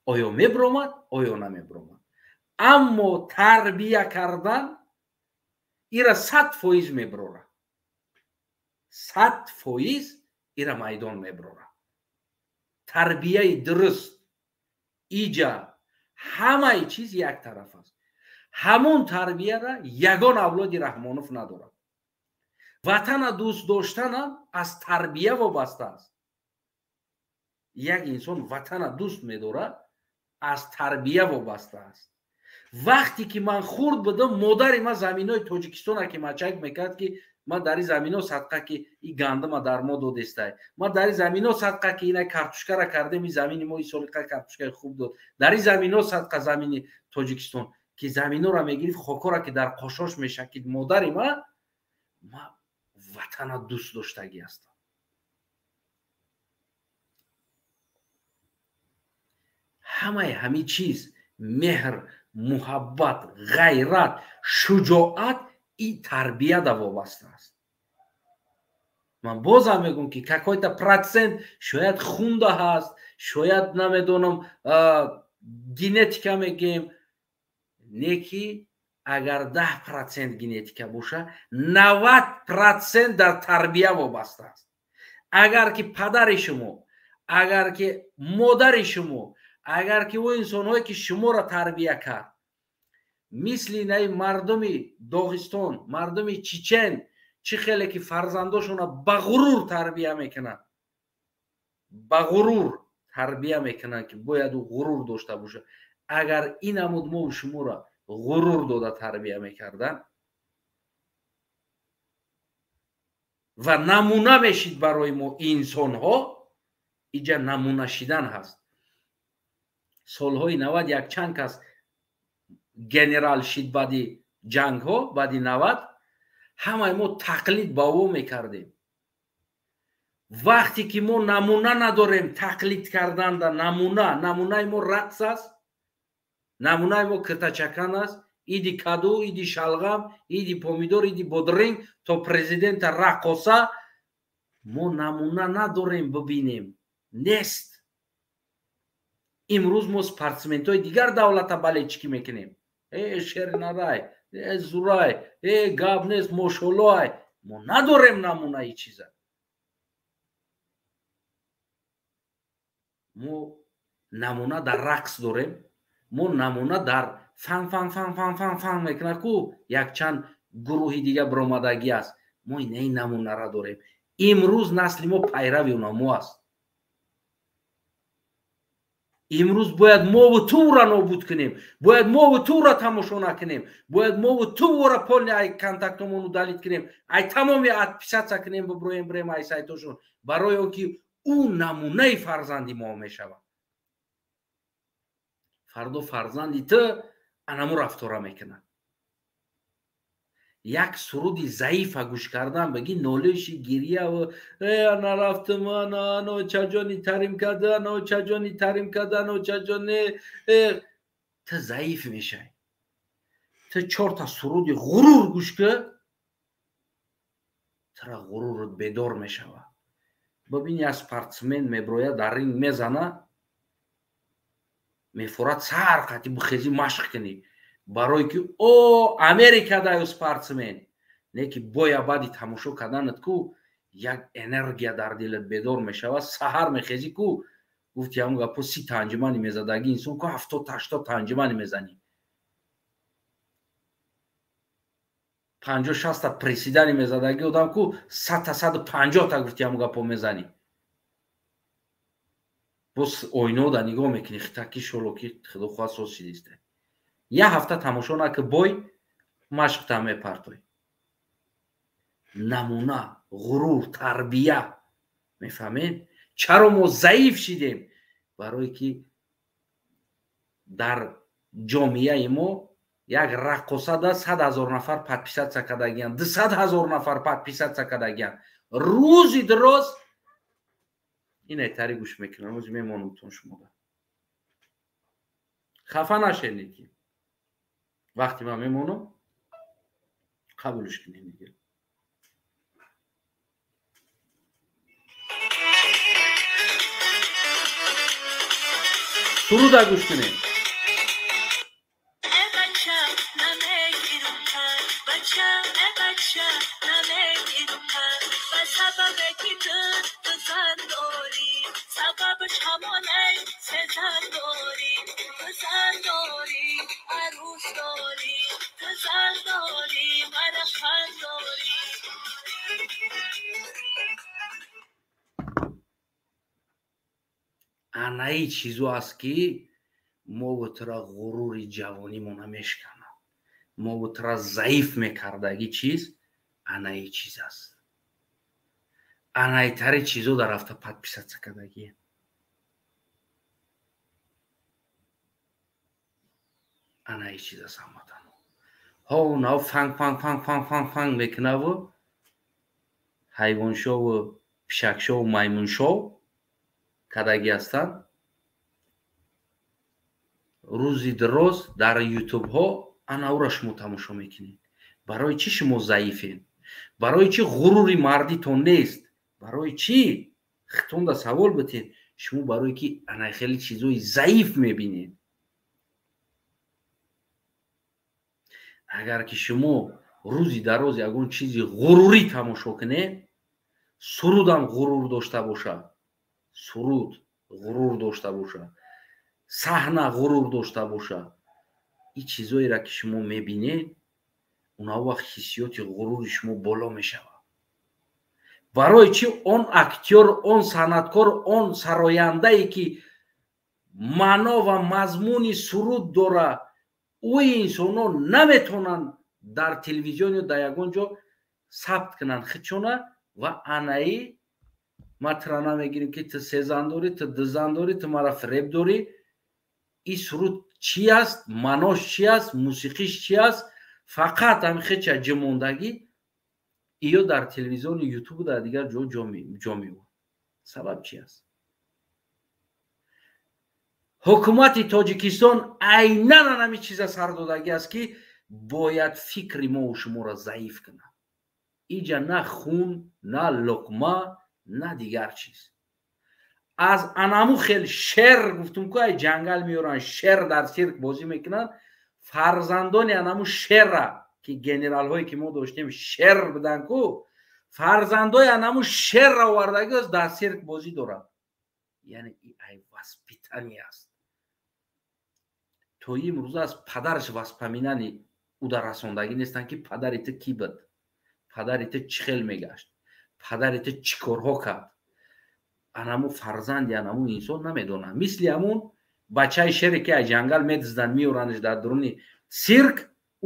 оё мебиромад, оё намебиромад. аммо тарбия кардан ира 100% меброра. 100% ира майдон меброра. тарбияи дуруст. инҷа ҳамаи чиз як тараф аст. ҳамон тарбияра ягон авлоди Раҳмонов надорад. ватана дӯст доштанам аз тарбия вобаста аст. як инсон ватана дӯст медорад, аз тарбия вобаста аст. вақте ки ман хурд будам, модари ман заминои Тоҷикистона ки мачак мекард ки ман дар ин замино садқа ки и гандама дар мо додестай, ман дар ин замино садқа ки ина картошкара кардем, и замини мо и соли картошкаи хуб дод, дар ин замино садқа замини Тоҷикистон. که زمینو را میگیرید خاکو را که در قاشاش میشکید مادری ما وطن دوست داشتگی هستم. همه چیز مهر، محبت، غیرت، شجاعت این تربیه دا وابسته است. من بازم میگم که какой-то процент شاید خونده هست، شاید نمیدونم گنتیکا میگیم، نیکی اگر 10% گنتیکا باشه 90% در تربیه وابسته است. اگر که پدر شما، اگر که مادر شما، اگر که او انسان‌هایی که شما را تربیه کرد مثل اینای مردم داغستان، مردم چچن چه خیلی که فرزنداشون را به غرور تربیه میکنن، به غرور تربیه میکنن که باید او غرور داشته باشه. اگر این عمود ما شما را غرور داده تربیه میکردن و نمونه میشید برای ما انسان ها، اینجا نمونه شدن هست. سالهای 90 یک چند کس گنرال شد بعدی جنگ ها، بعدی 90 همه ما تقلید با او میکردیم. وقتی که ما نمونه نداریم تقلید کردن در نمونه ما رقص است، نمونه ما کرتچکان است، ایدی کادو، ایدی شلغم، ایدی پومیدور، ایدی بودرینگ تا پرزیدنت رقاصه ما نمونه نداریم ببینیم. نیست. امروز ما سپورتسمنت های دیگر دولت بله چی میکنیم؟ شیر نرای، زورای، گاب نیست، ماشالله. ما نداریم نمونه ای چیزا. ما نمونه در رقص داریم، ما نمونه در فن میکنه کو یک چند گروهی دیگه برآمدگی است. ما این نمونه را داریم. امروز نسل ما پیروی اونمو است. امروز باید ما و تو را نابود کنیم، باید ما و تو را تماشا نکنیم، باید ما و تو را پول ای کانتاکتمون رو دلیت کنیم، ای تمامی ادپیسات کنیم بریم ای سایتشون، برای اینکه اون نمونه فرزندی ما میشود. فردا فرزندی تو انمو رفتار میکنه. یک سرودی ضعیف گوش کردن بگی نالشی گریه و نرفتم انا چجانی تریم کردن، چجانی تریم کردن، چجانی تو ضعیف میشه. تو 4 تا سرودی غرور گوش که ترا غرورت بیدار میشوه. ببینی اسپورتسمن میبروید در رینگ میزنه، میفورد سر قطعی بخیزی مشق کنی برای که او امریکا دا اسپورتسمن نه که باید بعدی تماشا کردنت کو یک انرژی در دلت بیدار میشود. سحر میخیزی کو گفتی همون گپو 30 تا انجمنی میزدگی انسان کو 70 تا 80 تا انجمنی میزنی، 50 60 تا پرسیدنی میزدگی آدم کو 100 تا 150 تا گفتی همون گپو میزنی. بس oyunu da نگاه میکنی خطاکی شلوکی خدا خواه سوسی دیسته. یه هفته تماشا نکه بای مشق تمه پرتوی. نمونه، غرور، تربیه. میفهمین؟ چرا ما ضعیف شدیم؟ برای که در جامعه ما یک رقصه دا 100,000 نفر پادپیسات سکدگیان، 200,000 نفر پادپیسات سکدگیان. روزی دراز این ایتری گوش میکنم. روزی میمانم تون شما دا خفه نشین که وقتی من میمانم قبولش کنیم دیگه. سرود گوش کنیم. انایی چیزو است که ما و ترا غروری جوانی مون نمیشکنه، ما و ترا ضعیف میکردگی چیز انایی چیز است. انایی تری چیزو در رفته پادپیسات سکدگی. ана ин чиз аст ҳамватанон. ҳо нав фанг мекунаву ҳайвоншову пишакшову маймуншов кадаги ҳастанд. рӯзи дароз дар ютубҳо анаура шумо тамошо мекунед. барои чӣ шумо заифед? барои чӣ ғурури мардитон нест? барои чӣ? хитонда савол битед. шумо барои ки ана хеле чизои заиф мебинед. агар ки шумо рӯзи дароз ягон чизи ғурурӣ тамошо кунед, сурудам ғурур дошта бошад, суруд ғурур дошта бошад, саҳна ғурур дошта бошад, ин чизоеро ки шумо мебинед, уна вақт ҳиссиёти ғурури шумо боло мешавад. барои чӣ он актёр, он санъаткор, он сарояндае ки маъно ва мазмуни суруд дорад, ӯи инсонон наметавонанд дар телевизион ё дар ягон ҷо сабт кунанд хитчона ва анаи матра намегирем ки ту сезан дорӣ, ту дузан дорӣ, ту мара фиреб дорӣ. ин суруд чӣ аст? маънош чӣ аст? мусиқиш чӣ аст? фақат ҳамихеча ҷимондагӣ ё дар телевизиони ютубу дар дигар ҷо меёбад. сабаб чӣ аст? ҳукумати тоҷикистон айнан ҳамин чиза сардодагӣ аст ки бояд фикри мову шуморо заиф кунад. инҷа на хун, на луқма, на дигар чиз. аз анаму хел шер гуфтум ку ай ҷангал меёранд, шер дар сирк бозӣ мекунанд. фарзандони анаму шерра ки генералҳое ки мо доштем шер буданд ку, фарзандои анаму шерра овардагӣ дар сирк бозӣ дорад. яъне ин ай васпитание аст. то имрӯза аз падараш васпоминани ӯ дар расондагӣ нестанд ки падари ту кӣ буд, падари ту чӣ хел мегашт, падари ту чӣ корҳо кард. анаму фарзанди анаму инсон намедонад. мисли ҳамун бачаи шере ки аз ҷангал медизданд меёрандаш дар дуруни сирк,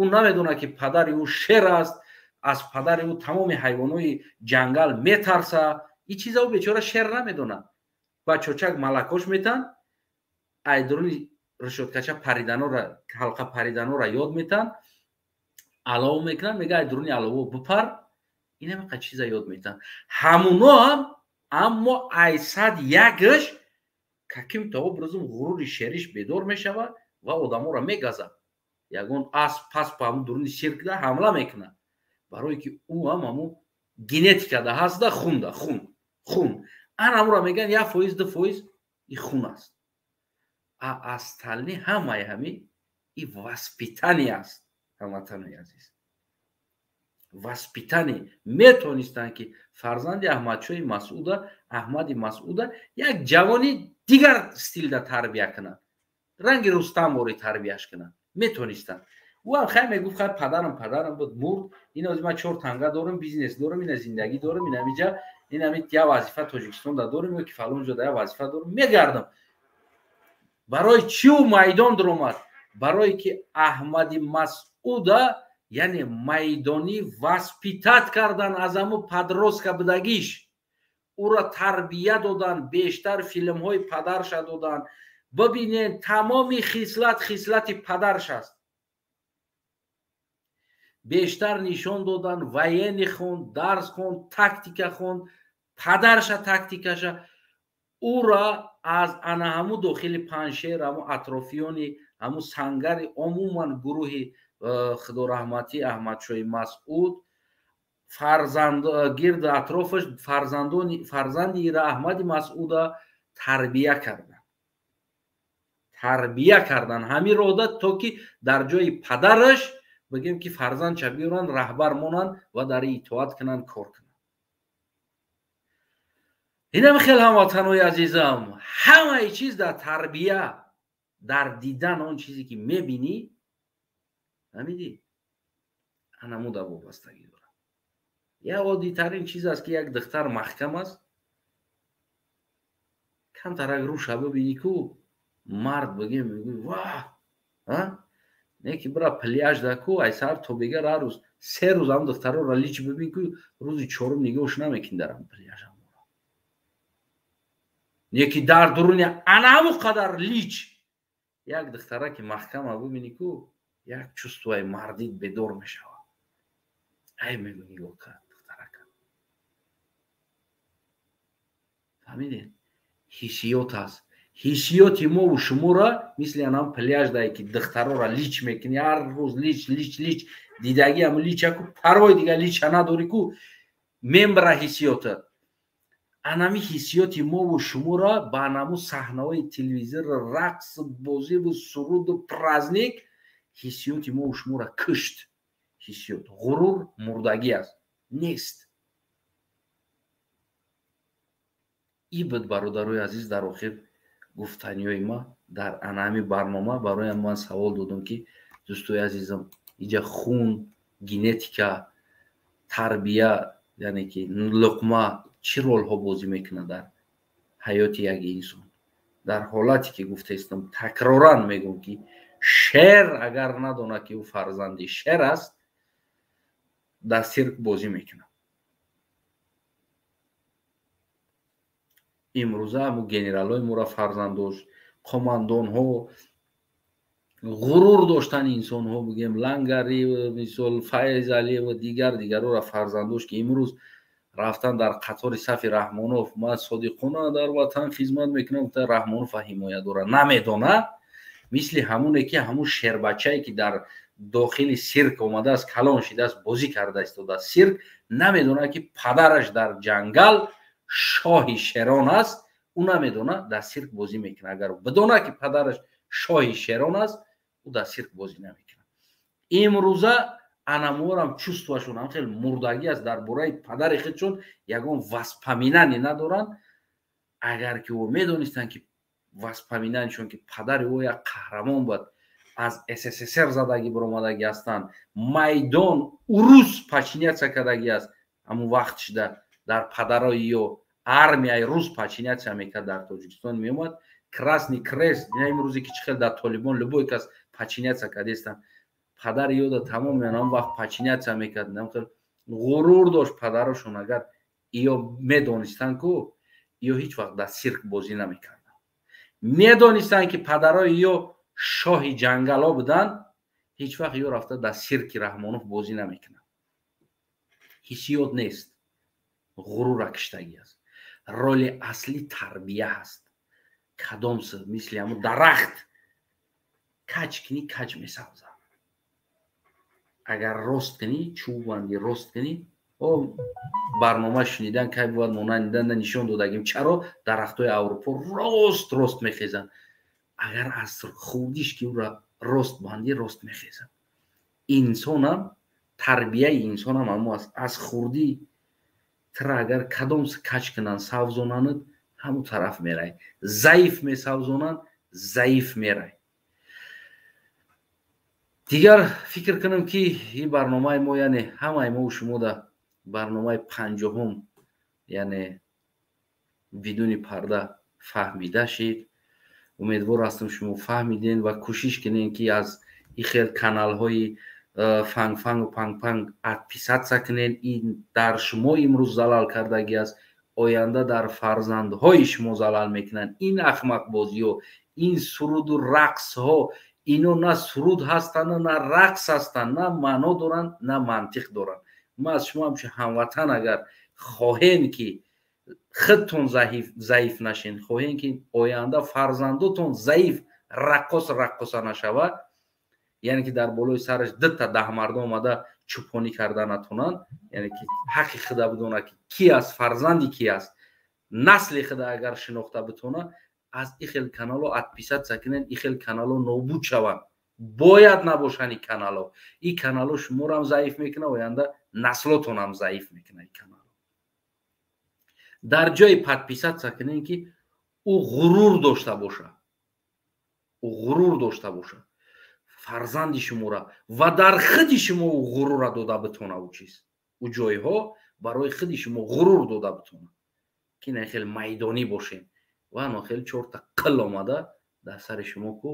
ӯ намедонад ки падари ӯ шер аст, аз падари ӯ тамоми ҳайвонои ҷангал метарсад. ин чиза ӯ бечора шер намедонад. ба чочак малакош метан, ай дуруни решоткача париданора, ҳалқа париданора ёд метан, алова мекунанд, мега ай дуруни алова бупар. ин ҳамақа чиза ёд метан. ҳамуно ҳам аммо ай 101-аш каким то образом ғурури шериш бедор мешавад ва одаморо мегазад. ягон асп пас ба ҳамун дуруни сиркда ҳамла мекунад. барое ки ӯ ҳам ҳамун генетикада ҳастда, хунда хун. ан ҳамуро мегӯянд 1%, 2% ин хун аст. остальни ҳамаи ҳамин ин васпитание аст. ҳамватанои азиз, васпитание. метавонистанд ки фарзанди аҳмадшоҳи масъуда, аҳмади масъуда як ҷавони дигар стилда тарбия кунанд, ранги рустамбори тарбияш кунанд. метавонистанд. ӯ ҳам хай мегуфт хай падарам буд, мурд. ин ҳозир ман 4 танга дорам, бизнес дорам, ина зиндагӣ дорам, ин ҳамиҷа ин ҳамин я вазифа тоҷикистонда дорам ё ки фалон ҷода я вазифа дорам, мегардам. барои чӣ ӯ майдон дуромад? барое ки аҳмади масъуда, яъне майдонӣ васпитат кардан аз ҳамун падроска будагиш. ӯро тарбия доданд, бештар филмҳои падарша доданд. бибинед тамоми хислати падарш аст. бештар нишон доданд, военӣ хонд, дарс хонд, тактика хонд, падарша тактикаша. ӯро аз ана ҳамун дохили паншер, ҳамун атрофиёни ҳамун сангари умуман гурӯҳи худораҳмати аҳмадшоҳи масъуд гирди атрофаш фарзанди ира аҳмади масъуда тарбия кардан. ҳамин роҳ то ки дар ҷои падараш бигем ки фарзандша биёранд, раҳбар монанд ва дар итоат кунанд, кор кунанд. инам хел ҳамватанои азизам, ҳамаи чиз дар тарбия, дар дидан он чизе ки мебинӣ, ҳамидӣ анамуда вобастагӣ дорад. як оддийтарин чиз аст ки як духтар маҳкам аст, камтарак рӯша бибинӣ ку мард бигем мегӯй ваҳ, не ки бира пляжда ку ай сар тобига ҳар рӯз 3 рӯз ҳам духтароро лич бибин ку рӯзи 4 нигоҳш намекунӣ дар ҳам пляж. не ки дар дуруни ана ҳамун қадар лич як духтараки маҳкама бубинӣ ку як чувствои мардид бедор мешавад. ай мегӯ нигоҳ кард духтарака. фаҳмидед? ҳиссиёт аст. ҳиссиёти мову шуморо мисли анам пляждае ки духтарора лич мекунӣ, ҳар рӯз лич лич лич дидаги ҳамн личаку парвои дига лича надорӣ ку мембара ҳиссиёта. анами ҳиссиёти мову шуморо ба анаму саҳнаҳои телевизор рақсу бозиву суруду праздник ҳиссиёти мову шуморо кушт. ҳиссиёт ғурур мурдагӣ аст, нест. ин буд бародарои азиз дар охир гуфтаниҳои ман дар анами барнома. бароям ман савол додам ки дӯстои азизам иҷа хун, генетика, тарбия яъне ки луқма чӣ ролҳо бозӣ мекунад дар ҳаёти як инсон? дар ҳолате ки гуфтаистам такроран мегӯм ки шер агар надонад ки ӯ фарзанди шер аст, дар сирк бозӣ мекунад. имрӯза ҳамун генералҳои моро фарзанд дошт, қомандонҳо, ғурур доштани инсонҳо, бигем Лангари, мисол Файз Алиев ва дигарро фарзанд дошт ки имрӯз рафтан дар қатори сафи Раҳмонов. ман содиқона дар ватан хизмат мекунам, гуфта Раҳмоновро ҳимоя дора. намедона мисли ҳамоне ки ҳамун шербачае ки дар дохили сирк омадааст, калон шидааст, бозӣ карда истодааст сирк, намедона ки падараш дар ҷангал шоҳи шерон аст, ӯ намедона дар сирк бозӣ мекунад. агар бидона ки падараш шоҳи шерон аст, ӯ дар сирк бозӣ намекунад. имрӯза анаморам чувствашон ҳам хеле мурдагӣ аст дар бораи падари худшон, ягон васпоминание надоранд. агар ки ӯ медонистанд ки васпоминанияшон ки падари ӯ як қаҳрамон буд, аз СССР задагӣ биромадагӣ ҳастанд, майдон урус пачинятсия кардагӣ аст. ҳамун вақт шуда дар падарои ё армияи рус пачинятсия мекард, дар Тоҷикистон меомад. Красный крест имрӯзе ки чӣ хел дар Толибон любой кас пачинятсия кардистанд. падари ёда тамоми ҳамон вақт пачинятсия мекард. ғурур дошт падарашон. агар ё медонистанд ку ё ҳеҷ вақт дар сирк бозӣ намекарданд. медонистанд ки падарои ё шоҳи ҷангало буданд, ҳеҷ вақт ё рафта дар сирки Раҳмонов бозӣ намекунад. ҳиссиёт нест, ғурура киштагӣ аст. роли асли тарбия ҳаст. кадомса мисли ҳамун дарахт каҷ кунӣ, каҷ месавзад. агар рост кунӣ, чӯбанди рост кунӣ, барнома шунидан кай бувад монанда нишон додагим чаро дарахтҳои Аврупо рост мехезанд. агар аз хурдиш ки ӯра рост банди, рост мехезанд. инсонам тарбияи инсонам ҳамун аст. аз хурдӣ тира агар кадомса каҷ кунанд, савзонанд, ҳамун тараф мерай. заиф месавзонанд, заиф мерай. дигар фикр кунам ки ин барномаи мо, яъне ҳамаи мо шумо дар барномаи 50-ум яъне бидуни парда фаҳмида шид. умедвор ҳастам шумо фаҳмиден ва кӯшиш кунен ки аз ин хел каналҳои фангфангу пангпанг подписатсия кунен. ин дар шумо имрӯз залал кардагӣ аст, оянда дар фарзандҳои шумо залал мекунанд. ин ахмақбозиҳо, ин суруду рақсҳо, ино на суруд ҳастанд, на рақс ҳастанд, на маъно доранд, на мантиқ доранд. ман аз шумо ҳамчун ҳамватан агар хоҳем ки худтон заиф нашин, хоҳем ки оянда фарзандотон заиф раққоса нашавад, яъне ки дар болои сараш дutta даҳмарда омада чӯпонӣ карда натонанд, яъне ки ҳаққи худа бидонад ки ки аст, фарзанди ки аст, насли худа агар шинохта битонад, аз ин хел каналҳо подписатсия кунед. ин хел каналҳо нобуд шаванд. бояд набошанд ин каналҳо. ин каналҳо шуморо ҳам заиф мекунад, оянда наслотон ҳам заиф мекунад. ин каналҳо дар ҷои подписатсия кунед ки ӯ ғурур дошта бошад. ӯ ғурур дошта бошад фарзанди шуморо ва дар худи шумо ӯ ғурура дода битона. ӯ чиз ӯ ҷойҳо барои худи шумо ғурур дода битона ки на хел майдонӣ бошем. ва на хел чорта қил омада дар сари шумо ку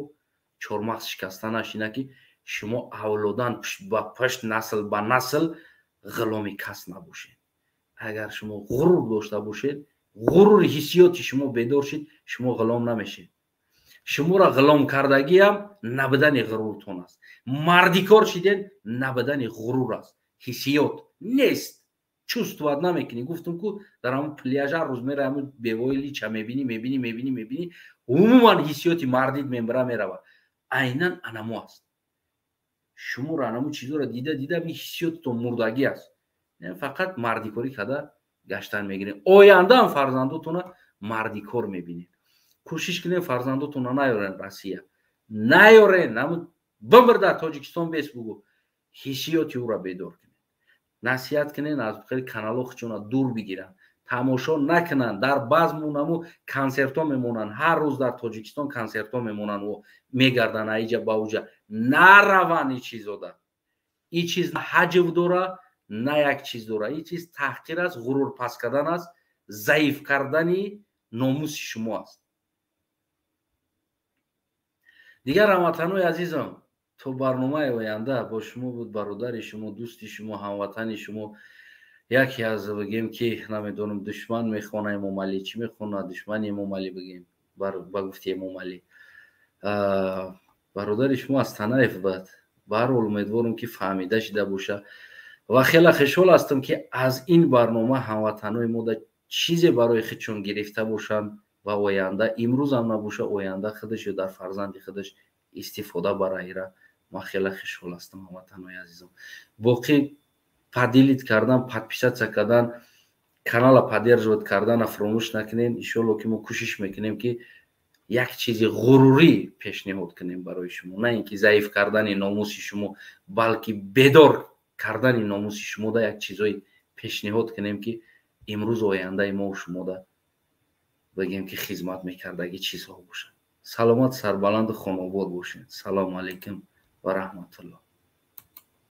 чормағз шикаста нашина ки шумо авлодан пушт ба пушт, насл ба насл ғуломи кас набошед. агар шумо ғурур дошта бошед, ғурури ҳиссиёти шумо бедор шид, шумо ғулом намешед. шуморо ғулом кардагиам набудани ғуруртон аст. Мардикор шиден набудани ғурур аст. ҳиссиёт нест. чувствовать намекунӣ. гуфтам ку дар ҳамун пляжа рӯз мера ҳамун бевои лича мебинӣ умуман ҳиссиёти мардид мебара мерава. айнан анамо аст. шуморо анамо чизоро дида ми ҳиссиётитон мурдагӣ аст. фақат мардикорӣ када гаштан мегиред. ояндаам фарзандотона мардикор мебинед. кӯшиш кунед фарзандотонро наёрен Россия. наёрен. ҳамун бимирда Тоҷикистон бес бугу. ҳиссиёти ӯро бедор кунед. насиҳат кунед аз хеле канало хучона дур бигиранд. тамошо накунанд. дар базмун ҳамун консертҳо мемонанд. ҳар рӯз дар Тоҷикистон консертҳо мемонанд ва мегарданд аиҷа ба уҷа. нараванд ин чизода. ин чиз ҳаҷв дора, на як чиз дора. ин чиз таҳқир аст, ғурур паст кардан аст, заиф кардани номуси шумо аст. дигар ҳамватанои азизам, то барномаи оянда бо шумо буд бародари шумо, дӯсти шумо, ҳамватани шумо. яке аз бигем ки намедонам душман мехона Имом Алӣ, чӣ мехона душмани Имом Алӣ бигем ба гуфти Имом Алӣ. бародари шумо аз Танаев буд. ба ҳар ҳол умедворам ки фаҳмида шуда боша ва хеле хушҳол ҳастам ки аз ин барнома ҳамватанои мода чизе барои худшон гирифта бошанд ва оянда имрӯз ҳам набоша оянда худаш ё дар фарзанди худаш истифода бараира. ман хеле хушҳол ҳастам ҳамватанои азизам. боқӣ падилит кардан, подписатсия кардан, канала поддерживать кардан фаромӯш накунед. иншоалло ки мо кӯшиш мекунем ки як чизи ғурурӣ пешниҳод кунем барои шумо, на ин ки заиф кардани номуси шумо, балки бедор кардани номуси шумода як чизои пешниҳод кунем ки имрӯз ояндаи мо шумода бигем ки хизмат мекардагӣ чизҳо бошад. саломат, сарбаланду хонобод бошед. салому алайкум ва раҳматуллоҳ.